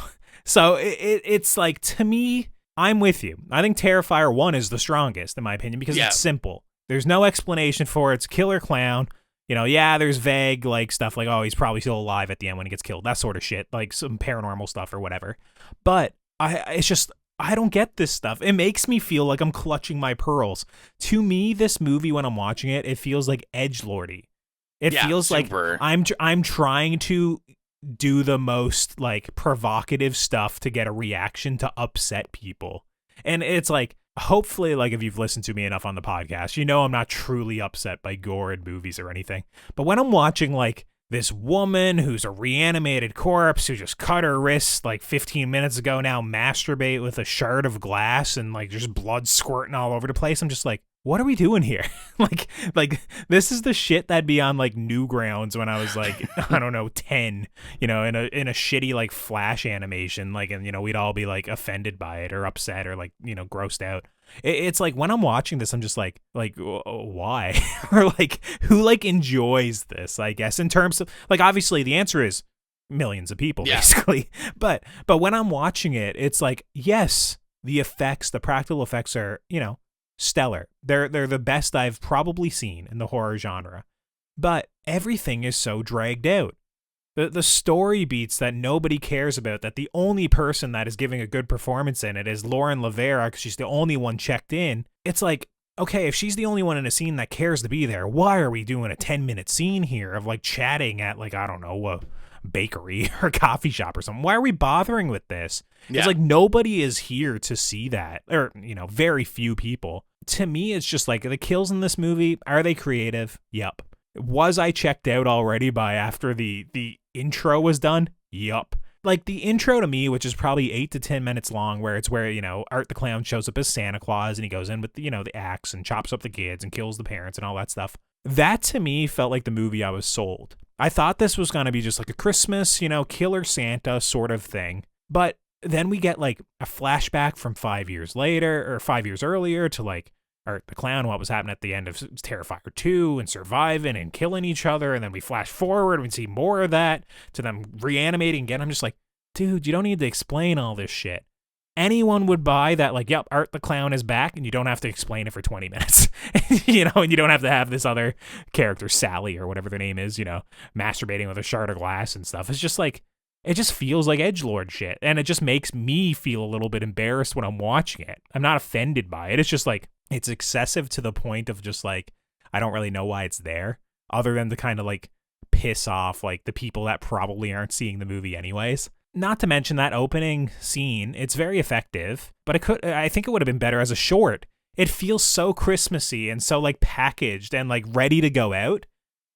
So it's like, to me, I'm with you. I think Terrifier 1 is the strongest, in my opinion, because it's simple. There's no explanation for it. It's killer clown. There's vague like stuff like, oh, he's probably still alive at the end when he gets killed. That sort of shit, like some paranormal stuff or whatever. But it's just, I don't get this stuff. It makes me feel like I'm clutching my pearls. To me, this movie, when I'm watching it, it feels like edgelordy. It feels super. Like I'm trying to do the most like provocative stuff to get a reaction to upset people. And it's like, hopefully, like if you've listened to me enough on the podcast, I'm not truly upset by gore in movies or anything. But when I'm watching like this woman who's a reanimated corpse who just cut her wrist like 15 minutes ago now masturbate with a shard of glass and like just blood squirting all over the place, I'm just like, what are we doing here? like this is the shit that'd be on like Newgrounds when I was like, I don't know, 10, in a shitty like Flash animation, like, and we'd all be like offended by it or upset or like, grossed out. It's like when I'm watching this, I'm just like why? Or like who like enjoys this, I guess, in terms of like, obviously the answer is millions of people basically. But when I'm watching it, it's like, yes, the practical effects are, stellar. They're the best I've probably seen in the horror genre. But everything is so dragged out. The story beats that nobody cares about, that the only person that is giving a good performance in it is Lauren Lavera because she's the only one checked in. It's like, okay, if she's the only one in a scene that cares to be there, why are we doing a 10-minute scene here of like chatting at like, I don't know, a bakery or coffee shop or something? Why are we bothering with this? Yeah. It's like nobody is here to see that, or, very few people. To me, it's just like the kills in this movie, are they creative? Yep. Was I checked out already by after the intro was done? Yup. Like the intro to me, which is probably 8 to 10 minutes long, where Art the Clown shows up as Santa Claus and he goes in with the axe and chops up the kids and kills the parents and all that stuff. That to me felt like the movie I was sold. I thought this was going to be just like a Christmas, killer Santa sort of thing. But then we get like a flashback from 5 years later or 5 years earlier to like Art the Clown, what was happening at the end of Terrifier 2 and surviving and killing each other. And then we flash forward and we see more of that to them reanimating again. I'm just like, dude, you don't need to explain all this shit. Anyone would buy that, like, yep, Art the Clown is back and you don't have to explain it for 20 minutes, and you don't have to have this other character, Sally or whatever their name is, masturbating with a shard of glass and stuff. It's just like, it just feels like edgelord shit. And it just makes me feel a little bit embarrassed when I'm watching it. I'm not offended by it. It's just like, it's excessive to the point of just like, I don't really know why it's there other than to kind of like piss off like the people that probably aren't seeing the movie anyways. Not to mention that opening scene, it's very effective, but I think it would have been better as a short. It feels so Christmassy and so like packaged and like ready to go out.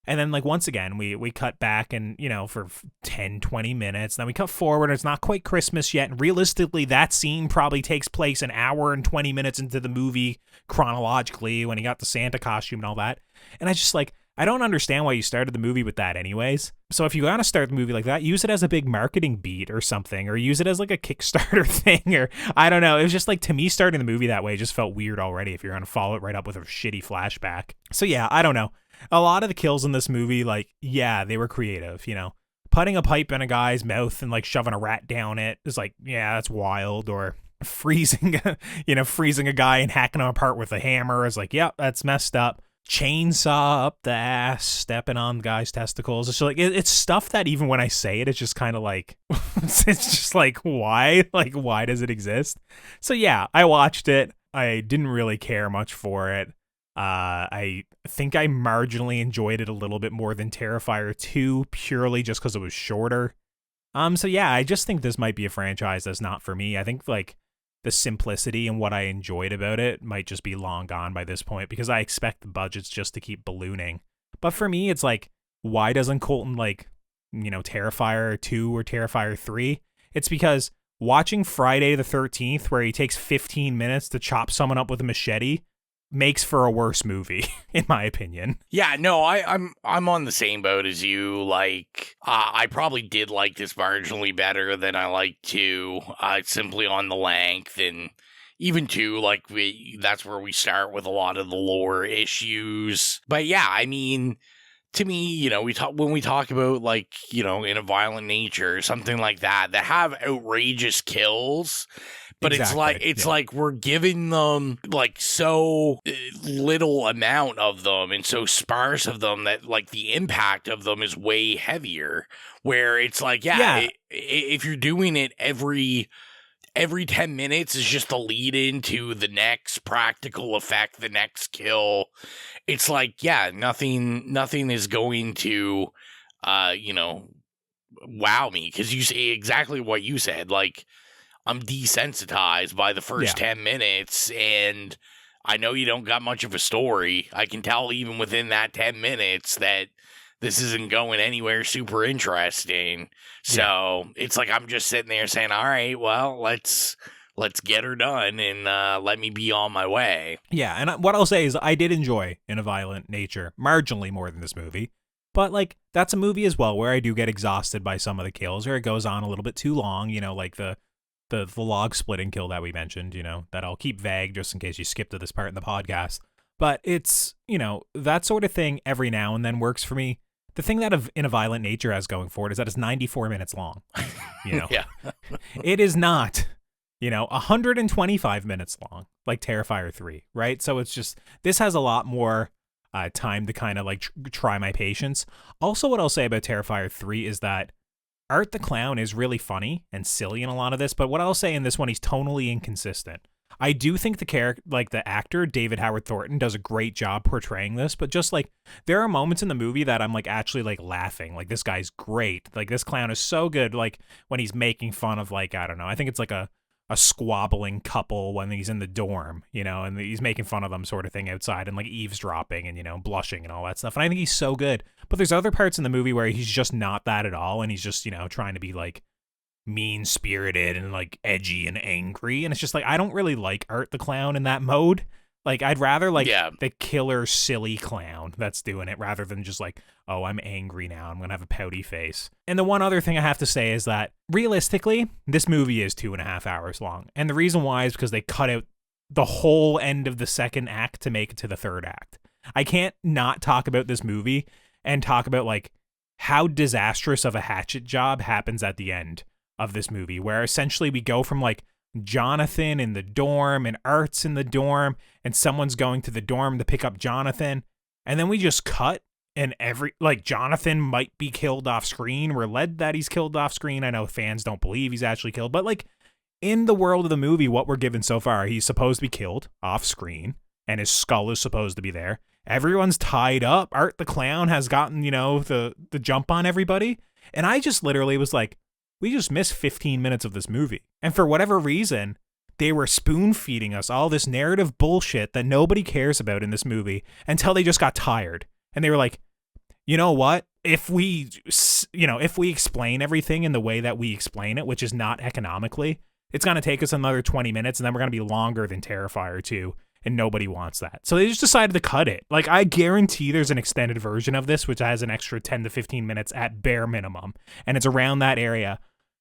And then like once again, we cut back and, you know, for 10, 20 minutes, then we cut forward and it's not quite Christmas yet. And realistically, that scene probably takes place an hour and 20 minutes into the movie chronologically when he got the Santa costume and all that. And I just like, I don't understand why you started the movie with that anyways. So if you want to start the movie like that, use it as a big marketing beat or something, or use it as like a Kickstarter thing, or I don't know. It was just like, to me, starting the movie that way just felt weird already if you're going to follow it right up with a shitty flashback. So yeah, I don't know. A lot of the kills in this movie, like, yeah, they were creative, you know. Putting a pipe in a guy's mouth and like shoving a rat down it is like, yeah, that's wild. Or freezing a guy and hacking him apart with a hammer is like, yeah, that's messed up. Chainsaw up the ass, stepping on the guy's testicles. It's just like, it's stuff that even when I say it, it's just kind of like, it's just like, why? Like, why does it exist? So yeah, I watched it. I didn't really care much for it. I think I marginally enjoyed it a little bit more than Terrifier 2, purely just because it was shorter. So yeah, I just think this might be a franchise that's not for me. I think like the simplicity and what I enjoyed about it might just be long gone by this point, because I expect the budgets just to keep ballooning. But for me, it's like, why doesn't Colton like, you know, Terrifier 2 or Terrifier 3? It's because watching Friday the 13th, where he takes 15 minutes to chop someone up with a machete, makes for a worse movie, in my opinion. Yeah, no, I'm on the same boat as you. Like, I probably did like this marginally better than I like to, simply on the length, and even too, like, that's where we start with a lot of the lore issues. But yeah, I mean, to me, you know, when we talk about, like, you know, In a Violent Nature, something like that have outrageous kills. But exactly. It's like we're giving them like so little amount of them and so sparse of them that like the impact of them is way heavier. Where it's like, if you're doing it every 10 minutes is just a lead into the next practical effect, the next kill. It's like, yeah, nothing is going to, you know, wow me, because you say exactly what you said, like. I'm desensitized by the first 10 minutes, and I know you don't got much of a story. I can tell even within that 10 minutes that this isn't going anywhere super interesting. So it's like I'm just sitting there saying, all right, well, let's get her done and let me be on my way. Yeah, and what I'll say is I did enjoy In a Violent Nature marginally more than this movie. But, like, that's a movie as well where I do get exhausted by some of the kills, or it goes on a little bit too long, you know, like the log splitting kill that we mentioned, you know, that I'll keep vague just in case you skip to this part in the podcast. But it's, you know, that sort of thing every now and then works for me. The thing that In a Violent Nature has going for it is that it's 94 minutes long, you know. Yeah. It is not, you know, 125 minutes long, like Terrifier 3, right? So it's just, this has a lot more time to kind of like try my patience. Also, what I'll say about Terrifier 3 is that Art the Clown is really funny and silly in a lot of this, but what I'll say in this one, he's tonally inconsistent. I do think the character, like the actor, David Howard Thornton, does a great job portraying this, but just like, there are moments in the movie that I'm like actually like laughing, like this guy's great, like this clown is so good, like when he's making fun of like, I don't know, I think it's like a squabbling couple when he's in the dorm, you know, and he's making fun of them sort of thing outside and like eavesdropping and, you know, blushing and all that stuff. And I think he's so good. But there's other parts in the movie where he's just not that at all. And he's just, you know, trying to be like mean-spirited and like edgy and angry. And it's just like, I don't really like Art the Clown in that mode. Like, I'd rather like the killer, silly clown that's doing it rather than just like, oh, I'm angry now, I'm going to have a pouty face. And the one other thing I have to say is that, realistically, this movie is 2.5 hours long. And the reason why is because they cut out the whole end of the second act to make it to the third act. I can't not talk about this movie and talk about, like, how disastrous of a hatchet job happens at the end of this movie, where essentially we go from, like, Jonathan in the dorm and Art's in the dorm and someone's going to the dorm to pick up Jonathan, and then we just cut and Jonathan might be killed off screen. We're led that he's killed off screen. I know fans don't believe he's actually killed, but like in the world of the movie, what we're given so far, he's supposed to be killed off screen and his skull is supposed to be there. Everyone's tied up. Art the Clown has gotten, the jump on everybody. And I just literally was like, we just missed 15 minutes of this movie. And for whatever reason, they were spoon feeding us all this narrative bullshit that nobody cares about in this movie until they just got tired. And they were like, you know what? If we explain everything in the way that we explain it, which is not economically, it's going to take us another 20 minutes and then we're going to be longer than Terrifier 2. And nobody wants that. So they just decided to cut it. Like, I guarantee there's an extended version of this, which has an extra 10 to 15 minutes at bare minimum. And it's around that area.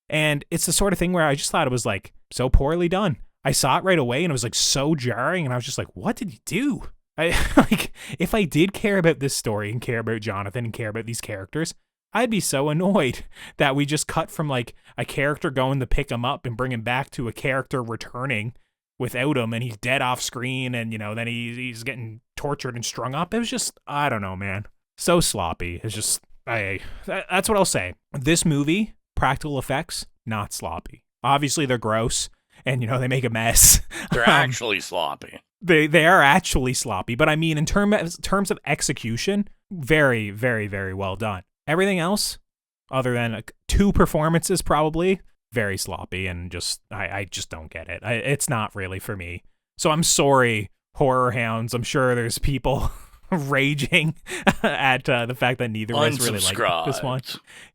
And it's the sort of thing where I just thought it was, like, so poorly done. I saw it right away, and it was, like, so jarring. And I was just like, what did you do? If I did care about this story and care about Jonathan and care about these characters, I'd be so annoyed that we just cut from, like, a character going to pick him up and bring him back to a character returning without him, and he's dead off screen, and then he's getting tortured and strung up. It was just, I don't know, man, so sloppy. It's just, that's what I'll say. This movie, practical effects, not sloppy. Obviously they're gross, and they make a mess. They're actually sloppy. They are actually sloppy, but I mean, in terms of execution, very, very, very well done. Everything else, other than 2 performances probably, very sloppy, and just I just don't get it. It's not really for me. So I'm sorry, horror hounds. I'm sure there's people raging at the fact that neither of us really like this one.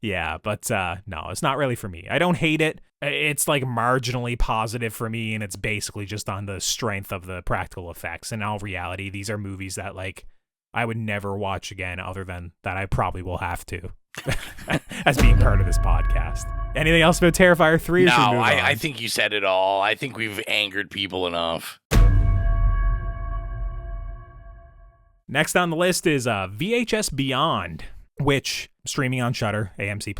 Yeah, but no, it's not really for me. I don't hate it. It's like marginally positive for me, and it's basically just on the strength of the practical effects. In all reality, these are movies that like I would never watch again, other than that I probably will have to. As being part of this podcast. Anything else about Terrifier 3? No, I think you said it all. I think we've angered people enough. Next on the list is VHS Beyond, which streaming on Shudder, AMC+.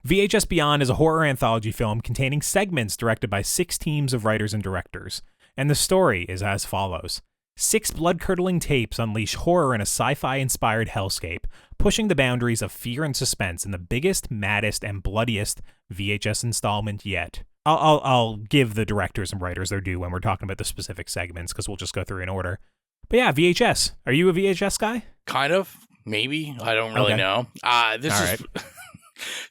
VHS Beyond is a horror anthology film containing segments directed by 6 teams of writers and directors. And the story is as follows. 6 blood-curdling tapes unleash horror in a sci-fi-inspired hellscape, pushing the boundaries of fear and suspense in the biggest, maddest, and bloodiest VHS installment yet. I'll give the directors and writers their due when we're talking about the specific segments, because we'll just go through in order. But yeah, VHS. Are you a VHS guy? Kind of. Maybe. I don't really know. This All is... right.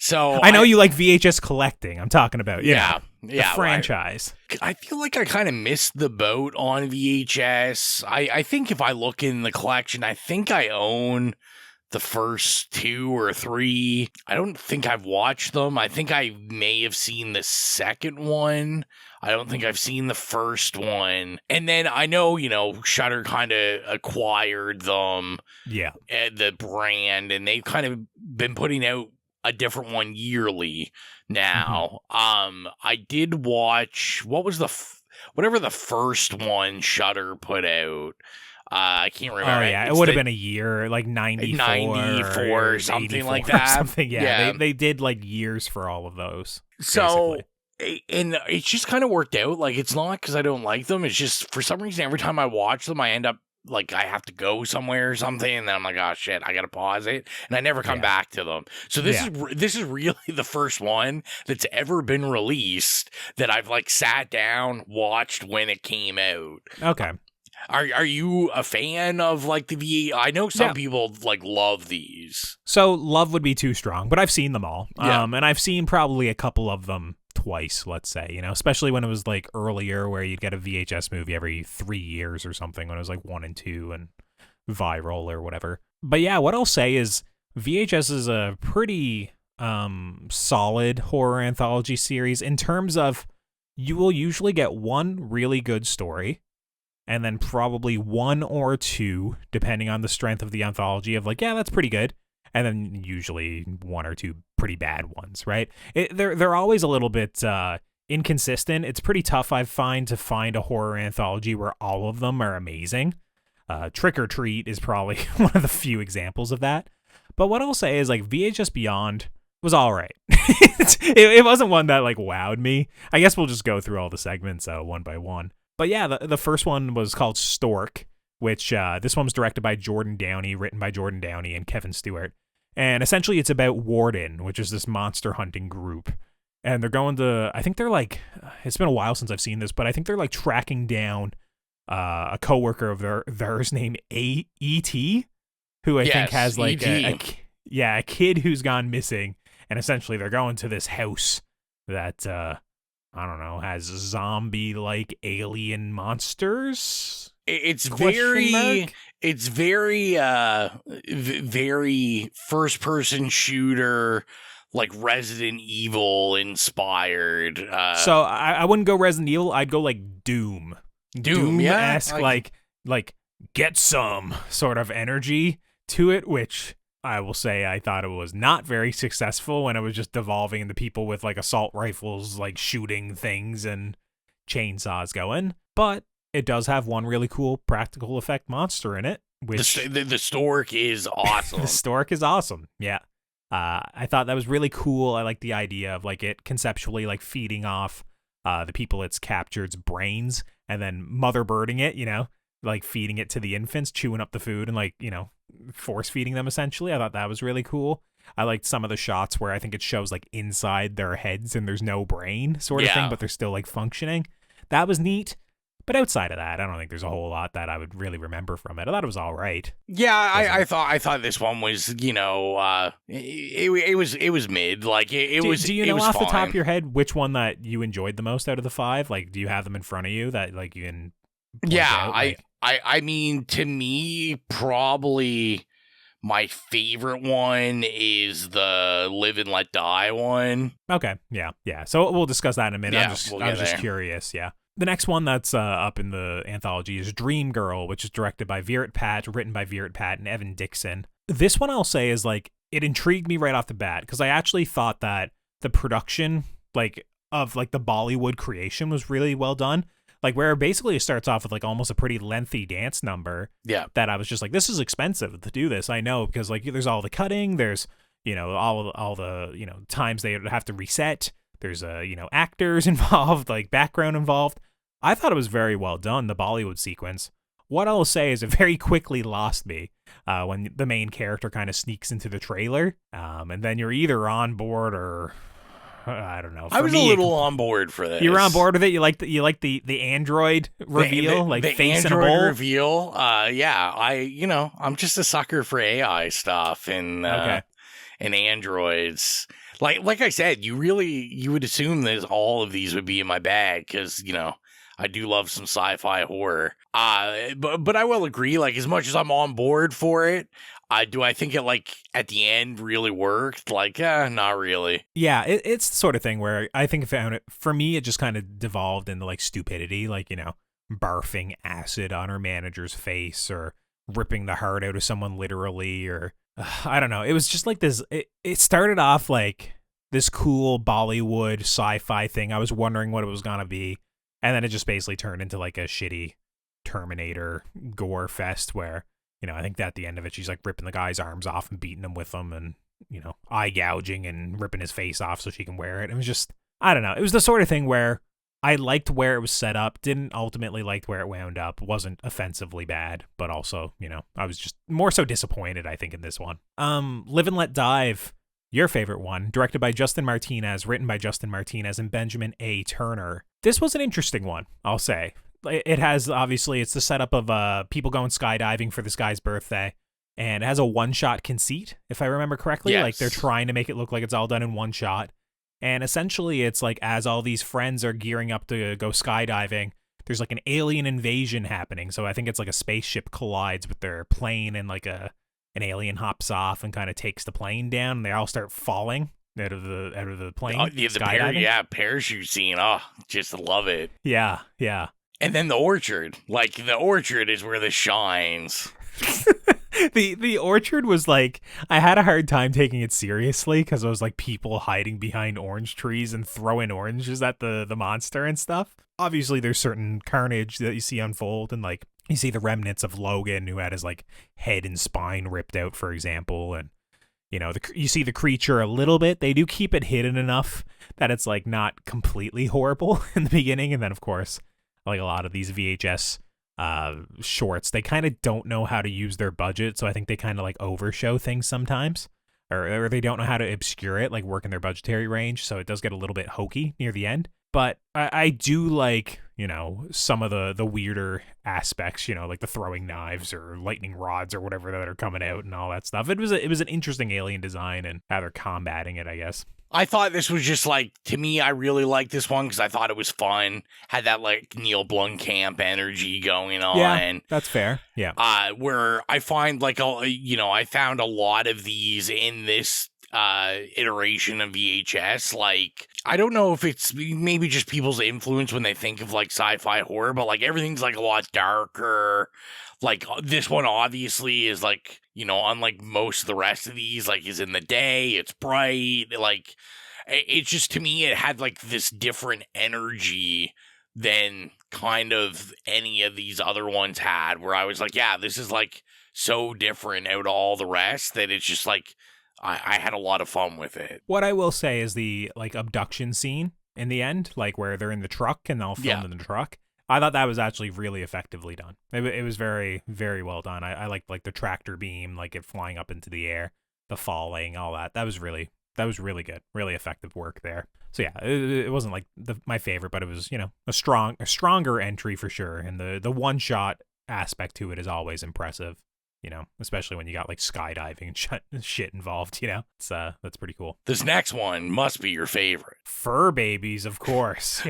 So I know you like VHS collecting. I'm talking about the franchise. I feel like I kind of missed the boat on VHS. I think if I look in the collection, I think I own the first 2 or 3. I don't think I've watched them. I think I may have seen the second one. I don't think I've seen the first one. And then I know, Shudder kind of acquired them. Yeah. The brand, and they've kind of been putting out a different one yearly now. I did watch, what was whatever the first one Shudder put out. I can't remember. Oh yeah, it would have been a year, like 94 or something like that. Something, yeah. They did like years for all of those. So, and it's just kind of worked out. Like, it's not because I don't like them. It's just for some reason every time I watch them, I end up like I have to go somewhere or something, and then I'm like, oh shit, I gotta pause it, and I never come back to them. So this is really the first one that's ever been released that I've like sat down, watched when it came out. Okay. Are you a fan of like the VA? I know some people like love these. So love would be too strong, but I've seen them all. And I've seen probably a couple of them twice, let's say, especially when it was like earlier where you'd get a VHS movie every 3 years or something, when it was like 1 and 2 and viral or whatever. But yeah, what I'll say is VHS is a pretty solid horror anthology series in terms of you will usually get one really good story, and then probably 1 or 2, depending on the strength of the anthology, of like, yeah, that's pretty good. And then usually 1 or 2 pretty bad ones, right? They're always a little bit inconsistent. It's pretty tough, I find, to find a horror anthology where all of them are amazing. Trick or Treat is probably one of the few examples of that. But what I'll say is like VHS Beyond was all right. It wasn't one that like wowed me. I guess we'll just go through all the segments one by one. But yeah, the first one was called Stork, which this one was directed by Jordan Downey, written by Jordan Downey and Kevin Stewart. And essentially it's about Warden, which is this monster hunting group. And they're going to, I think they're like, it's been a while since I've seen this, but I think they're like tracking down a coworker of theirs named E.T., who I think has like a kid who's gone missing, and essentially they're going to this house that I don't know, has zombie-like alien monsters. It's very very first-person shooter, like Resident Evil inspired. So I wouldn't go Resident Evil. I'd go like Doom. Doom-esque, like get some sort of energy to it, which I will say I thought it was not very successful when it was just devolving into people with like assault rifles, like shooting things and chainsaws going. But it does have one really cool practical effect monster in it. Which the stork is awesome. The stork is awesome. Yeah. I thought that was really cool. I like the idea of like it conceptually like feeding off the people it's captured's brains and then mother birding it, like feeding it to the infants, chewing up the food and like, force feeding them essentially. I thought that was really cool. I liked some of the shots where I think it shows like inside their heads and there's no brain sort of thing, but they're still like functioning. That was neat. But outside of that, I don't think there's a whole lot that I would really remember from it. I thought it was all right. Yeah, I thought this one was, it was mid. Like it was. Do you know was off fine. the top of your head which one that you enjoyed the most out of the 5? Like, do you have them in front of you that like you can? Yeah, I mean, to me, probably my favorite one is the Live and Let Die one. Okay, yeah. So we'll discuss that in a minute. Yeah, I was just curious. Yeah. The next one that's up in the anthology is Dream Girl, which is directed by Virat Pat, written by Virat Pat and Evan Dixon. This one I'll say is like, it intrigued me right off the bat because I actually thought that the production of the Bollywood creation was really well done. Like where basically it starts off with like almost a pretty lengthy dance number. Yeah. That I was just like, this is expensive to do this. I know because like there's all the cutting, there's all the times they have to reset. There's actors involved, like background involved. I thought it was very well done, the Bollywood sequence. What I'll say is it very quickly lost me when the main character kind of sneaks into the trailer. And then you're either on board or I don't know. I was a little on board for this. You were on board with it? You like the android reveal, like the face android in a bowl? reveal. Yeah, I'm just a sucker for AI stuff and androids. Like I said, you would assume that all of these would be in my bag because, I do love some sci-fi horror. But I will agree, like, as much as I'm on board for it, do I think it, like, at the end really worked? Like, not really. Yeah, it's the sort of thing where I think for me, it just kind of devolved into, like, stupidity, like, barfing acid on her manager's face or ripping the heart out of someone literally or... I don't know. It was just like this. It started off like this cool Bollywood sci-fi thing. I was wondering what it was going to be. And then it just basically turned into like a shitty Terminator gore fest where, I think that at the end of it, she's like ripping the guy's arms off and beating him with them and, eye gouging and ripping his face off so she can wear it. It was just, I don't know. It was the sort of thing where I liked where it was set up, didn't ultimately like where it wound up, wasn't offensively bad, but also, I was just more so disappointed, I think, in this one. Live and Let Dive, your favorite one, directed by Justin Martinez, written by Justin Martinez and Benjamin A. Turner. This was an interesting one, I'll say. It has, obviously, it's the setup of people going skydiving for this guy's birthday, and it has a one-shot conceit, if I remember correctly. Yes. Like, they're trying to make it look like it's all done in one shot. And essentially, it's like as all these friends are gearing up to go skydiving, there's like an alien invasion happening. So I think it's like a spaceship collides with their plane and like an alien hops off and kind of takes the plane down. And they all start falling out of the plane. Oh, parachute scene. Oh, just love it. Yeah. And then the orchard. Like, the orchard is where this shines. The orchard was like, I had a hard time taking it seriously because it was like people hiding behind orange trees and throwing oranges at the monster and stuff. Obviously, there's certain carnage that you see unfold, and like you see the remnants of Logan who had his like head and spine ripped out, for example, and you see the creature a little bit. They do keep it hidden enough that it's like not completely horrible in the beginning, and then of course, like a lot of these VHS shorts, they kind of don't know how to use their budget, so I think they kind of like overshow things sometimes, or they don't know how to obscure it, like work in their budgetary range, so it does get a little bit hokey near the end. But I do like, some of the weirder aspects, like the throwing knives or lightning rods or whatever that are coming out and all that stuff. It was an interesting alien design and how they're combating it, I guess. I thought this was just to me, I really liked this one because I thought it was fun. Had that Neil Blomkamp energy going on. Yeah, that's fair. Yeah. Where I find I found a lot of these in this iteration of VHS. I don't know if it's maybe just people's influence when they think of sci-fi horror, but everything's a lot darker. This one obviously is unlike most of the rest of these, is in the day, it's bright, it's just, to me, it had this different energy than kind of any of these other ones had, where I was yeah, this is so different out of all the rest that it's just I had a lot of fun with it. What I will say is the abduction scene in the end, where they're in the truck and they'll film in the truck. I thought that was actually really effectively done. It was very, very well done. I liked the tractor beam, it flying up into the air, the falling, all that. That was really good. Really effective work there. So yeah, it wasn't my favorite, but it was, a stronger entry for sure. And the one shot aspect to it is always impressive. Especially when you got skydiving and shit involved, it's that's pretty cool. This next one must be your favorite. Fur babies, of course.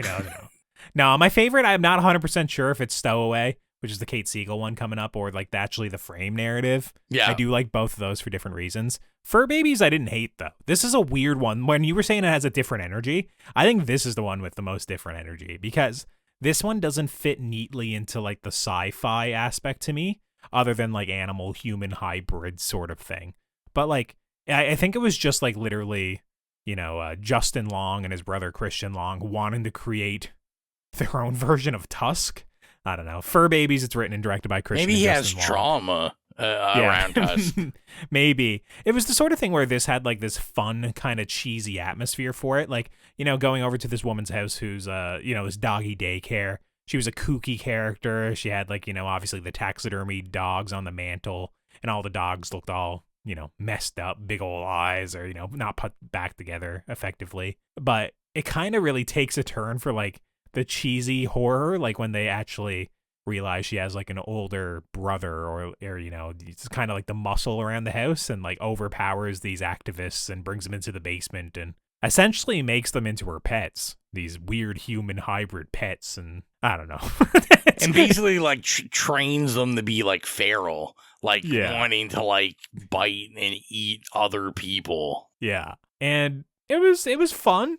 No, my favorite, I'm not 100% sure if it's Stowaway, which is the Kate Siegel one coming up, or actually the Frame narrative. Yeah. I do like both of those for different reasons. Fur babies, I didn't hate though. This is a weird one. When you were saying it has a different energy, I think this is the one with the most different energy, because this one doesn't fit neatly into the sci-fi aspect to me, other than animal human hybrid sort of thing. But I think it was just literally, Justin Long and his brother Christian Long wanting to create their own version of Tusk. I don't know. Fur Babies, it's written and directed by Christian. Maybe he has trauma around Tusk. Maybe. It was the sort of thing where this had this fun kind of cheesy atmosphere for it. Going over to this woman's house who's this doggy daycare. She was a kooky character. She had obviously the taxidermy dogs on the mantle, and all the dogs looked all, messed up, big old eyes, or, not put back together effectively. But it kind of really takes a turn for the cheesy horror, when they actually realize she has an older brother, or it's kind of the muscle around the house, and overpowers these activists and brings them into the basement and essentially makes them into her pets, these weird human hybrid pets. And I don't know. And basically trains them to be feral, wanting to bite and eat other people. Yeah. And it was fun.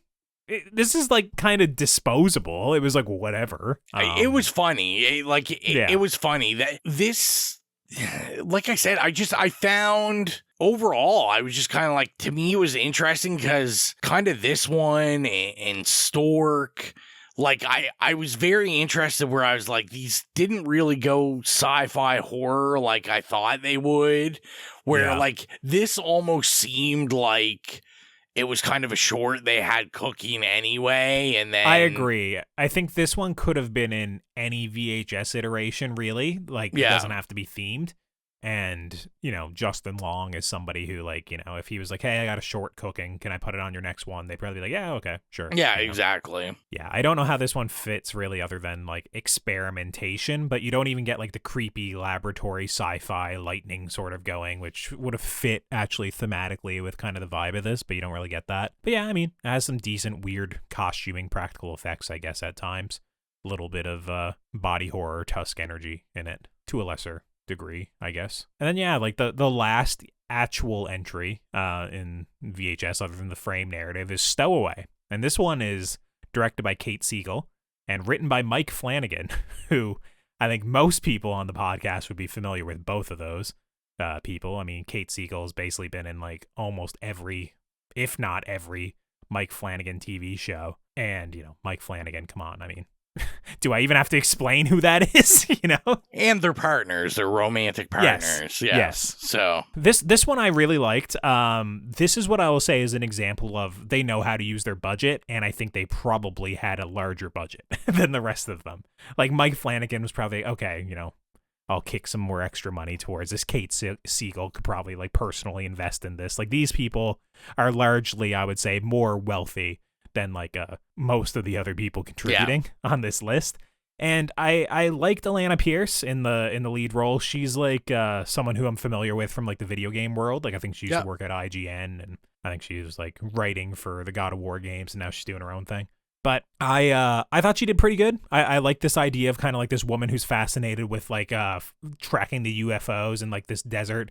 This is kind of disposable. It was whatever. It was funny. It was funny that this, I said, I found overall, I was just kind of to me, it was interesting because kind of this one and Stork, I was very interested where I was these didn't really go sci-fi horror like I thought they would, where this almost seemed it was kind of a short they had cooking anyway, and then... I agree. I think this one could have been in any VHS iteration, really. It doesn't have to be themed. And, Justin Long is somebody who, if he was hey, I got a short cooking, can I put it on your next one? They'd probably be yeah, okay, sure. Yeah, exactly. Yeah, I don't know how this one fits, really, other than, experimentation, but you don't even get, the creepy laboratory sci-fi lightning sort of going, which would have fit, actually, thematically with kind of the vibe of this, but you don't really get that. But yeah, I mean, it has some decent, weird costuming practical effects, I guess, at times. A little bit of body horror Tusk energy in it, to a lesser degree, I guess. And then yeah, the last actual entry in VHS other than the Frame narrative is Stowaway. And this one is directed by Kate Siegel and written by Mike Flanagan, who I think most people on the podcast would be familiar with both of those people. I mean, Kate Siegel has basically been in almost every, if not every, Mike Flanagan TV show. And, Mike Flanagan, come on, I mean, do I even have to explain who that is? And their partners, their romantic partners. Yes. So this one I really liked. This is what I will say is an example of they know how to use their budget, and I think they probably had a larger budget than the rest of them. Mike Flanagan was probably okay. I'll kick some more extra money towards this. Kate Siegel could probably personally invest in this. These people are largely, I would say, more wealthy than most of the other people contributing on this list. And I liked Alana Pierce in the lead role. She's like someone who I'm familiar with from like the video game world. Like I think she used to work at IGN, and I think she was like writing for the God of War games, and now she's doing her own thing. But I thought she did pretty good. I like this idea of kind of like this woman who's fascinated with like tracking the UFOs in like this desert,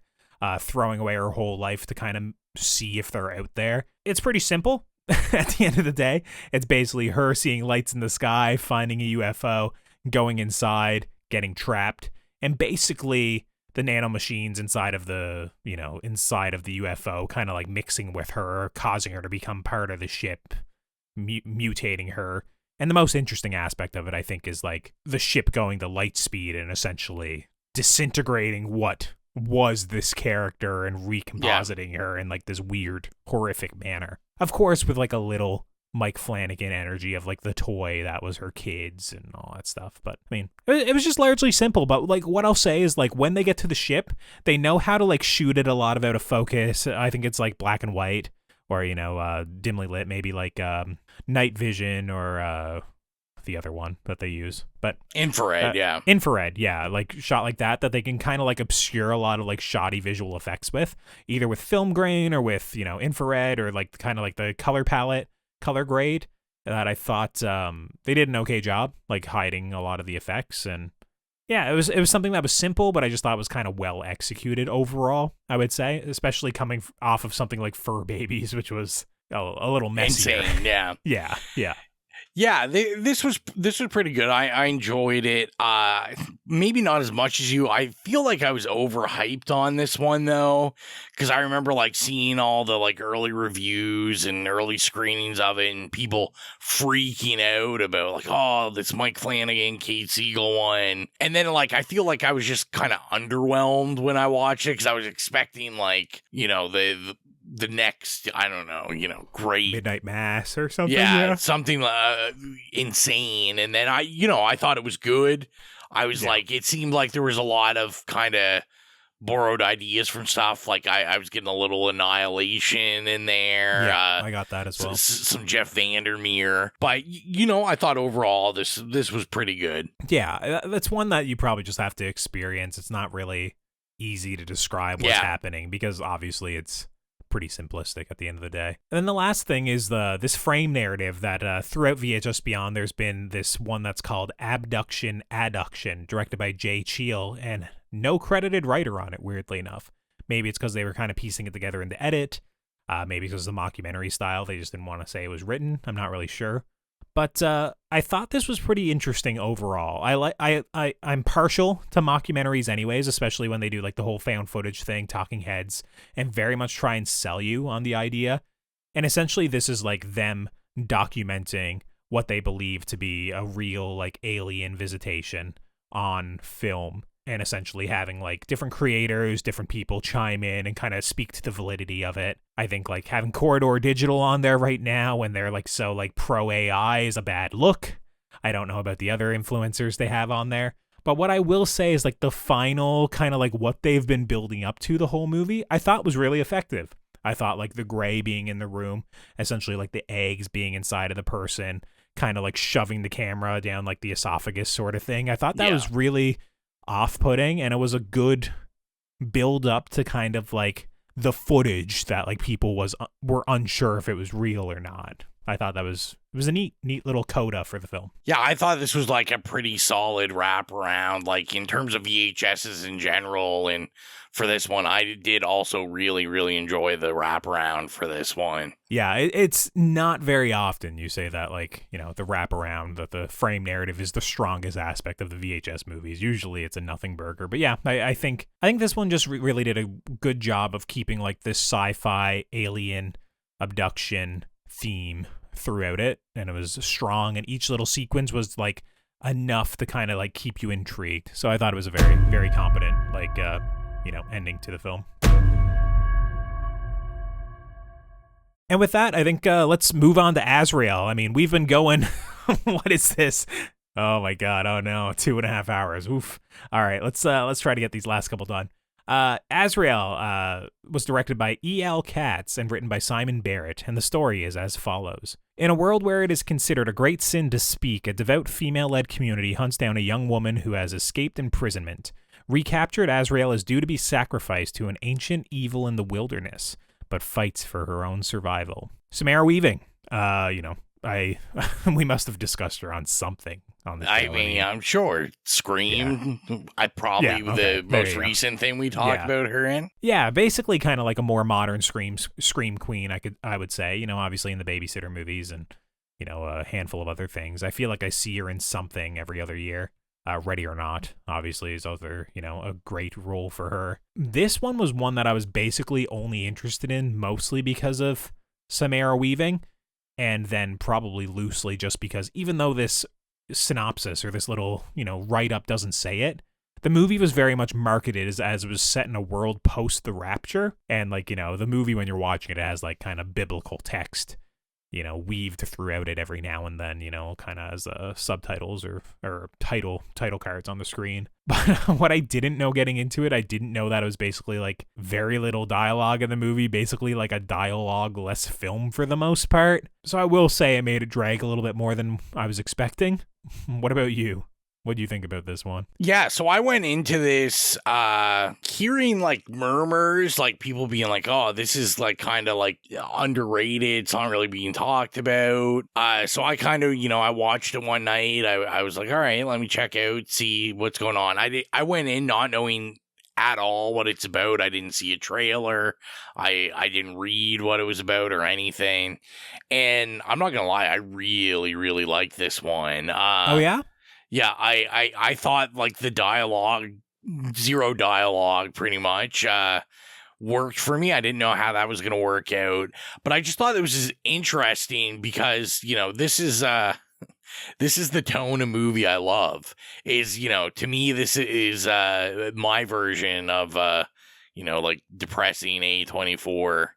throwing away her whole life to kind of see if they're out there. It's pretty simple. At the end of the day, it's basically her seeing lights in the sky, finding a UFO, going inside, getting trapped, and basically the nanomachines inside of the UFO kind of like mixing with her, causing her to become part of the ship, mutating her. And the most interesting aspect of it, I think, is like the ship going to light speed and essentially disintegrating what was this character and recompositing her in like this weird, horrific manner. Of course, with like a little Mike Flanagan energy of like the toy that was her kids and all that stuff. But I mean, it was just largely simple. But like what I'll say is like when they get to the ship, they know how to like shoot it a lot of out of focus. I think it's like black and white or, dimly lit, maybe like night vision or the other one that they use, but infrared, like shot like that they can kind of like obscure a lot of like shoddy visual effects with, either with film grain or with infrared or like kind of like the color grade that I thought they did an okay job like hiding a lot of the effects. And yeah, it was something that was simple, but I just thought was kind of well executed overall, I would say, especially coming off of something like Fur Babies, which was a little messier. Insane, yeah. Yeah, this was pretty good. I enjoyed it. Maybe not as much as you. I feel like I was overhyped on this one though, because I remember like seeing all the like early reviews and early screenings of it, and people freaking out about like, oh, this Mike Flanagan, Kate Siegel one, and then like I feel like I was just kind of underwhelmed when I watched it because I was expecting like the next, I don't know, great Midnight Mass or something. Yeah. Something insane. And then I thought it was good. I was like, it seemed like there was a lot of kind of borrowed ideas from stuff. Like I was getting a little Annihilation in there. Yeah, I got that as well. Some Jeff Vandermeer. But, I thought overall this was pretty good. Yeah, that's one that you probably just have to experience. It's not really easy to describe what's happening because obviously it's pretty simplistic at the end of the day. And then the last thing is this frame narrative that throughout VHS Beyond, there's been this one that's called Abduction Adduction, directed by Jay Cheel, and no credited writer on it, weirdly enough. Maybe it's because they were kind of piecing it together in the edit. Maybe because of the mockumentary style, they just didn't want to say it was written. I'm not really sure. But I thought this was pretty interesting overall. I'm partial to mockumentaries anyways, especially when they do like the whole found footage thing, talking heads, and very much try and sell you on the idea. And essentially this is like them documenting what they believe to be a real like alien visitation on film, and essentially having like different creators, different people chime in and kind of speak to the validity of it. I think like having Corridor Digital on there right now when they're like so like pro AI is a bad look. I don't know about the other influencers they have on there. But what I will say is like the final kind of like what they've been building up to the whole movie, I thought was really effective. I thought like the gray being in the room, essentially like the eggs being inside of the person, kind of like shoving the camera down like the esophagus sort of thing. I thought that was really off-putting, and it was a good build up to kind of like the footage that like people were unsure if it was real or not. I thought it was a neat little coda for the film. Yeah, I thought this was like a pretty solid wraparound, like in terms of VHSs in general. And for this one, I did also really, really enjoy the wraparound for this one. Yeah, it's not very often you say that, like, the wraparound, that the frame narrative is the strongest aspect of the VHS movies. Usually it's a nothing burger. But yeah, I think this one just really did a good job of keeping like this sci-fi alien abduction theme throughout it, and it was strong, and each little sequence was like enough to kind of like keep you intrigued. So I thought it was a very, very competent like ending to the film. And with that, I think let's move on to Azrael. I mean, we've been going what is this? Oh my god, oh no, 2.5 hours. Oof. All right, let's try to get these last couple done. Azrael was directed by E.L. Katz and written by Simon Barrett, and the story is as follows. In a world where it is considered a great sin to speak, a devout female-led community hunts down a young woman who has escaped imprisonment. Recaptured, Azrael is due to be sacrificed to an ancient evil in the wilderness, but fights for her own survival. Samara Weaving, we must have discussed her on something on the show. I mean, I'm sure. Scream, the most recent thing we talked about her in. Yeah, basically kind of like a more modern scream queen, I would say, obviously in the Babysitter movies and, a handful of other things. I feel like I see her in something every other year. Ready or Not, obviously, is other, a great role for her. This one was one that I was basically only interested in, mostly because of Samara Weaving, and then probably loosely just because even though this synopsis or this little, write-up doesn't say it, the movie was very much marketed as it was set in a world post the Rapture, and, the movie, when you're watching it, has, kind of biblical text, weaved throughout it every now and then, kind of as subtitles or title cards on the screen. But what I didn't know getting into it, I didn't know that it was basically very little dialogue in the movie, basically a dialogue-less film for the most part. So I will say it made it drag a little bit more than I was expecting. What about you? What do you think about this one? Yeah, so I went into this hearing murmurs, people being oh, this is kind of underrated. It's not really being talked about. So I kind of, I watched it one night. I was like, all right, let me check out, see what's going on. I went in not knowing at all what it's about. I didn't see a trailer. I didn't read what it was about or anything. And I'm not going to lie, I really, really like this one. Oh, yeah? Yeah, I thought the dialogue, zero dialogue pretty much, worked for me. I didn't know how that was going to work out, but I just thought it was just interesting because, this is the tone of movie I love. To me, this is my version of, depressing A24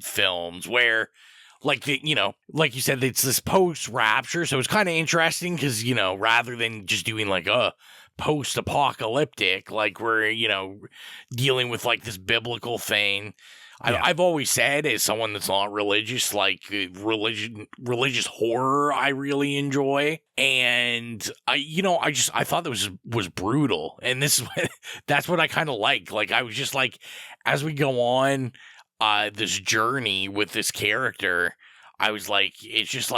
films where, like you said, it's this post-Rapture, so it's kind of interesting because, rather than just doing a post-apocalyptic, we're, dealing with this biblical thing. Yeah. I've always said, as someone that's not religious, religious horror I really enjoy, and I thought that was brutal, and that's what I kind of like. I was just as we go on this journey with this character, I was it's just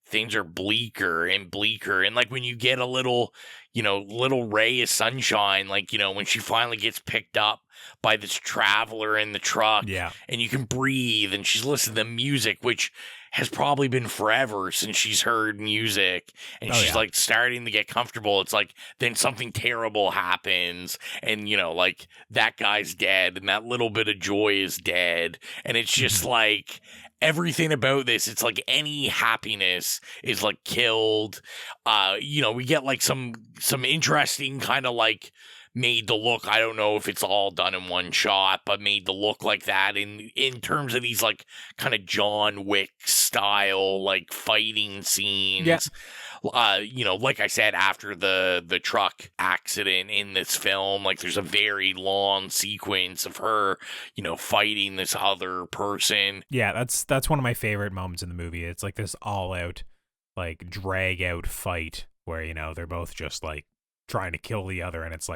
things are bleaker and bleaker, and when you get a little ray of sunshine, when she finally gets picked up by this traveler in the truck, and you can breathe, and she's listening to music, which has probably been forever since she's heard music, and she's starting to get comfortable. It's then something terrible happens, and that guy's dead, and that little bit of joy is dead, and it's just everything about this, it's any happiness is killed. We get some interesting kind of made to look, I don't know if it's all done in one shot, but made to look like that in terms of these kind of John Wick style fighting scenes. Yeah. Like I said, after the truck accident in this film, there's a very long sequence of her, fighting this other person. Yeah, that's one of my favorite moments in the movie. It's this all out, drag out fight where, they're both just trying to kill the other, and it's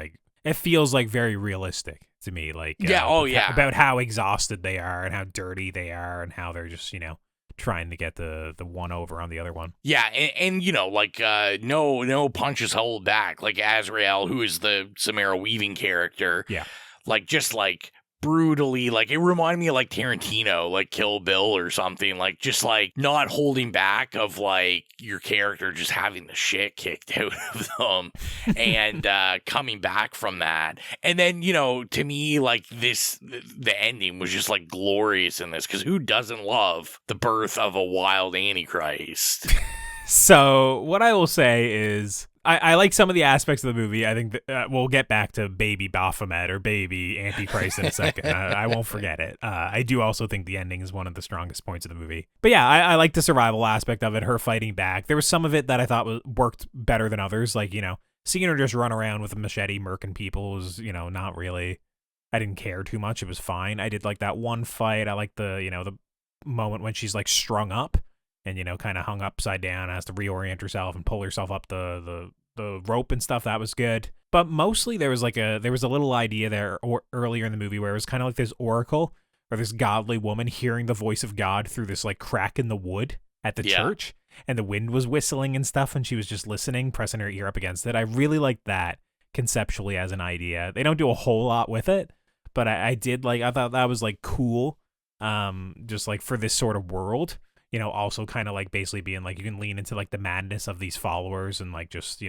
it feels very realistic to me. About how exhausted they are and how dirty they are and how they're just, trying to get the one over on the other one. Yeah, and no punches hold back. Azrael, who is the Samara Weaving character. Yeah. Just brutally, it reminded me of Tarantino, Kill Bill or something, just not holding back of your character just having the shit kicked out of them and coming back from that. And then, to me, the ending was just glorious in this, because who doesn't love the birth of a wild Antichrist? So what I will say is I like some of the aspects of the movie. I think that, we'll get back to baby Baphomet or baby Antichrist in a second. I won't forget it. I do also think the ending is one of the strongest points of the movie. But yeah, I like the survival aspect of it, her fighting back. There was some of it that I thought worked better than others. Seeing her just run around with a machete murking people was, not really I didn't care too much. It was fine. I did like that one fight. I like the moment when she's like strung up and, kind of hung upside down, has to reorient herself and pull herself up the rope and stuff. That was good. But mostly there was a little idea there earlier in the movie where it was kind of like this oracle or this godly woman hearing the voice of God through this like crack in the wood at the church, and the wind was whistling and stuff, and she was just listening, pressing her ear up against it. I really liked that conceptually as an idea. They don't do a whole lot with it, but I thought that was like cool. Just like for this sort of world, also kind of like basically being like, you can lean into like the madness of these followers and like just,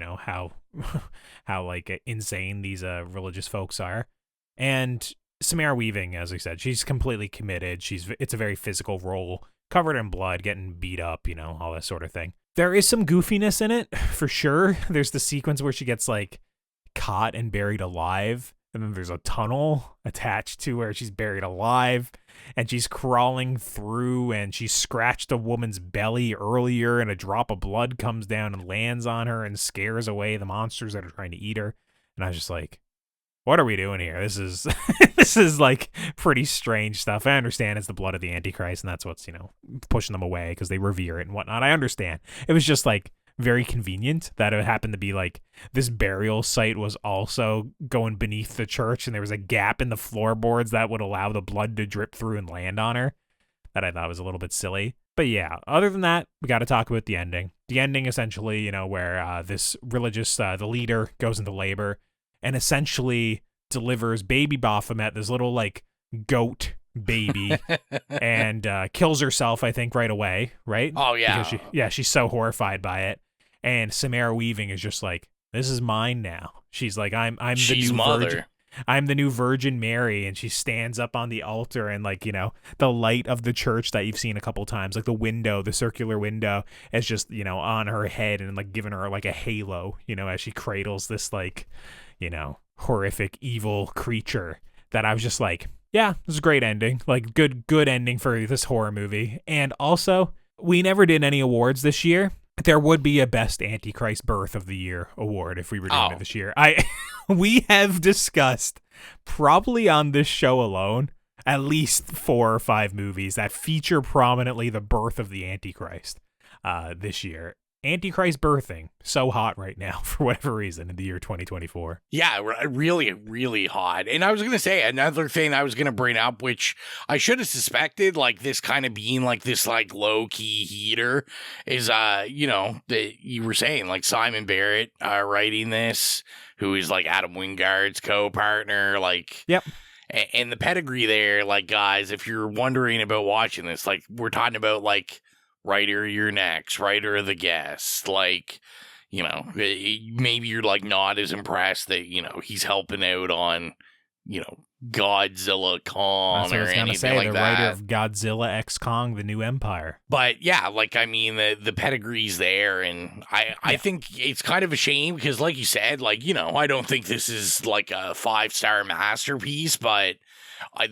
how like insane these religious folks are. And Samara Weaving, as I said, she's completely committed. It's a very physical role, covered in blood, getting beat up, all that sort of thing. There is some goofiness in it for sure. There's the sequence where she gets like caught and buried alive, and then there's a tunnel attached to where she's buried alive, and she's crawling through, and she scratched a woman's belly earlier, and a drop of blood comes down and lands on her and scares away the monsters that are trying to eat her. And I was just like, what are we doing here? This is this is like pretty strange stuff. I understand it's the blood of the Antichrist, and that's what's, pushing them away because they revere it and whatnot. I understand. It was just like very convenient that it happened to be like this burial site was also going beneath the church, and there was a gap in the floorboards that would allow the blood to drip through and land on her. That I thought was a little bit silly. But yeah, other than that, we got to talk about the ending. The ending essentially, where this religious, the leader goes into labor and essentially delivers baby Baphomet, this little like goat baby, and kills herself, I think, right away, right? Oh, yeah. Because she's so horrified by it. And Samara Weaving is just like, this is mine now. She's like, I'm the new mother. Virgin. I'm the new Virgin Mary, and she stands up on the altar, and like, the light of the church that you've seen a couple times, like the window, the circular window, is just, on her head and like giving her like a halo, as she cradles this like, horrific evil creature. That I was just like, yeah, this is a great ending. Like good ending for this horror movie. And also, we never did any awards this year. There would be a Best Antichrist Birth of the Year award if we were doing it this year. We have discussed, probably on this show alone, at least 4 or 5 movies that feature prominently the birth of the Antichrist this year. Antichrist birthing, so hot right now for whatever reason in the year 2024. Yeah, really, really hot. And I was going to say another thing I was going to bring up, which I should have suspected, like this kind of being like this like low key heater, is that you were saying like Simon Barrett writing this, who is like Adam Wingard's co-partner, like yep. And the pedigree there, like guys, if you're wondering about watching this, like we're talking about like writer you're next, writer of the guest, like maybe you're like not as impressed that he's helping out on Godzilla Kong or anything like the that. writer of Godzilla X Kong the New Empire. But yeah, like I mean the pedigree's there, and I think it's kind of a shame because like you said, like I don't think this is like a 5-star masterpiece, but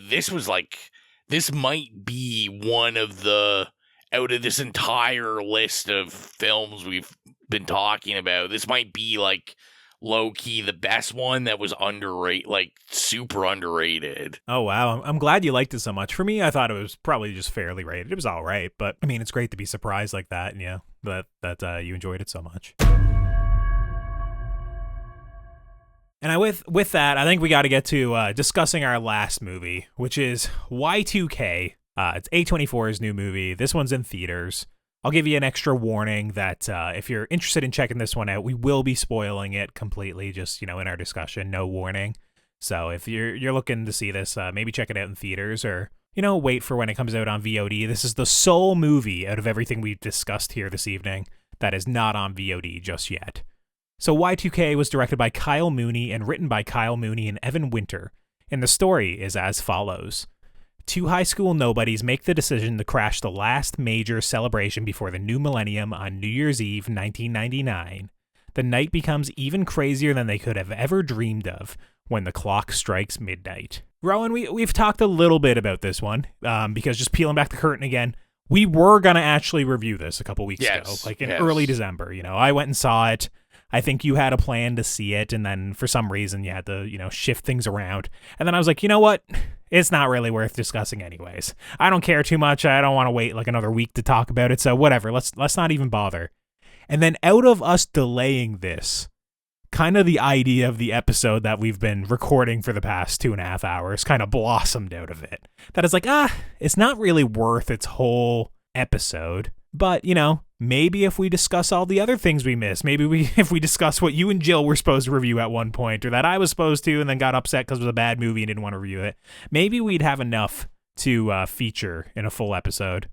this might be one of the, out of this entire list of films we've been talking about, this might be like low-key the best one that was underrated, like super underrated. Oh wow, I'm glad you liked it so much. For me, I thought it was probably just fairly rated. It was all right, but I mean, it's great to be surprised like that, and that you enjoyed it so much. And with that, I think we got to get to discussing our last movie, which is Y2K. It's A24's new movie. This one's in theaters. I'll give you an extra warning that if you're interested in checking this one out, we will be spoiling it completely, just, in our discussion, no warning. So if you're looking to see this, maybe check it out in theaters or, wait for when it comes out on VOD. This is the sole movie out of everything we've discussed here this evening that is not on VOD just yet. So Y2K was directed by Kyle Mooney and written by Kyle Mooney and Evan Winter, and the story is as follows. 2 high school nobodies make the decision to crash the last major celebration before the new millennium on New Year's Eve 1999. The night becomes even crazier than they could have ever dreamed of when the clock strikes midnight. Rowan, we've talked a little bit about this one, because just peeling back the curtain again, we were going to actually review this a couple weeks ago, like in early December. I went and saw it. I think you had a plan to see it, and then for some reason you had to, shift things around. And then I was like, you know what? It's not really worth discussing anyways. I don't care too much. I don't want to wait like another week to talk about it. So whatever. Let's not even bother. And then out of us delaying this, kind of the idea of the episode that we've been recording for the past 2.5 hours kind of blossomed out of it. That is like, it's not really worth its whole episode. But, maybe if we discuss all the other things we missed, if we discuss what you and Jill were supposed to review at one point, or that I was supposed to and then got upset because it was a bad movie and didn't want to review it, maybe we'd have enough to feature in a full episode.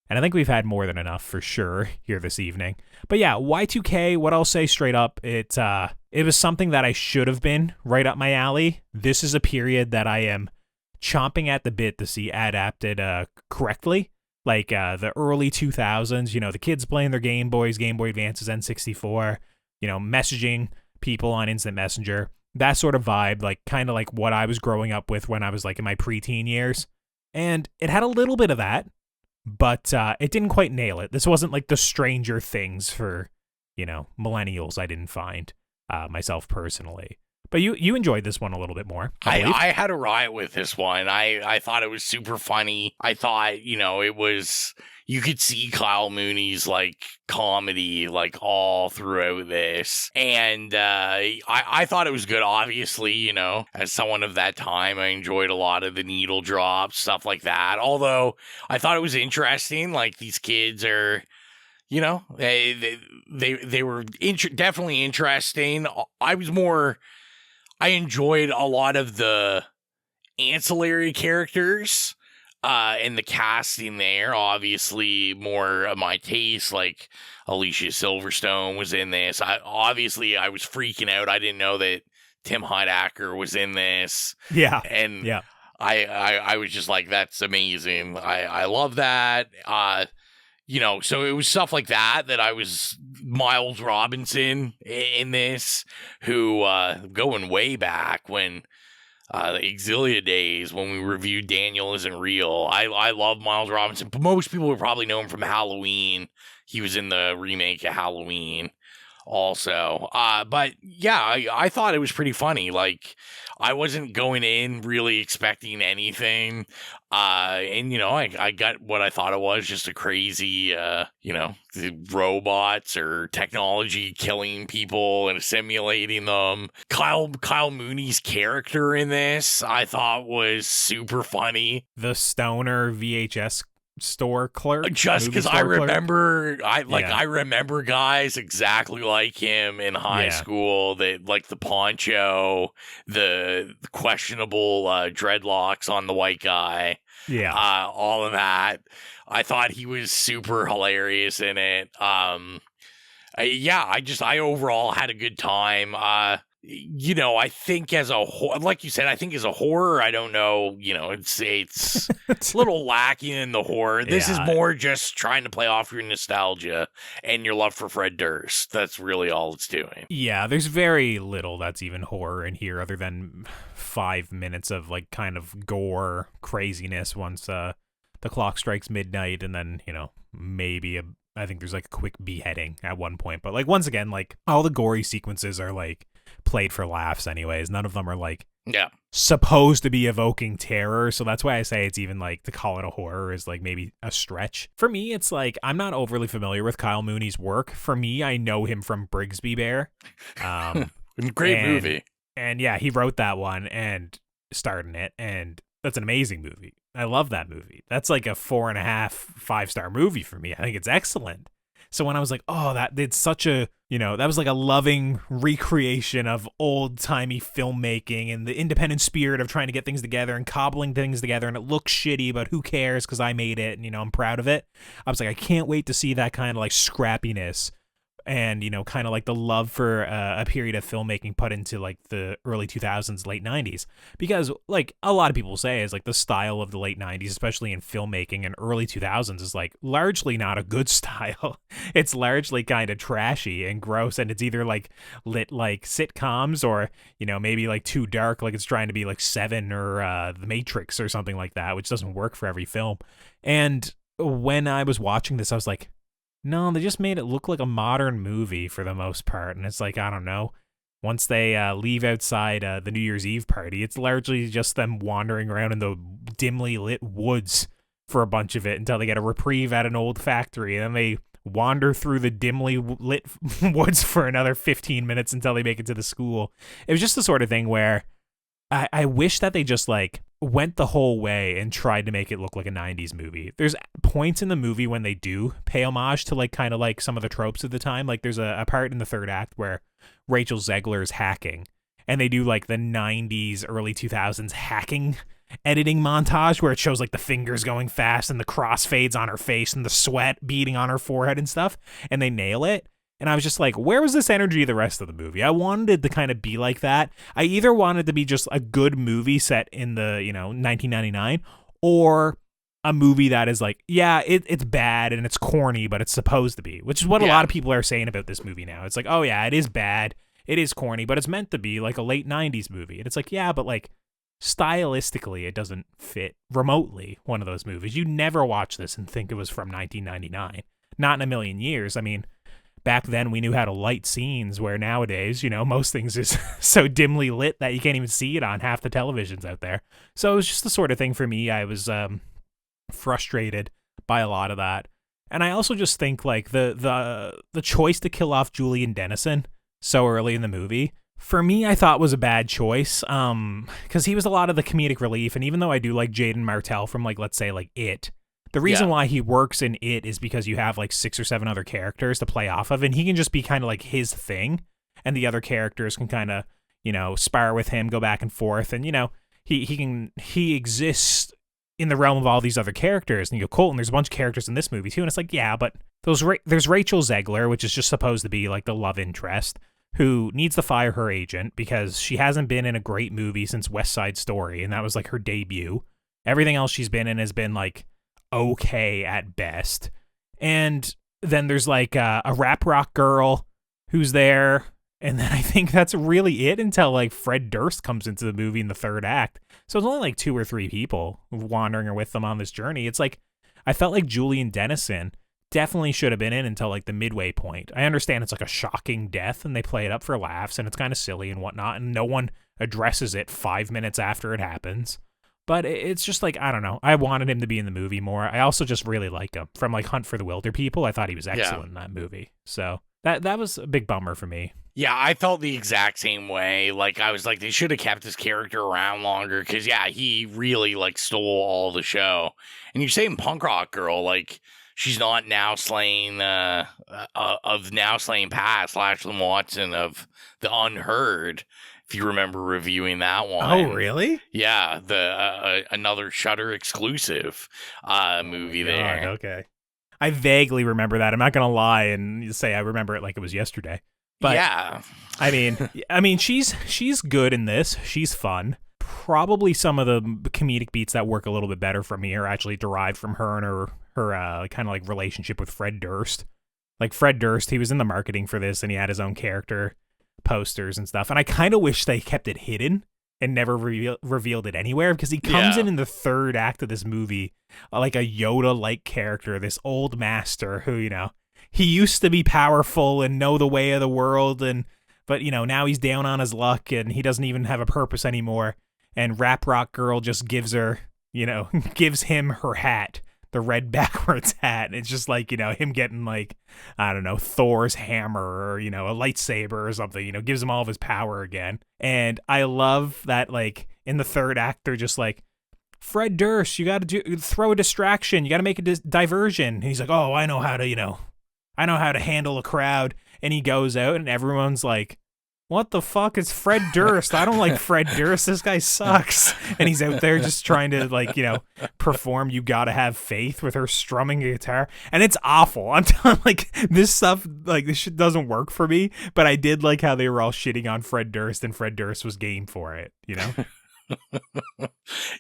And I think we've had more than enough for sure here this evening. But yeah, Y2K, what I'll say straight up, it was something that I should have been right up my alley. This is a period that I am chomping at the bit to see adapted correctly. Like the early 2000s, the kids playing their Game Boys, Game Boy Advances, N64, messaging people on Instant Messenger, that sort of vibe, like kind of like what I was growing up with when I was like in my preteen years. And it had a little bit of that, but it didn't quite nail it. This wasn't like the Stranger Things for, millennials, I didn't find myself personally. But you enjoyed this one a little bit more. I had a riot with this one. I thought it was super funny. I thought, it was, you could see Kyle Mooney's like comedy like all throughout this. And I thought it was good, obviously, as someone of that time, I enjoyed a lot of the needle drops, stuff like that. Although I thought it was interesting, like these kids are, they were definitely interesting. I enjoyed a lot of the ancillary characters and the casting there. Obviously, more of my taste, like Alicia Silverstone was in this. I was freaking out. I didn't know that Tim Heidecker was in this. Yeah. And yeah. I was just like, that's amazing. I love that. So it was stuff like that I was Miles Robinson in this, who going way back when the Exilia days when we reviewed Daniel Isn't Real. I love Miles Robinson. Most people would probably know him from Halloween. He was in the remake of Halloween also. But yeah, I thought it was pretty funny. Like, I wasn't going in really expecting anything. And, I got what I thought it was, just a crazy, robots or technology killing people and assimilating them. Kyle Mooney's character in this, I thought was super funny. The stoner VHS store clerk, just because I remember I remember guys exactly like him in high school, that like the poncho, the questionable dreadlocks on the white guy, all of that. I thought he was super hilarious in it. I overall had a good time. I think as a like you said, I think as a horror, I don't know, it's a little lacking in the horror. This is more just trying to play off your nostalgia and your love for Fred Durst. That's really all it's doing. Yeah, there's very little that's even horror in here other than 5 minutes of like kind of gore craziness once the clock strikes midnight, and then, maybe I think there's like a quick beheading at one point. But like once again, like all the gory sequences are like played for laughs anyways. None of them are like supposed to be evoking terror. So that's why I say it's even like to call it a horror is like maybe a stretch. For me, it's like I'm not overly familiar with Kyle Mooney's work. For me, I know him from Brigsby Bear. Great movie. And yeah, he wrote that one and starred in it. And that's an amazing movie. I love that movie. That's like a 4.5, 5-star movie for me. I think it's excellent. So when I was like, oh, that did such a, that was like a loving recreation of old-timey filmmaking and the independent spirit of trying to get things together and cobbling things together, and it looks shitty, but who cares because I made it and, I'm proud of it. I was like, I can't wait to see that kind of like scrappiness and, kind of like the love for a period of filmmaking put into like the early 2000s, late 90s. Because like a lot of people say is like the style of the late 90s, especially in filmmaking and early 2000s, is like largely not a good style. It's largely kind of trashy and gross, and it's either like lit like sitcoms or, maybe like too dark, like it's trying to be like Seven or The Matrix or something like that, which doesn't work for every film. And when I was watching this, I was like, No, they just made it look like a modern movie for the most part. And it's like, I don't know. Once they leave outside the New Year's Eve party, it's largely just them wandering around in the dimly lit woods for a bunch of it until they get a reprieve at an old factory. And then they wander through the dimly lit woods for another 15 minutes until they make it to the school. It was just the sort of thing where I wish that they just like went the whole way and tried to make it look like a 90s movie. There's points in the movie when they do pay homage to like kind of like some of the tropes of the time. Like there's a part in the third act where Rachel Zegler is hacking and they do like the 90s, early 2000s hacking editing montage where it shows like the fingers going fast and the crossfades on her face and the sweat beading on her forehead and stuff. And they nail it. And I was just like, where was this energy the rest of the movie? I wanted it to kind of be like that. I either wanted to be just a good movie set in the, 1999, or a movie that is like, yeah, it's bad and it's corny, but it's supposed to be, which is what a lot of people are saying about this movie now. It's like, oh yeah, it is bad, it is corny, but it's meant to be like a late 90s movie. And it's like, yeah, but like stylistically, it doesn't fit remotely one of those movies. You never watch this and think it was from 1999. Not in a million years. I mean, back then we knew how to light scenes, where nowadays, most things is so dimly lit that you can't even see it on half the televisions out there. So it was just the sort of thing for me. I was frustrated by a lot of that. And I also just think like the choice to kill off Julian Dennison so early in the movie, for me, I thought was a bad choice. Because he was a lot of the comedic relief. And even though I do like Jaden Martell from like, let's say like It, the reason why he works in It is because you have like 6 or 7 other characters to play off of, and he can just be kind of like his thing, and the other characters can kind of, spar with him, go back and forth, and he exists in the realm of all these other characters. And you go, Colton, there's a bunch of characters in this movie too, and it's like, yeah, but there's Rachel Zegler, which is just supposed to be like the love interest, who needs to fire her agent because she hasn't been in a great movie since West Side Story, and that was like her debut. Everything else she's been in has been like okay at best. And then there's like a rap rock girl who's there, and then I think that's really it until like Fred Durst comes into the movie in the third act. So it's only like 2 or 3 people wandering with them on this journey. It's like I felt like Julian Dennison definitely should have been in until like the midway point. I understand it's like a shocking death and they play it up for laughs and it's kind of silly and whatnot, and no one addresses it 5 minutes after it happens. But it's just like, I don't know. I wanted him to be in the movie more. I also just really like him. From like Hunt for the Wilder People, I thought he was excellent in that movie. So that was a big bummer for me. Yeah, I felt the exact same way. Like, I was like, they should have kept this character around longer because, yeah, he really, like, stole all the show. And you're saying Punk Rock Girl, like, she's not Now Slaying, of Now Slaying Past, Ashlyn Watson of The Unheard. If you remember reviewing that one. Oh, really? Yeah, the another Shudder exclusive movie there. Okay. I vaguely remember that. I'm not going to lie and say I remember it like it was yesterday. But yeah. I mean she's good in this. She's fun. Probably some of the comedic beats that work a little bit better for me are actually derived from her and her kind of like relationship with Fred Durst. Like Fred Durst, he was in the marketing for this and he had his own character posters and stuff, and I kind of wish they kept it hidden and never revealed it anywhere, because he comes in the third act of this movie like a Yoda-like character, this old master who, he used to be powerful and know the way of the world, but now he's down on his luck and he doesn't even have a purpose anymore, and Rap Rock Girl just gives him her hat, the red backwards hat. And it's just like, him getting like, I don't know, Thor's hammer or, a lightsaber or something, gives him all of his power again. And I love that, like, in the third act, they're just like, Fred Durst, you got to throw a distraction. You got to make a diversion. And he's like, oh, I know how to handle a crowd. And he goes out and everyone's like, what the fuck is Fred Durst? I don't like Fred Durst. This guy sucks. And he's out there just trying to, like, perform You Gotta Have Faith with her strumming a guitar. And it's awful. I'm telling, like, this stuff, like, this shit doesn't work for me. But I did like how they were all shitting on Fred Durst and Fred Durst was game for it,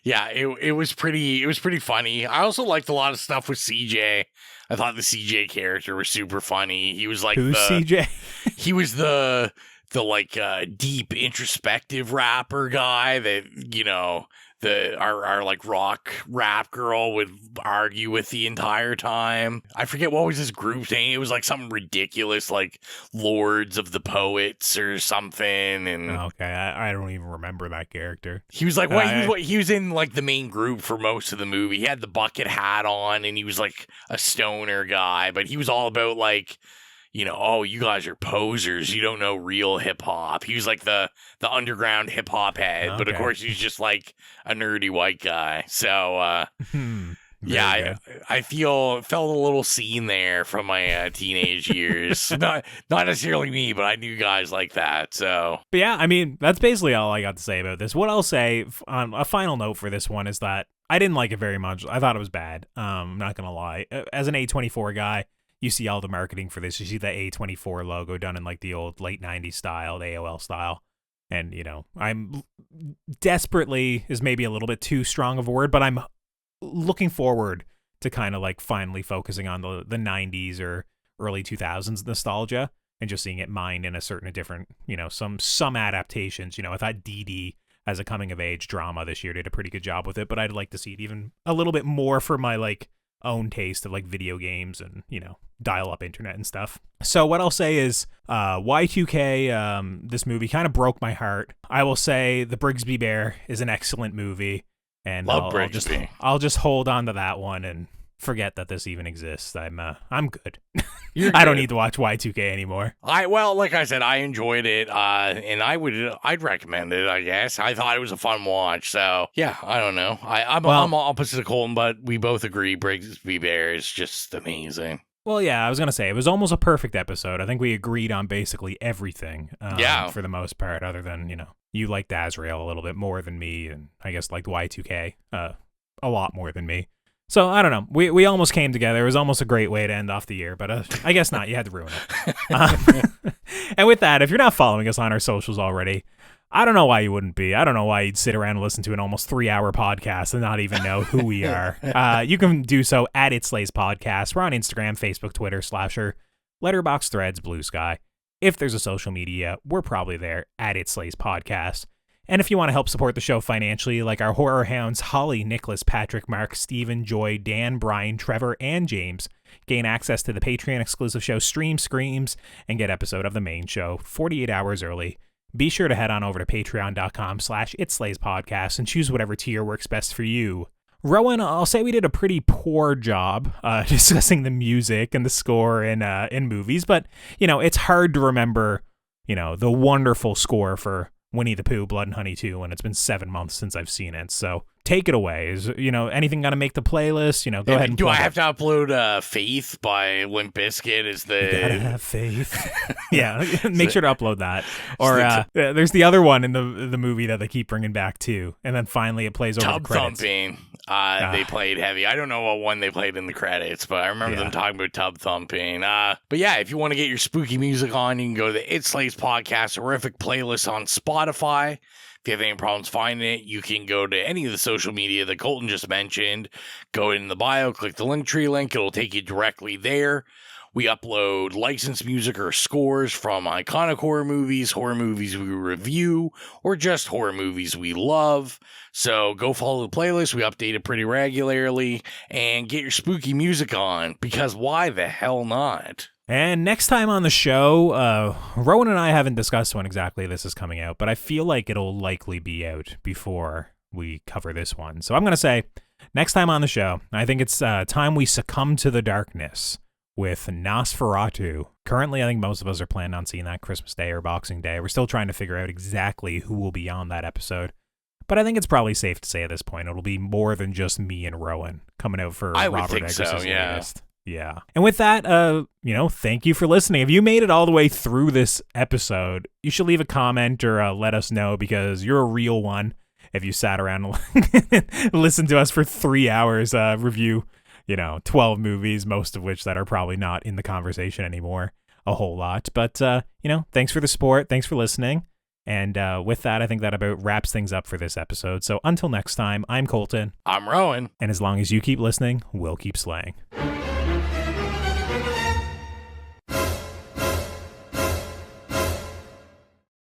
Yeah, it was pretty funny. I also liked a lot of stuff with CJ. I thought the CJ character was super funny. He was like, who's CJ? He was the like deep introspective rapper guy that our like rock rap girl would argue with the entire time. I forget what was his group name. It was like something ridiculous, like Lords of the Poets or something. And okay, I don't even remember that character. he was like, he was in like the main group for most of the movie. He had the bucket hat on, and he was like a stoner guy, but he was all about like, you know, oh, you guys are posers. You don't know real hip hop. He was like the underground hip hop head, but of course he's just like a nerdy white guy. So, yeah, I felt a little seen there from my teenage years. Not necessarily me, but I knew guys like that. So, but yeah, I mean, that's basically all I got to say about this. What I'll say on a final note for this one is that I didn't like it very much. I thought it was bad. I'm not gonna lie. As an A24 guy, you see all the marketing for this. You see the A24 logo done in like the old late 90s style, the AOL style. And, you know, I'm desperately is maybe a little bit too strong of a word, but I'm looking forward to kind of like finally focusing on the 90s or early 2000s nostalgia and just seeing it mined in a certain different, you know, some adaptations. You know, I thought Dee as a coming of age drama this year did a pretty good job with it, but I'd like to see it even a little bit more for my like own taste of like video games and, you know, dial-up internet and stuff. So what I'll say is Y2K, this movie kind of broke my heart. I will say The Brigsby Bear is an excellent movie, and I'll just hold on to that one and forget that this even exists. I'm good. I don't need to watch Y2K anymore. Like I said, I enjoyed it, and I'd recommend it, I guess. I thought it was a fun watch, so yeah, I don't know. I'm opposite of Colton, but we both agree Brigsby Bear is just amazing. Well, yeah, I was going to say, it was almost a perfect episode. I think we agreed on basically everything, for the most part, other than, you know, you liked Azrael a little bit more than me, and I guess liked Y2K a lot more than me. So, I don't know. We almost came together. It was almost a great way to end off the year, but I guess not. You had to ruin it. And with that, if you're not following us on our socials already, I don't know why you wouldn't be. I don't know why you'd sit around and listen to an almost 3-hour podcast and not even know who we are. You can do so at It Slays Podcast. We're on Instagram, Facebook, Twitter, Slasher, Letterboxd, Threads, Bluesky. If there's a social media, we're probably there at It Slays Podcast. And if you want to help support the show financially, like our horror hounds Holly, Nicholas, Patrick, Mark, Steven, Joy, Dan, Brian, Trevor, and James, gain access to the Patreon exclusive show Stream Screams and get episode of the main show 48 hours early. Be sure to head on over to patreon.com/itslayspodcast and choose whatever tier works best for you. Rowan, I'll say we did a pretty poor job discussing the music and the score in movies, but, you know, it's hard to remember, you know, the wonderful score for Winnie the Pooh, Blood and Honey 2 when it's been 7 months since I've seen it. So take it away. Is, you know, anything gonna make the playlist? You know, go ahead and do I have to upload Faith by Limp Bizkit? You gotta have faith. Yeah, make sure to upload that. Or there's the other one in the movie that they keep bringing back too, and then finally it plays over Tub the credits. Thumping. They played heavy. I don't know what one they played in the credits, but I remember them talking about Tub Thumping. But yeah, if you want to get your spooky music on, you can go to the It Slays Podcast horrific playlist on Spotify. If you have any problems finding it, you can go to any of the social media that Colton just mentioned. Go in the bio, click the Linktree link. It'll take you directly there. We upload licensed music or scores from iconic horror movies we review, or just horror movies we love. So go follow the playlist. We update it pretty regularly, and get your spooky music on, because why the hell not? And next time on the show, Rowan and I haven't discussed when exactly this is coming out, but I feel like it'll likely be out before we cover this one. So I'm going to say, next time on the show, I think it's time we succumb to the darkness with Nosferatu. Currently, I think most of us are planning on seeing that Christmas Day or Boxing Day. We're still trying to figure out exactly who will be on that episode. But I think it's probably safe to say at this point it'll be more than just me and Rowan coming out for Robert Eggers' latest. Yeah. And with that, you know, thank you for listening. If you made it all the way through this episode, you should leave a comment or let us know, because you're a real one if you sat around and listened to us for 3 hours review, you know, 12 movies, most of which that are probably not in the conversation anymore, a whole lot. But, you know, thanks for the support. Thanks for listening. And with that, I think that about wraps things up for this episode. So until next time, I'm Colton. I'm Rowan. And as long as you keep listening, we'll keep slaying.